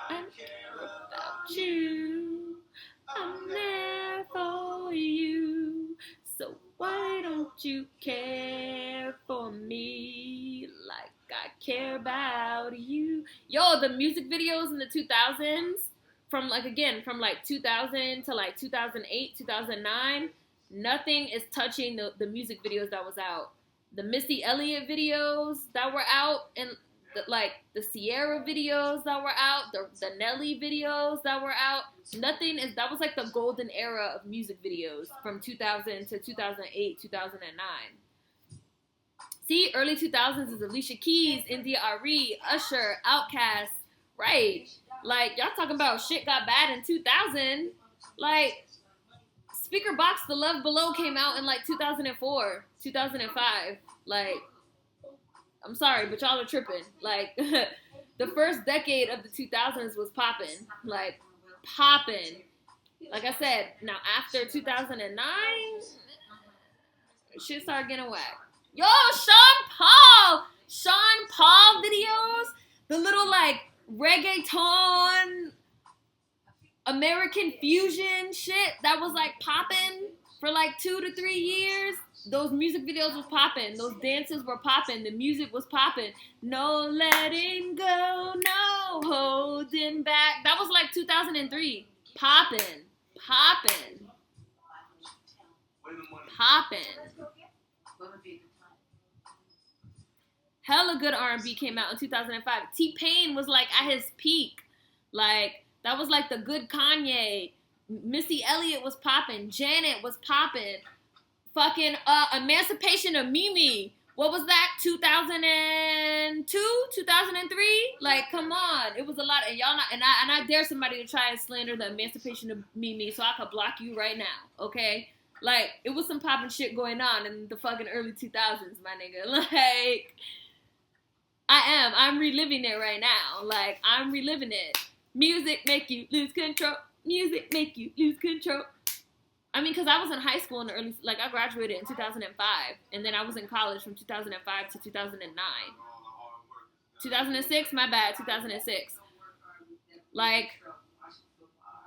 I care about You, I'm there for you. So why don't you care for me like I care about you? Yo, the music videos in the 2000s, from like 2000 to like 2008, 2009, nothing is touching the music videos that was out. The Missy Elliott videos that were out, and the Sierra videos that were out, the Nelly videos that were out. That was like the golden era of music videos from 2000 to 2008, 2009. See, early 2000s is Alicia Keys, India Arie, Usher, Outkast, right? Like, y'all talking about shit got bad in 2000. Like, Speaker Box, The Love Below came out in like 2004, 2005. Like, I'm sorry, but y'all are tripping. Like, the first decade of the 2000s was popping. Like, popping. Like I said, now after 2009, shit started getting whack. Yo, Sean Paul videos, the little like reggaeton, American fusion shit that was like popping for like 2 to 3 years. Those music videos was popping. Those dances were popping. The music was popping. No letting go, no holding back. That was like 2003. Popping. Hella good R&B came out in 2005. T-Pain was like at his peak. Like, that was like the good Kanye. Missy Elliott was popping. Janet was popping. Fucking Emancipation of Mimi. What was that? 2002? 2003? Like, come on. It was a lot. And y'all not, and I dare somebody to try and slander the Emancipation of Mimi so I could block you right now. Okay? Like, it was some popping shit going on in the fucking early 2000s, my nigga. Like, I'm reliving it right now. Like, I'm reliving it. Music make you lose control. Music make you lose control. I mean, because I was in high school in the early, like, I graduated in 2005, and then I was in college from 2005 to 2009. 2006, my bad, 2006. Like,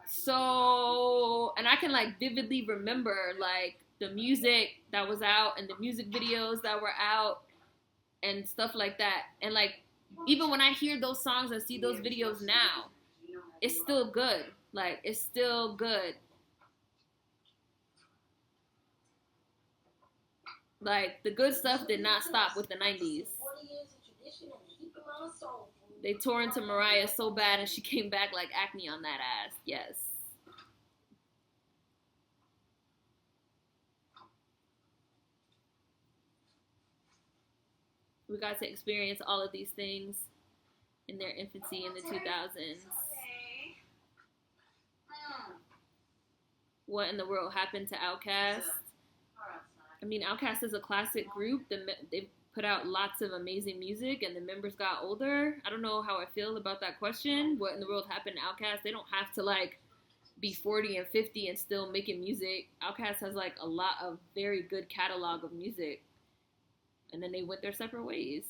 so, and I can, like, vividly remember, like, the music that was out and the music videos that were out and stuff like that. And, like, even when I hear those songs and see those videos now, it's still good. Like, it's still good. Like, the good stuff did not stop with the 90s. They tore into Mariah so bad and she came back like acne on that ass. Yes. We got to experience all of these things in their infancy in the 2000s. What in the world happened to Outkast? I mean, Outkast is a classic group. They've put out lots of amazing music, and the members got older. I don't know how I feel about that question. What in the world happened to Outkast? They don't have to, like, be 40 and 50 and still making music. Outkast has, like, a lot of very good catalog of music. And then they went their separate ways.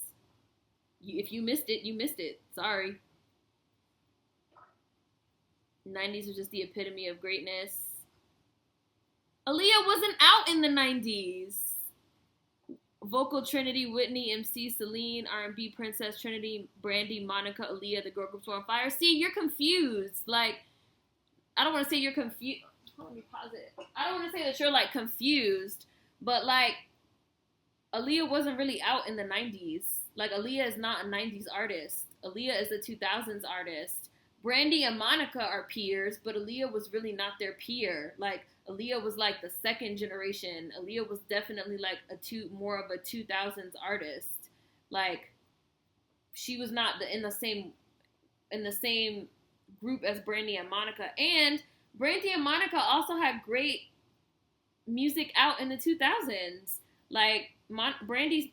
If you missed it, you missed it. Sorry. 90s was just the epitome of greatness. Aaliyah wasn't out in the 90s. Vocal Trinity, Whitney, MC, Celine, R&B Princess, Trinity, Brandy, Monica, Aaliyah, the girl groups were on fire. See, you're confused. Like, I don't want to say you're confused. Let me pause it. I don't want to say that you're, like, confused. But, like, Aaliyah wasn't really out in the 90s. Like, Aaliyah is not a 90s artist. Aaliyah is a 2000s artist. Brandy and Monica are peers, but Aaliyah was really not their peer. Like, Aaliyah was like the second generation. Aaliyah was definitely like more of a 2000s artist. Like, she was not in the same group as Brandy and Monica. And Brandy and Monica also had great music out in the 2000s. Like, Brandy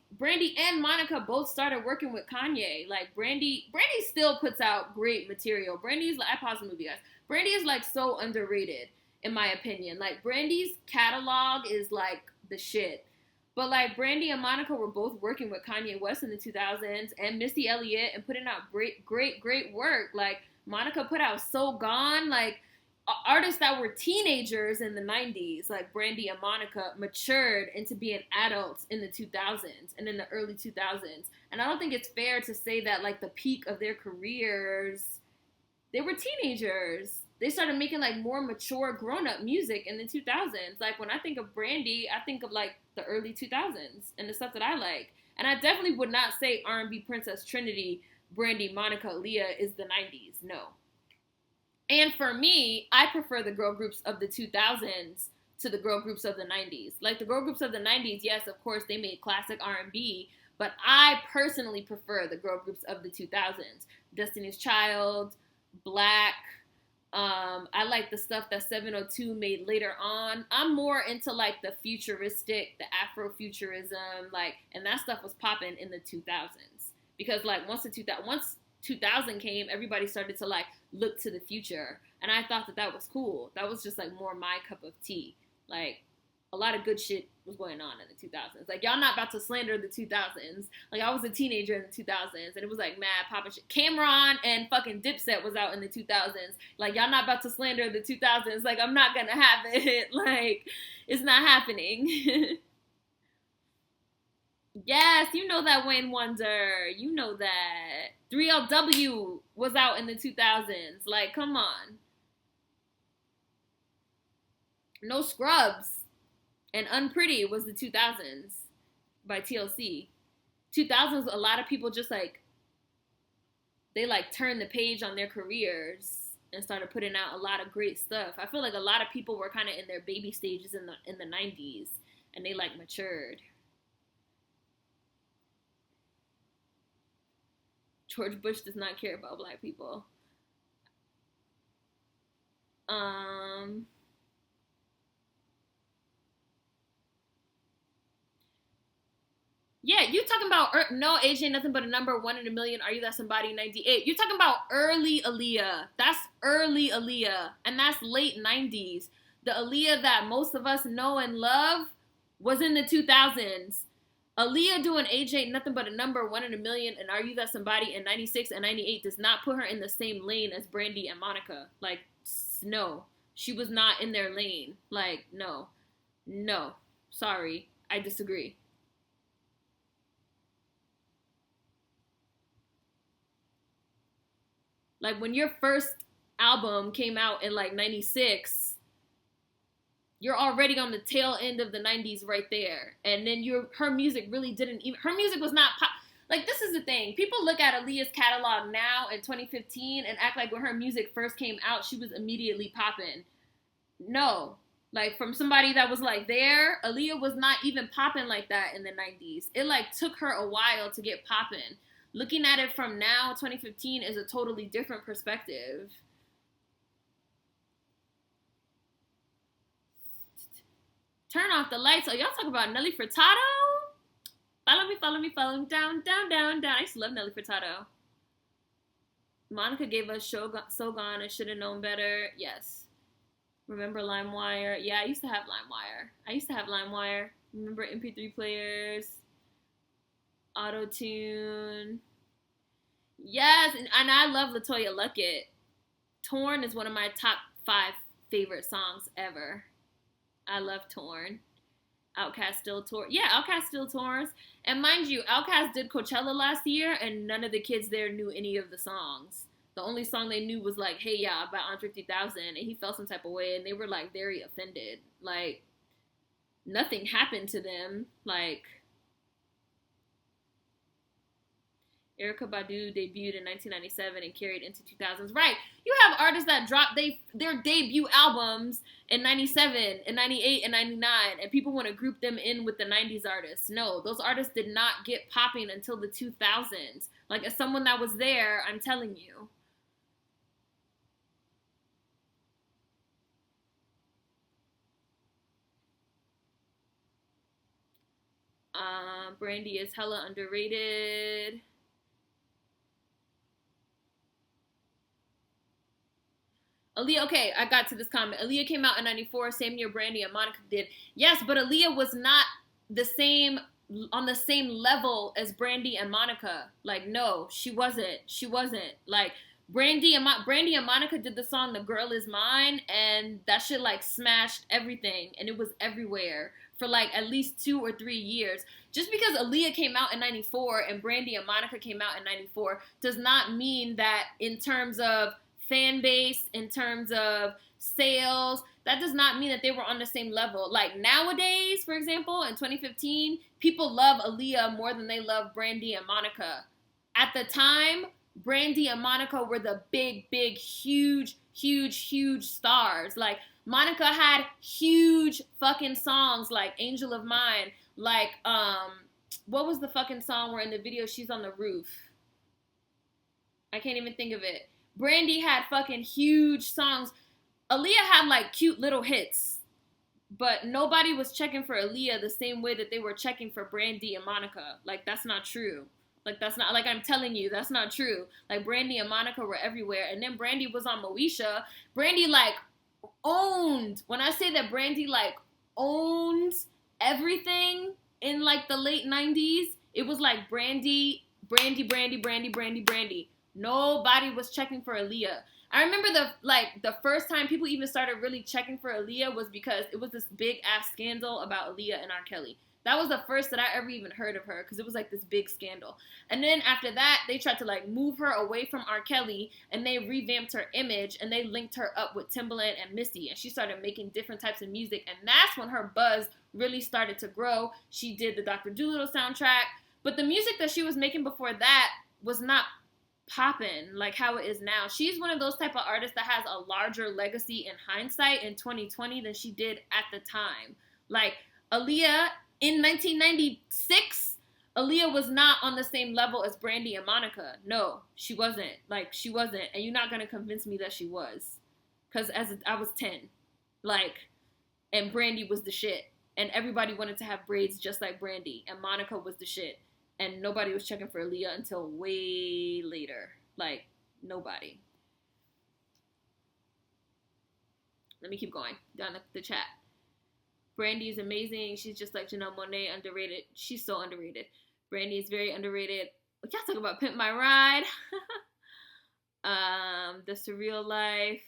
and Monica both started working with Kanye. Like Brandy still puts out great material. Brandy's like, I paused the movie, guys. Brandy is like so underrated in my opinion. Like Brandy's catalog is like the shit. But like Brandy and Monica were both working with Kanye West in the 2000s and Missy Elliott and putting out great work. Like Monica put out So Gone, like artists that were teenagers in the 90s, like Brandy and Monica, matured into being adults in the 2000s and in the early 2000s. And I don't think it's fair to say that like the peak of their careers, they were teenagers. They started making like more mature grown-up music in the 2000s. Like when I think of Brandy, I think of like the early 2000s and the stuff that I like. And I definitely would not say R&B Princess Trinity, Brandy, Monica, Aaliyah is the 90s. No. And for me, I prefer the girl groups of the 2000s to the girl groups of the 90s. Like the girl groups of the 90s, yes, of course, they made classic R&B, but I personally prefer the girl groups of the 2000s. Destiny's Child, Black. I like the stuff that 702 made later on. I'm more into like the futuristic, the Afrofuturism, like, and that stuff was popping in the 2000s. Because like once 2000 came, everybody started to like look to the future, and I thought that was cool. That was just like more my cup of tea. Like a lot of good shit was going on in the 2000s. Like y'all not about to slander the 2000s. Like I was a teenager in the 2000s, and it was like mad poppin' shit. Cameron and fucking Dipset was out in the 2000s. Like y'all not about to slander the 2000s. Like I'm not gonna have it. Like it's not happening. Yes, you know that Wayne Wonder. You know that. 3LW was out in the 2000s. Like, come on. No Scrubs. And Unpretty was the 2000s by TLC. 2000s, a lot of people just like, they like turned the page on their careers and started putting out a lot of great stuff. I feel like a lot of people were kind of in their baby stages in the 90s, and they like matured. George Bush does not care about black people. Yeah, you talking about no age ain't nothing but a number, 1 in a million. Are you that somebody? 98. You're talking about early Aaliyah. That's early Aaliyah, and that's late 90s. The Aaliyah that most of us know and love was in the 2000s. Aaliyah doing age ain't nothing but a number, 1 in a million, and Are You That Somebody in 96 and 98 does not put her in the same lane as Brandy and Monica. Like, no. She was not in their lane. Like, no. No. Sorry. I disagree. Like, when your first album came out in, like, 96... you're already on the tail end of the 90s right there. And then her music really didn't even, her music was not pop. Like, this is the thing. People look at Aaliyah's catalog now in 2015 and act like when her music first came out, she was immediately popping. No. Like, from somebody that was like there, Aaliyah was not even popping like that in the 90s. It like took her a while to get popping. Looking at it from now, 2015, is a totally different perspective. Turn off the lights. Oh, y'all talk about Nelly Furtado? Follow me, down. I used to love Nelly Furtado. Monica gave us So Gone and Should Have Known Better. Yes. Remember LimeWire? Yeah, I used to have LimeWire. Remember MP3 players? Auto-tune. Yes, and I love LaToya Luckett. Torn is one of my top 5 favorite songs ever. I love Torn. Outkast still tours. Yeah, Outkast still tours. And mind you, Outkast did Coachella last year, and none of the kids there knew any of the songs. The only song they knew was like, Hey Ya by Andre 3000, and he felt some type of way, and they were like very offended. Like, nothing happened to them. Like, Erykah Badu debuted in 1997 and carried into 2000s. Right. You have artists that dropped their debut albums in 97 and 98 and 99, and people want to group them in with the 90s artists. No, those artists did not get popping until the 2000s. Like, as someone that was there, I'm telling you. Brandy is hella underrated. Aaliyah, okay, I got to this comment. Aaliyah came out in 94, same year Brandy and Monica did. Yes, but Aaliyah was not the same, on the same level as Brandy and Monica. Like, no, she wasn't. She wasn't. Like, Brandy and Monica did the song "The Girl Is Mine," and that shit like smashed everything, and it was everywhere for like at least 2 or 3 years. Just because Aaliyah came out in 94 and Brandy and Monica came out in 94 does not mean that in terms of fan base, in terms of sales, that does not mean that they were on the same level. Like nowadays, for example, in 2015, people love Aaliyah more than they love Brandy and Monica. At the time, Brandy and Monica were the big, huge stars. Like, Monica had huge fucking songs like Angel of Mine. Like, what was the fucking song where in the video she's on the roof? I can't even think of it. Brandy had fucking huge songs. Aaliyah had like cute little hits, but nobody was checking for Aaliyah the same way that they were checking for Brandy and Monica. Like, that's not true. Like, that's not, like, I'm telling you, that's not true. Like, Brandy and Monica were everywhere. And then Brandy was on Moesha. Brandy, like, owned. When I say that Brandy, like, owned everything in, like, the late 90s, it was like Brandy. Nobody was checking for Aaliyah. I remember the first time people even started really checking for Aaliyah was because it was this big ass scandal about Aaliyah and R. Kelly. That was the first that I ever even heard of her because it was like this big scandal. And then after that, they tried to like move her away from R. Kelly and they revamped her image and they linked her up with Timbaland and Missy. And she started making different types of music. And that's when her buzz really started to grow. She did the Dr. Dolittle soundtrack. But the music that she was making before that was not popping like how it is now. She's one of those type of artists that has a larger legacy in hindsight in 2020 than she did at the time. Like, Aaliyah in 1996, Aaliyah was not on the same level as Brandy and Monica. No, she wasn't. Like, she wasn't. And you're not going to convince me that she was. Because I was 10. Like, and Brandy was the shit. And everybody wanted to have braids just like Brandy. And Monica was the shit. And nobody was checking for Aaliyah until way later. Like, nobody. Let me keep going down the chat. Brandy is amazing. She's just like Janelle Monáe, underrated. She's so underrated. Brandy is very underrated. Y'all talk about Pimp My Ride. The Surreal Life.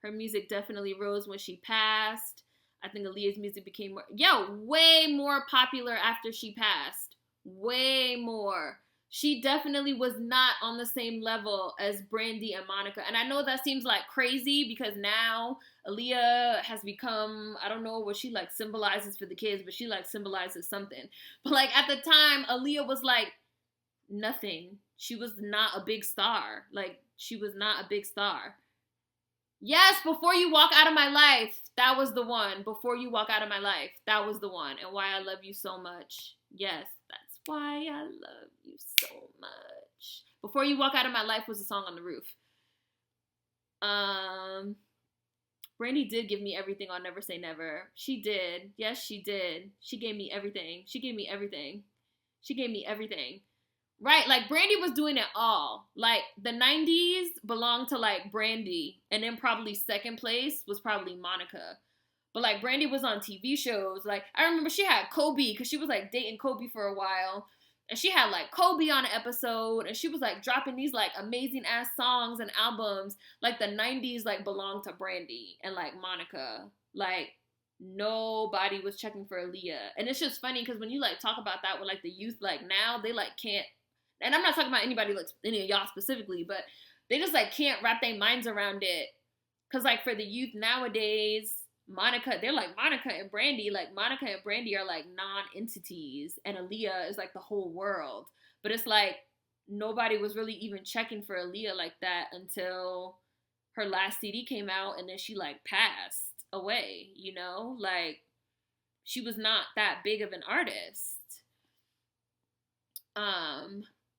Her music definitely rose when she passed. I think Aaliyah's music became way more popular after she passed. Way more. She definitely was not on the same level as Brandy and Monica. And I know that seems like crazy because now Aaliyah has become, I don't know what she like symbolizes for the kids, but she like symbolizes something. But like at the time, Aaliyah was like nothing. She was not a big star. Like, she was not a big star. Yes, Before You Walk Out of My Life. That was the one. Before You Walk Out of My Life. That was the one. And Why I Love You So Much. Yes, that's why I love you so much. Before You Walk Out of My Life was a song on the roof. Brandy did give me everything on Never Say Never. She did. Yes, she did. She gave me everything. She gave me everything. She gave me everything. Right, like Brandy was doing it all. Like the 90s belonged to like Brandy, and then probably second place was probably Monica. But like Brandy was on TV shows. Like I remember she had Kobe because she was like dating Kobe for a while, and she had like Kobe on an episode, and she was like dropping these like amazing ass songs and albums. Like the 90s like belonged to Brandy and like Monica. Like nobody was checking for Aaliyah, and it's just funny because when you like talk about that with like the youth like now, they like can't. And I'm not talking about anybody, like any of y'all specifically, but they just like can't wrap their minds around it. Cause like for the youth nowadays, Monica, they're like Monica and Brandy. Like Monica and Brandy are like non-entities, and Aaliyah is like the whole world. But it's like nobody was really even checking for Aaliyah like that until her last CD came out, and then she like passed away. You know, like she was not that big of an artist.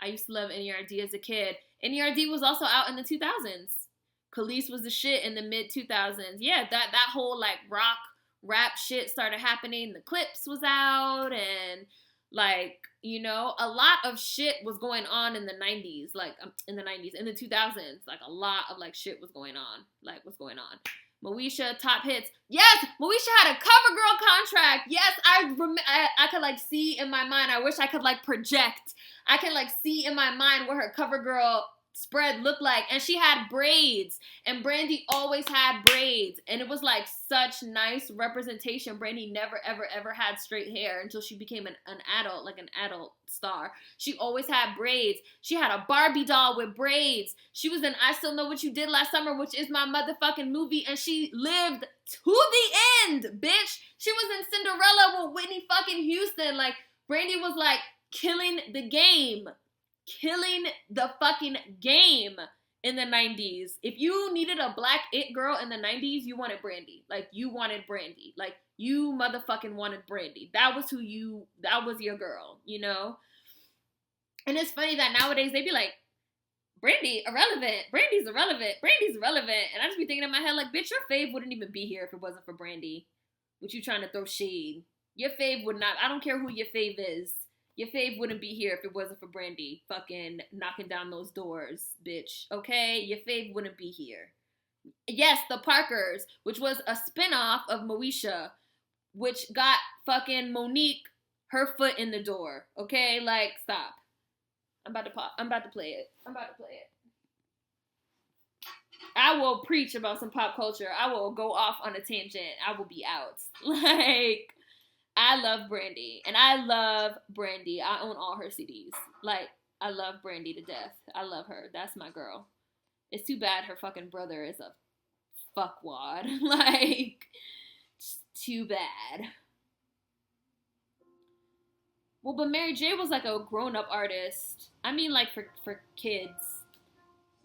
I used to love NERD as a kid. NERD was also out in the 2000s. Khalees was the shit in the mid 2000s. Yeah, that whole like rock rap shit started happening. The Clips was out, and like, you know, a lot of shit was going on in the 90s, like in the 90s, in the 2000s, like a lot of like shit was going on. Like, what's going on? Moesha, top hits. Yes, Moesha had a CoverGirl contract. Yes, I could like see in my mind. I wish I could like project. I can like see in my mind what her CoverGirl spread looked like, and she had braids, and Brandy always had braids, and it was like such nice representation. Brandy never ever had straight hair until she became an adult, like an adult star. She always had braids. She had a Barbie doll with braids. She was in I Still Know What You Did Last Summer, which is my motherfucking movie, and she lived to the end, bitch. She was in Cinderella with Whitney fucking Houston. Like, Brandy was like killing the game. Killing the fucking game in the 90s. If you needed a black it girl in the 90s, you wanted Brandy. Like, you wanted Brandy. Like, you motherfucking wanted Brandy. That was that was your girl, you know? And it's funny that nowadays they be like, Brandy, irrelevant. Brandy's irrelevant. Brandy's irrelevant. And I just be thinking in my head, like, bitch, your fave wouldn't even be here if it wasn't for Brandy. What you trying to throw shade? Your fave would not, I don't care who your fave is. Your fave wouldn't be here if it wasn't for Brandy fucking knocking down those doors, bitch. Okay? Your fave wouldn't be here. Yes, the Parkers, which was a spinoff of Moesha, which got fucking Monique her foot in the door. Okay? Like, stop. I'm about to play it. I will preach about some pop culture. I will go off on a tangent. I will be out. Like, I love Brandy, and I love Brandy. I own all her CDs. Like, I love Brandy to death. I love her. That's my girl. It's too bad her fucking brother is a fuckwad. Like, it's too bad. Well, but Mary J was like a grown-up artist. I mean, like, for kids.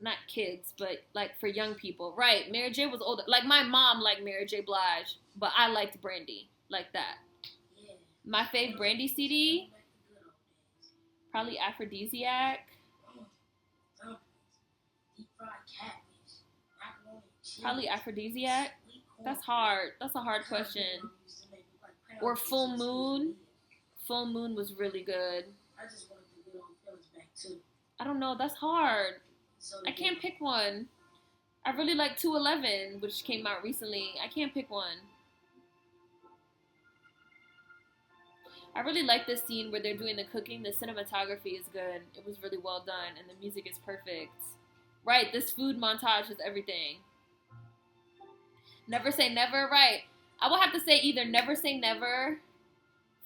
Not kids, but like for young people. Right, Mary J was older. Like, my mom liked Mary J Blige, but I liked Brandy. Like that. My fave Brandy CD, probably Aphrodisiac. Probably Aphrodisiac. That's hard. That's a hard question. Or Full Moon. Full Moon was really good. I don't know. That's hard. I can't pick one. I really like 211, which came out recently. I can't pick one. I really like this scene where they're doing the cooking. The cinematography is good. It was really well done, and the music is perfect. Right, this food montage is everything. Never Say Never, right. I will have to say either Never Say Never,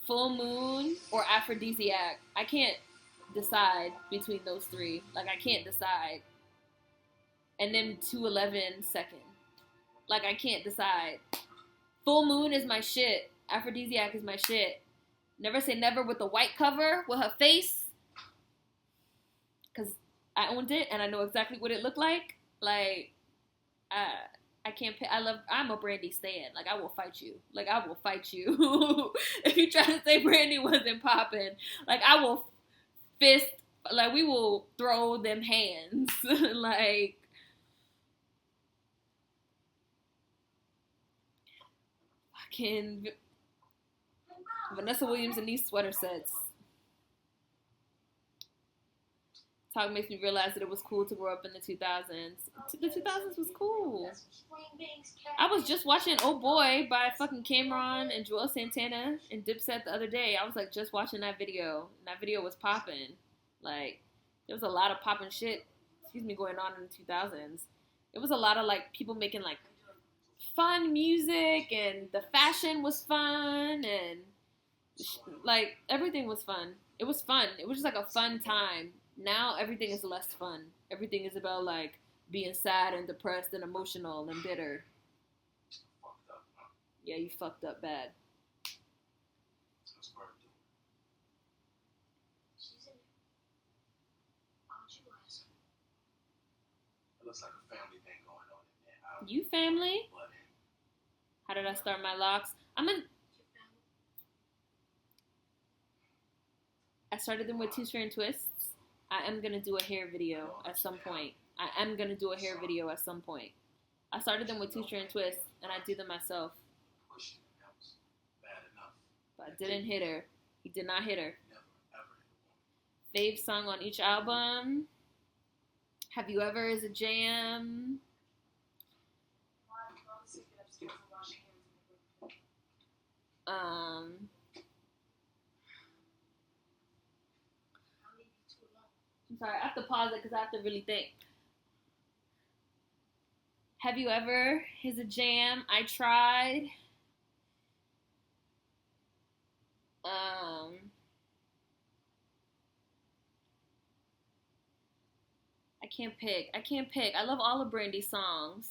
Full Moon, or Aphrodisiac. I can't decide between those three. Like, I can't decide. And then 211 second. Like, I can't decide. Full Moon is my shit. Aphrodisiac is my shit. Never Say Never with the white cover with her face. Because I owned it and I know exactly what it looked like. Like, I can't pick. I'm a Brandy stan. Like, I will fight you. Like, I will fight you. If you try to say Brandy wasn't popping, like, I will fist, like, we will throw them hands. Like, fucking Vanessa Williams in these sweater sets. Talk makes me realize that it was cool to grow up in the 2000s. The 2000s was cool. I was just watching Oh Boy by fucking Cameron and Joel Santana and Dipset the other day. I was like just watching that video. And that video was popping. Like, there was a lot of popping shit, going on in the 2000s. It was a lot of like people making like fun music, and the fashion was fun, and like everything was fun. It was fun. It was just like a fun time. Now everything is less fun. Everything is about like being sad and depressed and emotional and bitter. Yeah, you fucked up bad. It looks like a family thing going on in there. You family? How did I start my locks? I started them with two strand twists. I am gonna do a hair video at some point. I am gonna do a hair video at some point. I started them with Two Strand Twist, and I do them myself. Pushing, that was bad enough. But I didn't hit her. He did not hit her. Never, ever hit a woman. Fave song on each album. Have You Ever is a jam. I'm sorry, I have to pause it because I have to really think. Have You Ever is a jam. I Tried. I can't pick. I love all of Brandy's songs.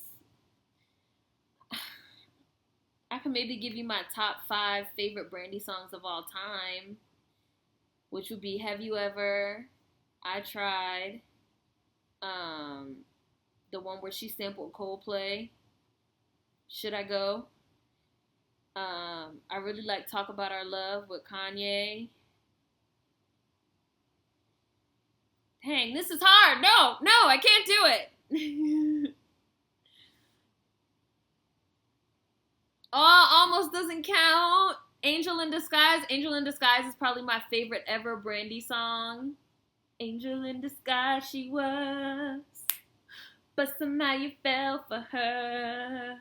I can maybe give you my top 5 favorite Brandy songs of all time, which would be Have You Ever, I Tried, the one where she sampled Coldplay, Should I Go? I really like Talk About Our Love with Kanye. Dang, this is hard. No, I can't do it. Oh, almost doesn't count. Angel in Disguise. Angel in Disguise is probably my favorite ever Brandy song. Angel in disguise she was, but somehow you fell for her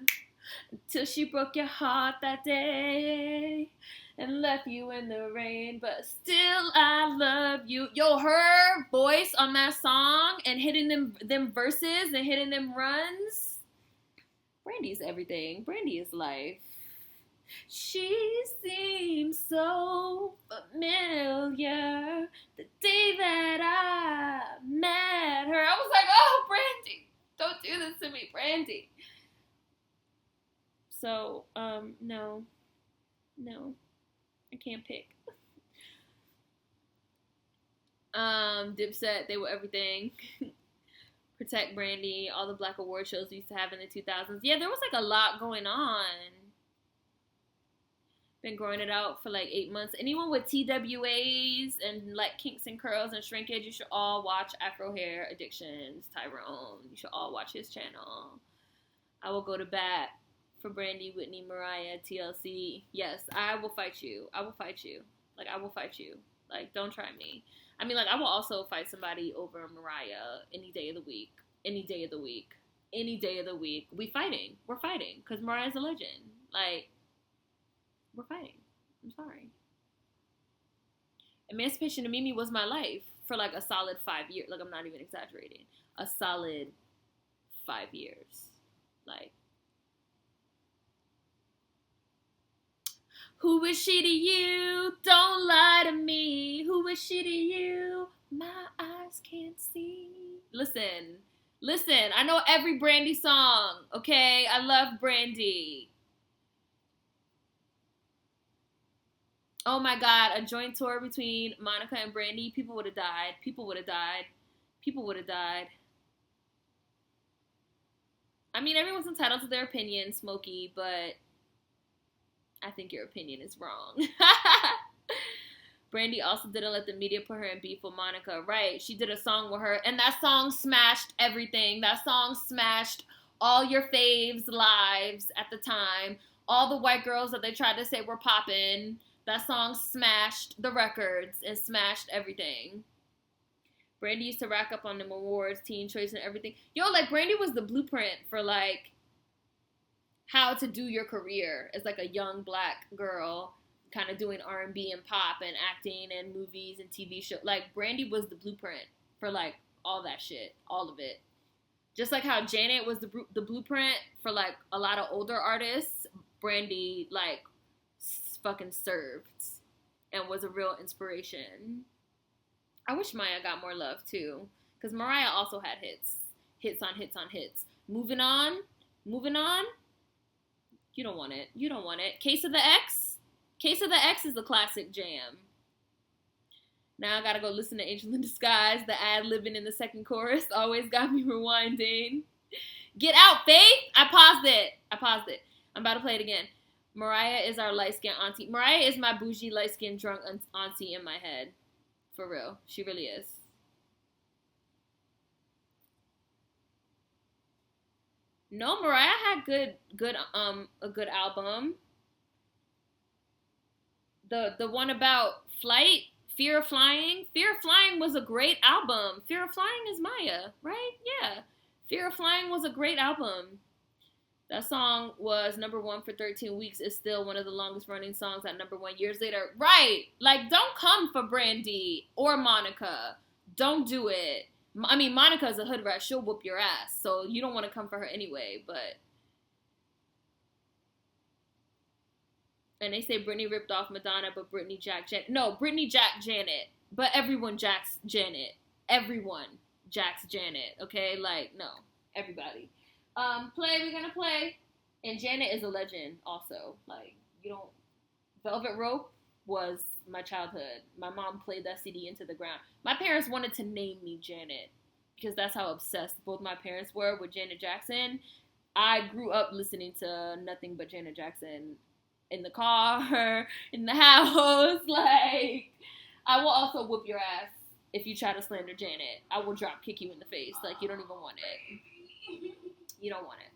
until she broke your heart that day and left you in the rain, but still I love you. Yo, her voice on that song and hitting them verses and hitting them runs. Brandy's everything. Brandy is life. She seems so familiar the day that I met her. I was like, oh, Brandy, don't do this to me, Brandy. So, no, I can't pick. Dipset, They Were Everything. Protect Brandy, all the Black award shows we used to have in the 2000s. Yeah, there was like a lot going on. Been growing it out for like 8 months. Anyone with TWAs and like kinks and curls and shrinkage, you should all watch Afro Hair Addictions, Tyrone. You should all watch his channel. I will go to bat for Brandy, Whitney, Mariah, TLC. Yes, I will fight you. I will fight you. Like, I will fight you. Like, don't try me. I mean, like, I will also fight somebody over Mariah any day of the week. Any day of the week. Any day of the week. We're fighting. Because Mariah's a legend. Like, we're fighting. I'm sorry. Emancipation of Mimi was my life for like a solid 5 years. Like, I'm not even exaggerating. A solid 5 years. Like, who is she to you? Don't lie to me. Who is she to you? My eyes can't see. Listen. I know every Brandy song, okay? I love Brandy. Oh my God, a joint tour between Monica and Brandy. People would have died. I mean, everyone's entitled to their opinion, Smokey, but I think your opinion is wrong. Brandy also didn't let the media put her in beef with Monica. Right, she did a song with her, and that song smashed everything. That song smashed all your faves' lives at the time. All the white girls that they tried to say were popping. That song smashed the records and smashed everything. Brandy used to rack up on them awards, Teen Choice and everything. Yo, like, Brandy was the blueprint for, like, how to do your career as, like, a young black girl kind of doing R&B and pop and acting and movies and TV shows. Like, Brandy was the blueprint for, like, all that shit. All of it. Just like how Janet was the blueprint for, like, a lot of older artists, Brandy, like, fucking served and was a real inspiration. I wish Maya got more love too, because Mariah also had hits on hits. Moving on. You don't want it. Case of the X is a classic jam. Now I gotta go listen to Angel in Disguise. The ad-libbing in the second chorus always got me rewinding. Get out, Faith! I paused it. I'm about to play it again. Mariah is our light-skinned auntie. Mariah is my bougie, light-skinned, drunk auntie in my head. For real. She really is. No, Mariah had a good album. The one about flight, Fear of Flying. Fear of Flying was a great album. Fear of Flying is Maya, right? Yeah. Fear of Flying was a great album. That song was #1 for 13 weeks. It's still one of the longest running songs at #1 years later. Right. Like, don't come for Brandy or Monica. Don't do it. I mean, Monica's a hood rat. She'll whoop your ass. So you don't want to come for her anyway. But. And they say Britney ripped off Madonna, but Britney jacked Janet. No, Britney jacked Janet. But everyone jacks Janet. Everyone jacks Janet. Okay? Like, no. Everybody. We're gonna play. And Janet is a legend also. Like, you don't. Velvet Rope was my childhood. My mom played that CD into the ground. My parents wanted to name me Janet because that's how obsessed both my parents were with Janet Jackson. I grew up listening to nothing but Janet Jackson in the car, in the house. Like, I will also whoop your ass if you try to slander Janet. I will drop kick you in the face. Like, you don't even want it. You don't want it.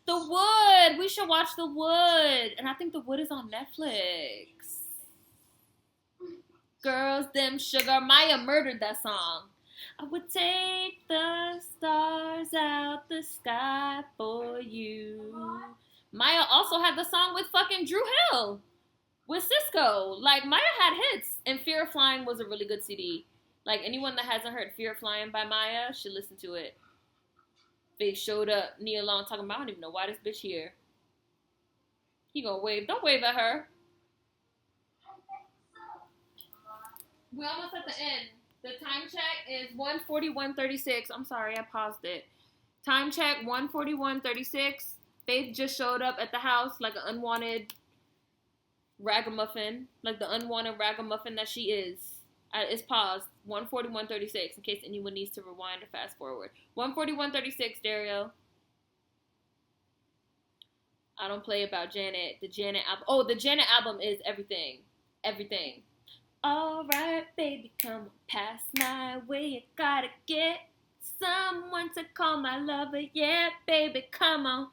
The Wood. We should watch The Wood. And I think The Wood is on Netflix. Girls, them sugar. Maya murdered that song. I would take the stars out the sky for you. Maya also had the song with fucking Drew Hill. With Cisco. Like, Maya had hits. And Fear of Flying was a really good CD. Like, anyone that hasn't heard Fear of Flying by Maya should listen to it. They showed up, Nia Long talking about, I don't even know why this bitch here. He gonna wave. Don't wave at her. We're almost at the end. The time check is 1:41:36. I'm sorry, I paused it. Time check 1:41:36. Faith just showed up at the house like an unwanted ragamuffin. Like the unwanted ragamuffin that she is. It's paused. 1:41:36 in case anyone needs to rewind or fast forward. 1:41:36, Dario. I don't play about Janet. The Janet album. Oh, the Janet album is everything. Everything. All right, baby, come pass my way. You gotta get someone to call my lover. Yeah, baby, come on.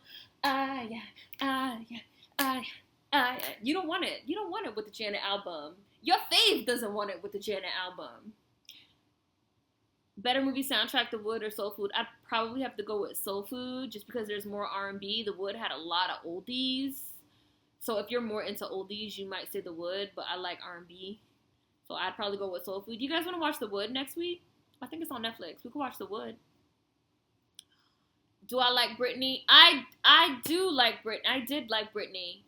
You don't want it. You don't want it with the Janet album. Your fave doesn't want it with the Janet album. Better movie soundtrack, The Wood or Soul Food? I'd probably have to go with Soul Food just because there's more R&B. The Wood had a lot of oldies. So if you're more into oldies, you might say The Wood, but I like R&B. So I'd probably go with Soul Food. You guys want to watch The Wood next week? I think it's on Netflix. We could watch The Wood. Do I like Britney? I do like Britney. I did like Britney.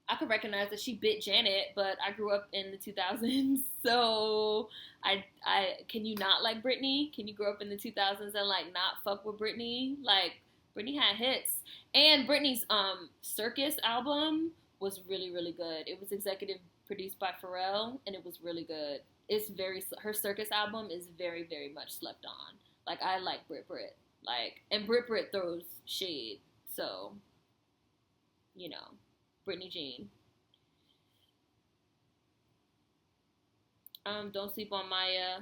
I could recognize that she bit Janet, but I grew up in the 2000s, so I can you not like Britney? Can you grow up in the 2000s and like not fuck with Britney? Like, Britney had hits, and Britney's Circus album was really, really good. It was executive produced by Pharrell, and it was really good. Her Circus album is very, very much slept on. Like, I like Brit, like, and Brit throws shade, so you know. Brittany Jean. Don't sleep on Maya.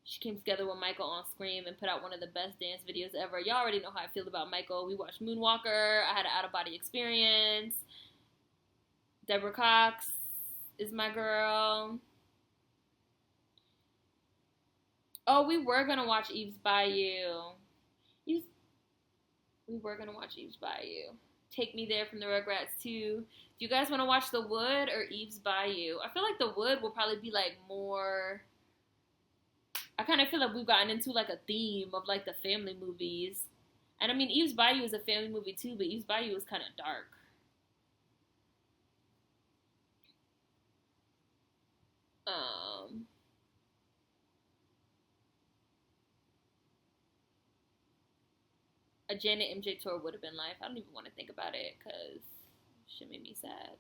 She came together with Michael on Scream and put out one of the best dance videos ever. Y'all already know how I feel about Michael. We watched Moonwalker. I had an out-of-body experience. Deborah Cox is my girl. Oh, we were going to watch Eve's Bayou. We were going to watch Eve's Bayou. Take Me There from the Rugrats 2. Do you guys want to watch The Wood or Eve's Bayou? I feel like The Wood will probably be like more... I kind of feel like we've gotten into like a theme of like the family movies. And I mean, Eve's Bayou is a family movie too, but Eve's Bayou is kind of dark. A Janet MJ tour would have been life. I don't even want to think about it because shit made me sad.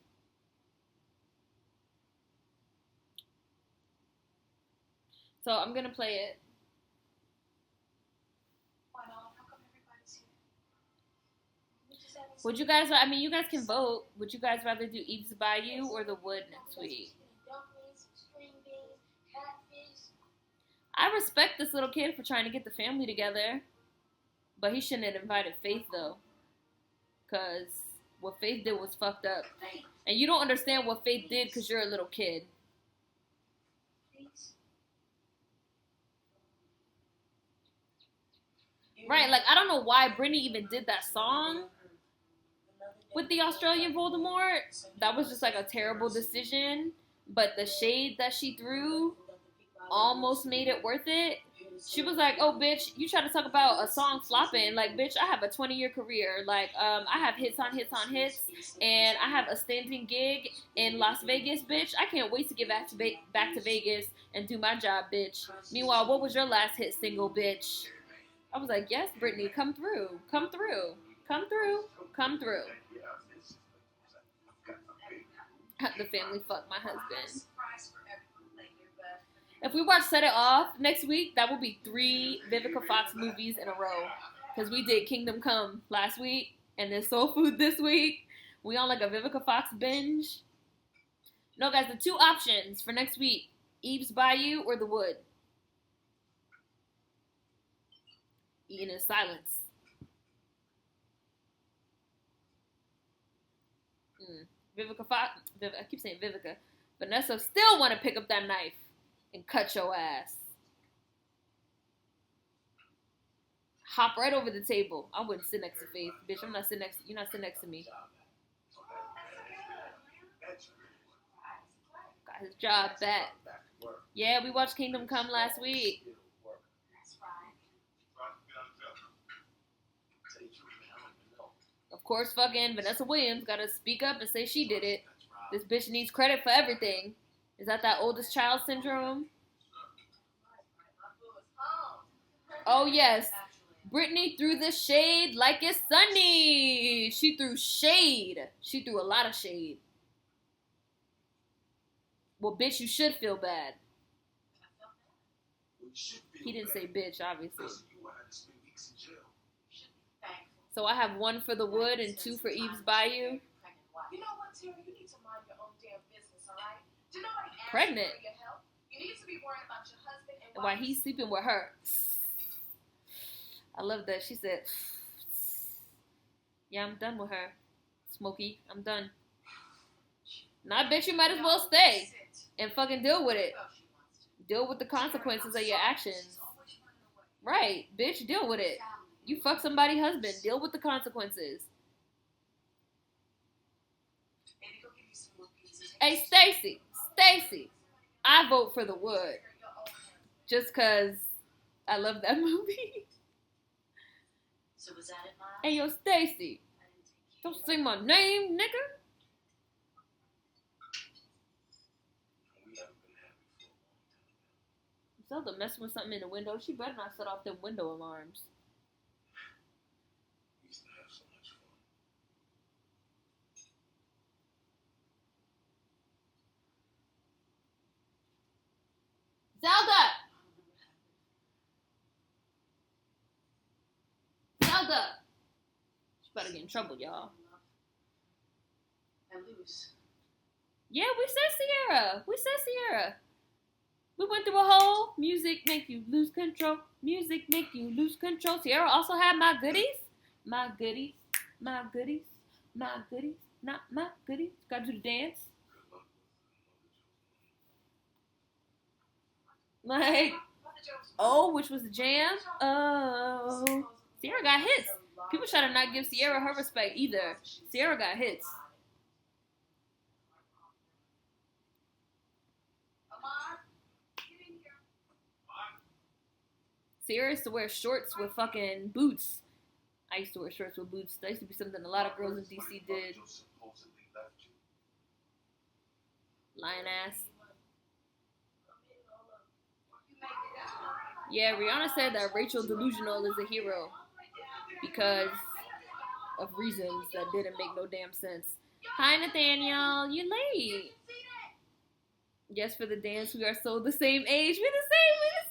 So I'm gonna play it. Why not? How come everybody's here? Would you guys? I mean, you guys can vote. Would you guys rather do Eve's Bayou or The Wood next week? I respect this little kid for trying to get the family together. But he shouldn't have invited Faith, though. Because what Faith did was fucked up. And you don't understand what Faith did because you're a little kid. Right, like, I don't know why Britney even did that song with the Australian Voldemort. That was just, like, a terrible decision. But the shade that she threw almost made it worth it. She was like, oh, bitch, you try to talk about a song flopping. Like, bitch, I have a 20-year career. Like, I have hits on hits on hits. And I have a standing gig in Las Vegas, bitch. I can't wait to get back to Vegas and do my job, bitch. Meanwhile, what was your last hit single, bitch? I was like, yes, Britney, come through. Come through. Come through. Come through. The family fucked my husband. If we watch Set It Off next week, that will be 3 Vivica Fox movies in a row. Because we did Kingdom Come last week, and then Soul Food this week. We on like a Vivica Fox binge. No, guys, the 2 options for next week, Eve's Bayou or The Wood. Eating in silence. Vivica Fox, I keep saying Vivica. Vanessa still want to pick up that knife and cut your ass. Hop right over the table. I wouldn't sit next to Faith. Bitch, you're not sitting next to me. Got his job back. Yeah, we watched Kingdom Come last week. Of course, fucking Vanessa Williams gotta speak up and say she did it. This bitch needs credit for everything. Is that oldest child syndrome? Oh, yes. Britney threw the shade like it's sunny. She threw shade. She threw a lot of shade. Well, bitch, you should feel bad. He didn't say bitch, obviously. So I have 1 for The Wood and 2 for Eve's Bayou. You know what, Terry? You need to mind your own damn business, all right? Do nobody ask Pregnant. you for your health? You need to be worrying about your husband And why he's sleeping with her. I love that. She said, yeah, I'm done with her. Smokey, I'm done. Nah, bitch, you might as well stay and fucking deal with it. Deal with the consequences of your actions. Right, bitch, deal with it. You fuck somebody's husband. Deal with the consequences. Hey, Stacy, I vote for The Wood. Just because I love that movie. So was that it, Mom? Hey, yo, Stacy. Don't say my name, nigga. Zelda messing with something in the window. She better not set off them window alarms. Zelda! She better get in trouble, y'all. I lose. Yeah, we said Sierra. We went through a whole music make you lose control. Music make you lose control. Sierra also had My Goodies. My goodies. My goodies. My goodies. Not my goodies. Gotta do the dance. Like, oh, which was the jam? Oh. Sierra got hits. People try to not give Sierra her respect either. Sierra got hits. Sierra used to wear shorts with fucking boots. I used to wear shorts with boots. That used to be something a lot of girls in DC did. Lion ass. Yeah, Rihanna said that Rachel Delusional is a hero because of reasons that didn't make no damn sense. Hi, Nathaniel. You late. Yes, for the dance. We are so the same age. We're the same age.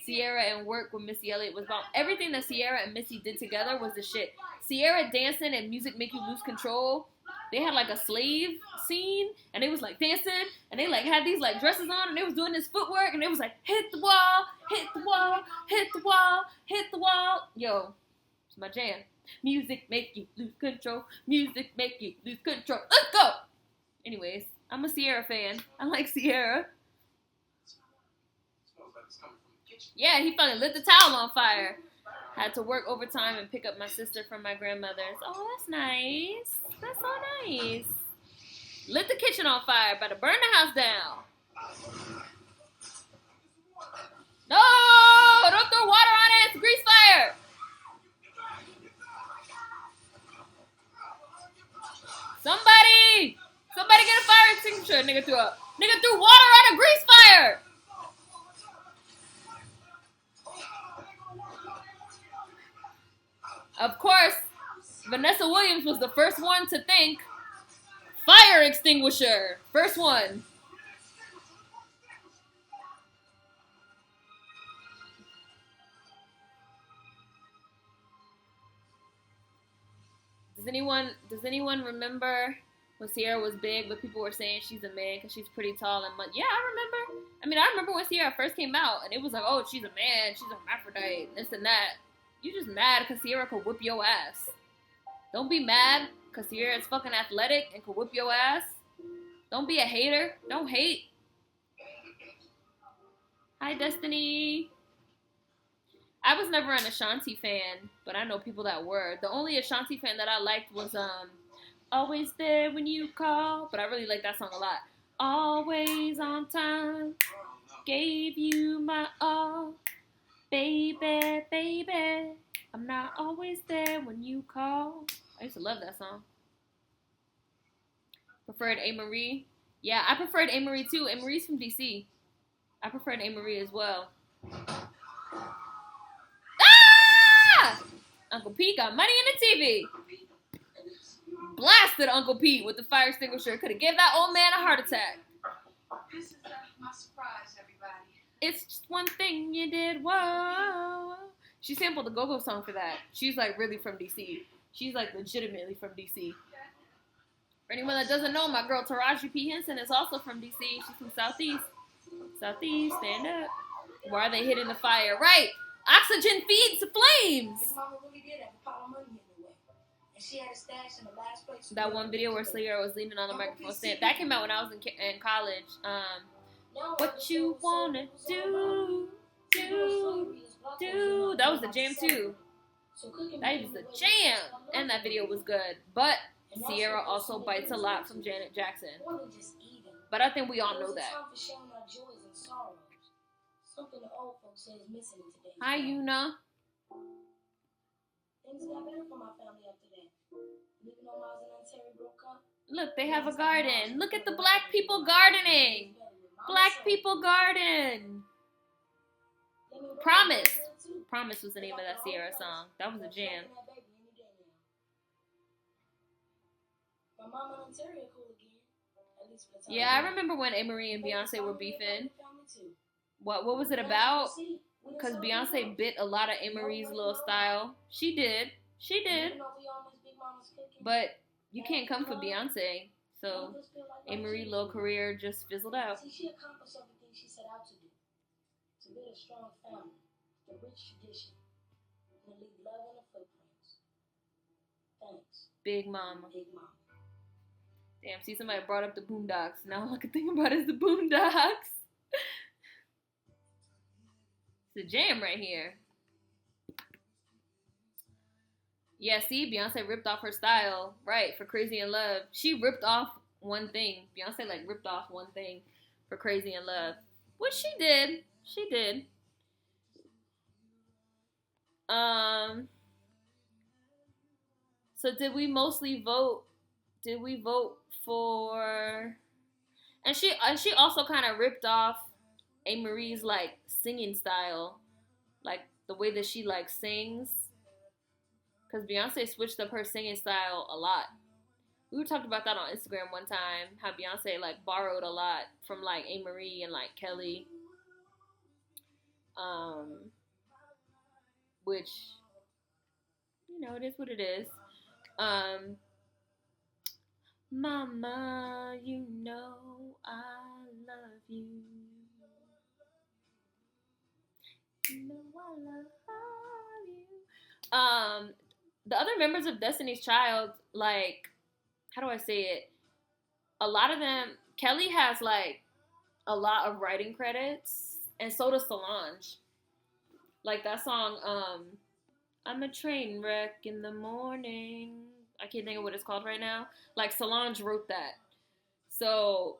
Sierra and Work with Missy Elliott was about everything that Sierra and Missy did together was the shit. Sierra dancing and Music Make You Lose Control They had like a slave scene, and they was like dancing, and they like had these like dresses on, and they was doing this footwork, and they was like hit the wall, hit the wall, hit the wall, hit the wall. Yo, it's my jam. Music make you lose control. Music make you lose control. Let's go. Anyways, I'm a Sierra fan. I like Sierra. Smells like it's coming from the kitchen. Yeah, he fucking lit the towel on fire. Had to work overtime and pick up my sister from my grandmother's. Oh, that's nice. That's so nice. Lit the kitchen on fire. About to burn the house down. No! Don't throw water on it. It's a grease fire. Somebody get a fire extinguisher. Nigga threw water on a grease fire. Of course, Vanessa Williams was the first one to think fire extinguisher. First one. Does anyone remember when Sierra was big, but people were saying she's a man because she's pretty tall and yeah, I remember. I remember when Sierra first came out, and it was like, oh, she's a man, she's a hermaphrodite, this and that. You just mad because Sierra could whip your ass. Don't be mad because Sierra is fucking athletic and could whip your ass. Don't be a hater. Don't hate. Hi, Destiny. I was never an Ashanti fan, but I know people that were. The only Ashanti fan that I liked was Always There When You Call, but I really like that song a lot. Always on time, gave you my all, baby, baby. I'm not always there when you call. I used to love that song. Preferred A. Marie. Yeah, I preferred A. Marie too. A. Marie's from DC. I preferred A. Marie as well. Ah! Uncle Pete got money in the TV. Blasted Uncle Pete with the fire extinguisher. Could have gave that old man a heart attack. This is my surprise, everybody. It's just one thing you did. Whoa. She sampled the Go-Go song for that. She's like really from DC. She's like legitimately from DC. For anyone that doesn't know, my girl Taraji P. Henson is also from DC. She's from Southeast. Southeast, stand up. Why are they hitting the fire? Right. Oxygen feeds the flames. Big Mama really did have a pile of money in the way. And she had a stash in the last place. That one video where Sierra was leaning on the microphone stand. That came out when I was in college. What you wanna do? That was the jam too. That was the jam. And that video was good. But Sierra also bites a lot from Janet Jackson. But I think we all know that. Hi, Yuna. Things got better for my family after that. Even though Miles and Terry broke up. Look, they have a garden. Look at the black people gardening. Black people garden. Promise. Promise was the name of that Sierra song. That was a jam. My mama and Terry are cool again. Yeah, I remember when A-Marie and Beyonce were beefing. What was it about? Because Beyonce bit a lot of A-Marie's little style. She did. But you can't come for Beyonce. So A-Marie's little career just fizzled out. See, she accomplished everything she set out to do. To build a strong family, a rich tradition, and leave love in the footprints. Thanks. Big Mama. Big Mama. Damn, see, somebody brought up the Boondocks. Now all I can think about is the Boondocks. It's a jam right here. Yeah, see, Beyonce ripped off her style, right, for Crazy in Love. She ripped off one thing. Beyonce, ripped off one thing for Crazy in Love. Which she did. She did. So did we mostly vote? Did we vote for... And she also kind of ripped off A-Marie's, singing style. The way that she, sings. Because Beyonce switched up her singing style a lot. We talked about that on Instagram one time. How Beyonce, borrowed a lot from, A-Marie and, Kelly. Which, it is what it is. Mama, you know I love you. You know I love you. The other members of Destiny's Child, like, how do I say it? A lot of them, Kelly has like a lot of writing credits, and so does Solange. Like that song, I'm a train wreck in the morning. I can't think of what it's called right now. Like Solange wrote that. So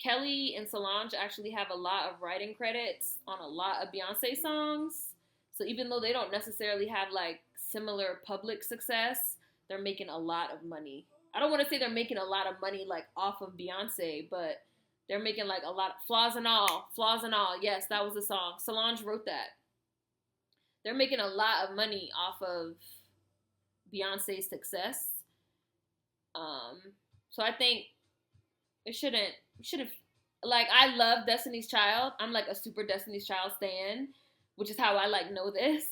Kelly and Solange actually have a lot of writing credits on a lot of Beyonce songs. So even though they don't necessarily have like similar public success, they're making a lot of money. I don't want to say they're making a lot of money like off of Beyonce, but they're making like a lot of flaws and all. Flaws and all. Yes, that was the song. Solange wrote that. They're making a lot of money off of Beyonce's success. Um, so I think it shouldn't like I love Destiny's Child. I'm like a super Destiny's Child stan, which is how I like know this.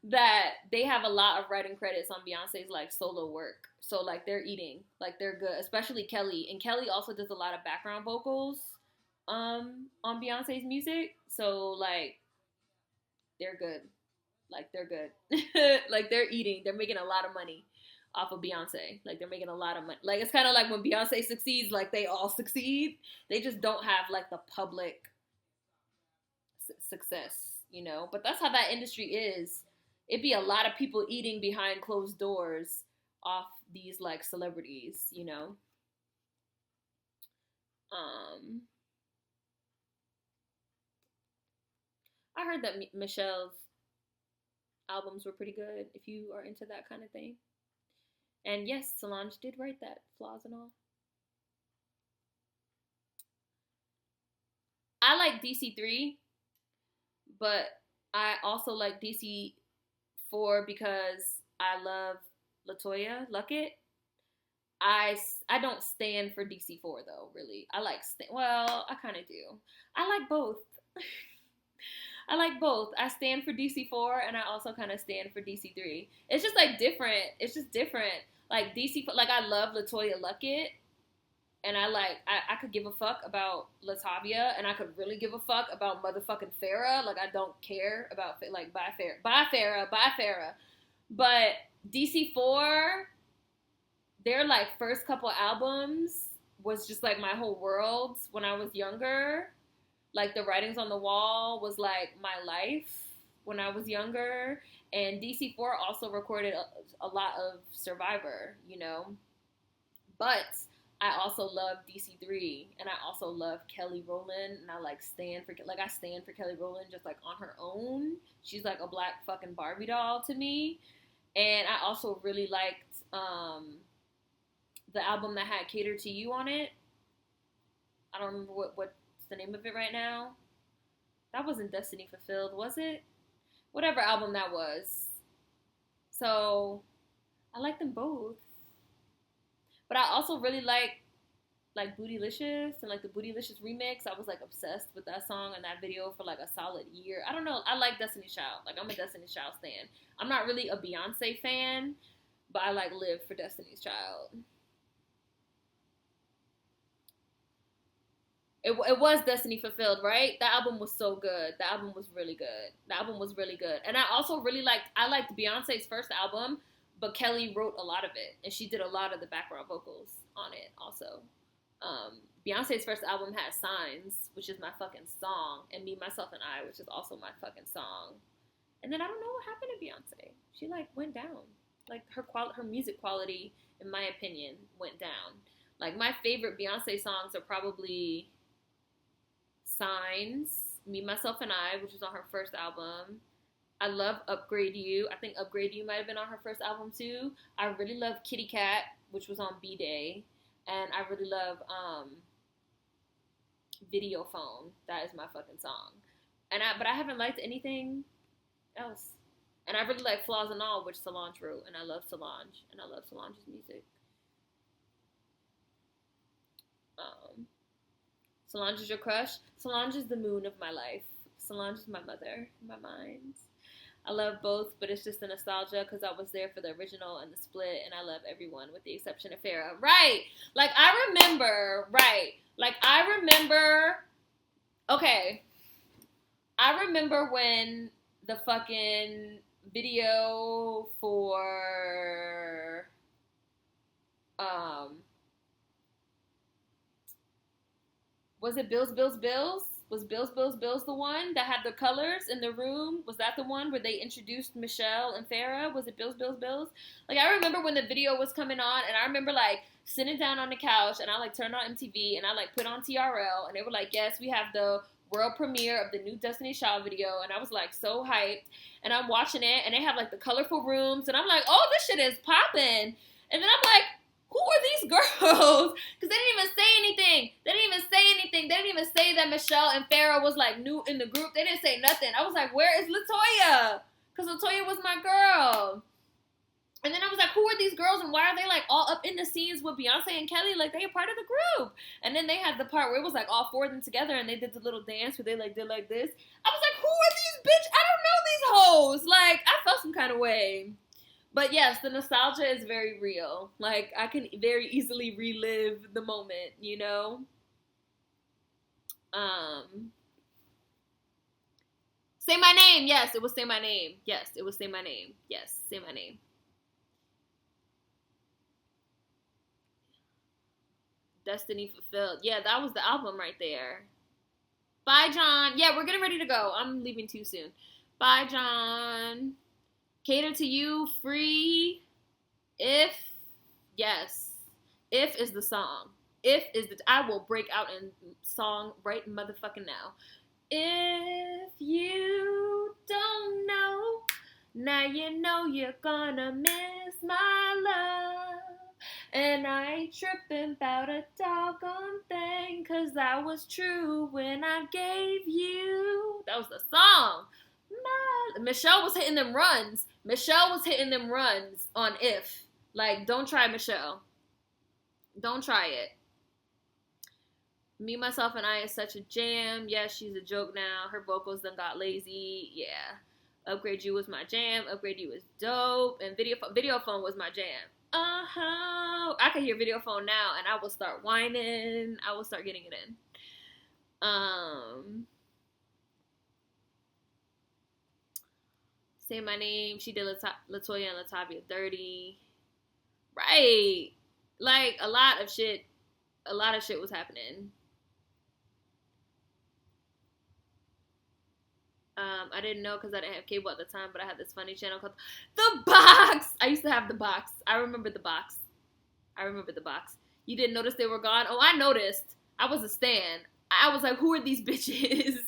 That they have a lot of writing credits on Beyonce's like solo work. So like they're eating, like they're good, especially Kelly. And Kelly also does a lot of background vocals on Beyonce's music. So like they're good. Like they're good. Like they're eating. They're making a lot of money off of Beyonce. Like they're making a lot of money. Like it's kind of like when Beyonce succeeds, like they all succeed. They just don't have like the public success, you know. But that's how that industry is. It'd be a lot of people eating behind closed doors off these like celebrities, you know. I heard that Michelle's albums were pretty good if you are into that kind of thing. And yes, Solange did write that, flaws and all. I like DC3, but I also like DC4 because I love Latoya Luckett. I don't stand for DC4 though, really. I like well, I kind of do. I like both. I like both. I stand for DC4 and I also kind of stand for DC3. It's just like different. It's just different. Like DC, like I love Latoya Luckett, and I could give a fuck about Latavia, and I could really give a fuck about motherfucking Farrah. Like I don't care about like bye Farrah. But DC4, their like first couple albums was just like my whole world when I was younger. Like the Writings on the Wall was like my life when I was younger. And DC4 also recorded a lot of Survivor, you know. But I also love DC3, and I also love Kelly Rowland, and I stand for Kelly Rowland just like on her own. She's like a black fucking Barbie doll to me. And I also really liked the album that had Cater to You on it. I don't remember what's the name of it right now. That wasn't Destiny Fulfilled, was it? Whatever album that was. So I like them both. But I also really like Bootylicious and like the Bootylicious remix. I was like obsessed with that song and that video for like a solid year. I don't know. I like Destiny's Child. Like I'm a Destiny's Child stan. I'm not really a Beyonce fan, but I like live for Destiny's Child. It was Destiny Fulfilled, right? That album was so good. The album was really good. And I also really liked Beyonce's first album, but Kelly wrote a lot of it, and she did a lot of the background vocals on it also. Beyonce's first album had Signs, which is my fucking song, and Me, Myself, and I, which is also my fucking song. And then I don't know what happened to Beyonce. She like went down. Like her music quality, in my opinion, went down. Like my favorite Beyonce songs are probably Signs, Me, Myself, and I, which was on her first album. I love Upgrade You. I think Upgrade You might have been on her first album too. I really love Kitty Cat, which was on B-Day. And I really love Video Phone. That is my fucking song. But I haven't liked anything else. And I really like Flaws and All, which Solange wrote. And I love Solange. And I love Solange's music. Solange is your crush. Solange is the moon of my life. Solange is my mother in my mind. I love both, but it's just the nostalgia because I was there for the original and the split, and I love everyone with the exception of Farrah. Right. Like, I remember, okay, I remember when the fucking video for, was it Bills, Bills, Bills? Was Bills, Bills, Bills the one that had the colors in the room? Was that the one where they introduced Michelle and Farrah? Was it Bills, Bills, Bills? Like, I remember when the video was coming on, and I remember, like, sitting down on the couch, and I, like, turned on MTV, and I, like, put on TRL, and they were like, yes, we have the world premiere of the new Destiny's Child video, and I was, like, so hyped, and I'm watching it, and they have, like, the colorful rooms, and I'm like, oh, this shit is popping, and then I'm like, who are these girls? Because they didn't even say anything. They didn't even say that Michelle and Farrah was, like, new in the group. They didn't say nothing. I was like, where is LaToya? Because LaToya was my girl. And then I was like, who are these girls, and why are they, like, all up in the scenes with Beyonce and Kelly? Like, they are part of the group. And then they had the part where it was, like, all four of them together, and they did the little dance where they, like, did like this. I was like, who are these bitch? I don't know these hoes. Like, I felt some kind of way. But yes, the nostalgia is very real. Like, I can very easily relive the moment, you know? Say My Name. Yes, it was Say My Name. Yes, it was Say My Name. Yes, Say My Name. Destiny Fulfilled. Yeah, that was the album right there. Bye, John. Yeah, we're getting ready to go. I'm leaving too soon. Bye, John. Cater to You, Free. If, yes. If is the song. If is the, I will break out in song right motherfucking now. If you don't know, now you know you're gonna miss my love. And I ain't tripping about a doggone thing, 'cause that was true when I gave you. That was the song. Michelle was hitting them runs. On If. Like, don't try Michelle. Don't try it. Me, Myself, and I is such a jam. Yeah, she's a joke now. Her vocals done got lazy. Yeah. Upgrade You was my jam. Upgrade You was dope. And Video Phone was my jam. I can hear Video Phone now, and I will start whining. I will start getting it in. Say My Name. She did LaToya and Latavia Dirty. Right. Like, a lot of shit was happening. I didn't know because I didn't have cable at the time, but I had this funny channel called The Box. I used to have The Box. I remember The Box. You didn't notice they were gone? Oh, I noticed. I was a stan. I was like, who are these bitches?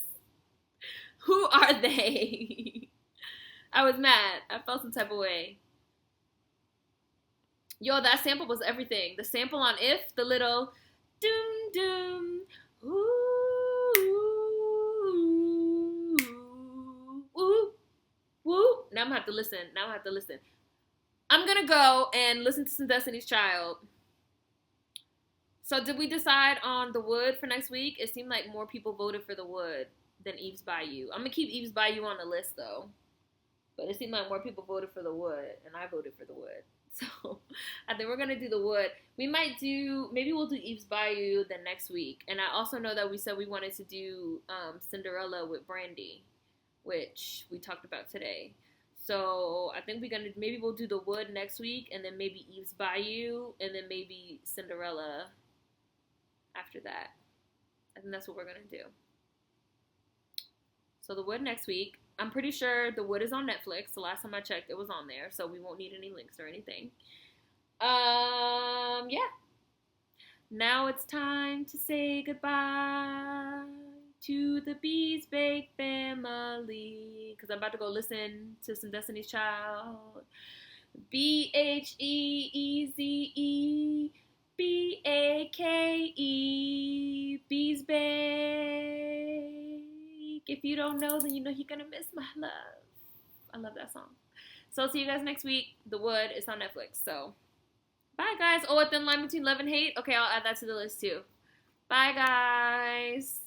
Who are they? I was mad. I felt some type of way. Yo, that sample was everything. The sample on If, the little doom doom, ooh, ooh, woo. Now I'm gonna have to listen. I'm gonna go and listen to some Destiny's Child. So did we decide on The Wood for next week? It seemed like more people voted for The Wood than Eve's Bayou. I'm gonna keep Eve's Bayou on the list though. But it seemed like more people voted for The Wood, and I voted for The Wood. So I think we're going to do The Wood. Maybe we'll do Eve's Bayou the next week. And I also know that we said we wanted to do Cinderella with Brandy, which we talked about today. So I think maybe we'll do The Wood next week, and then maybe Eve's Bayou, and then maybe Cinderella after that. I think that's what we're going to do. So The Wood next week. I'm pretty sure The Wood is on Netflix. The last time I checked, it was on there, so we won't need any links or anything. Yeah. Now it's time to say goodbye to the Bees Bake family, because I'm about to go listen to some Destiny's Child. BHEEZE BAKE Bees Bake. If you don't know, then you know you're gonna miss my love. I love that song. So I'll see you guys next week. The Wood is on Netflix. So bye guys. Oh, a thin line between love and hate. Okay, I'll add that to the list too. Bye guys.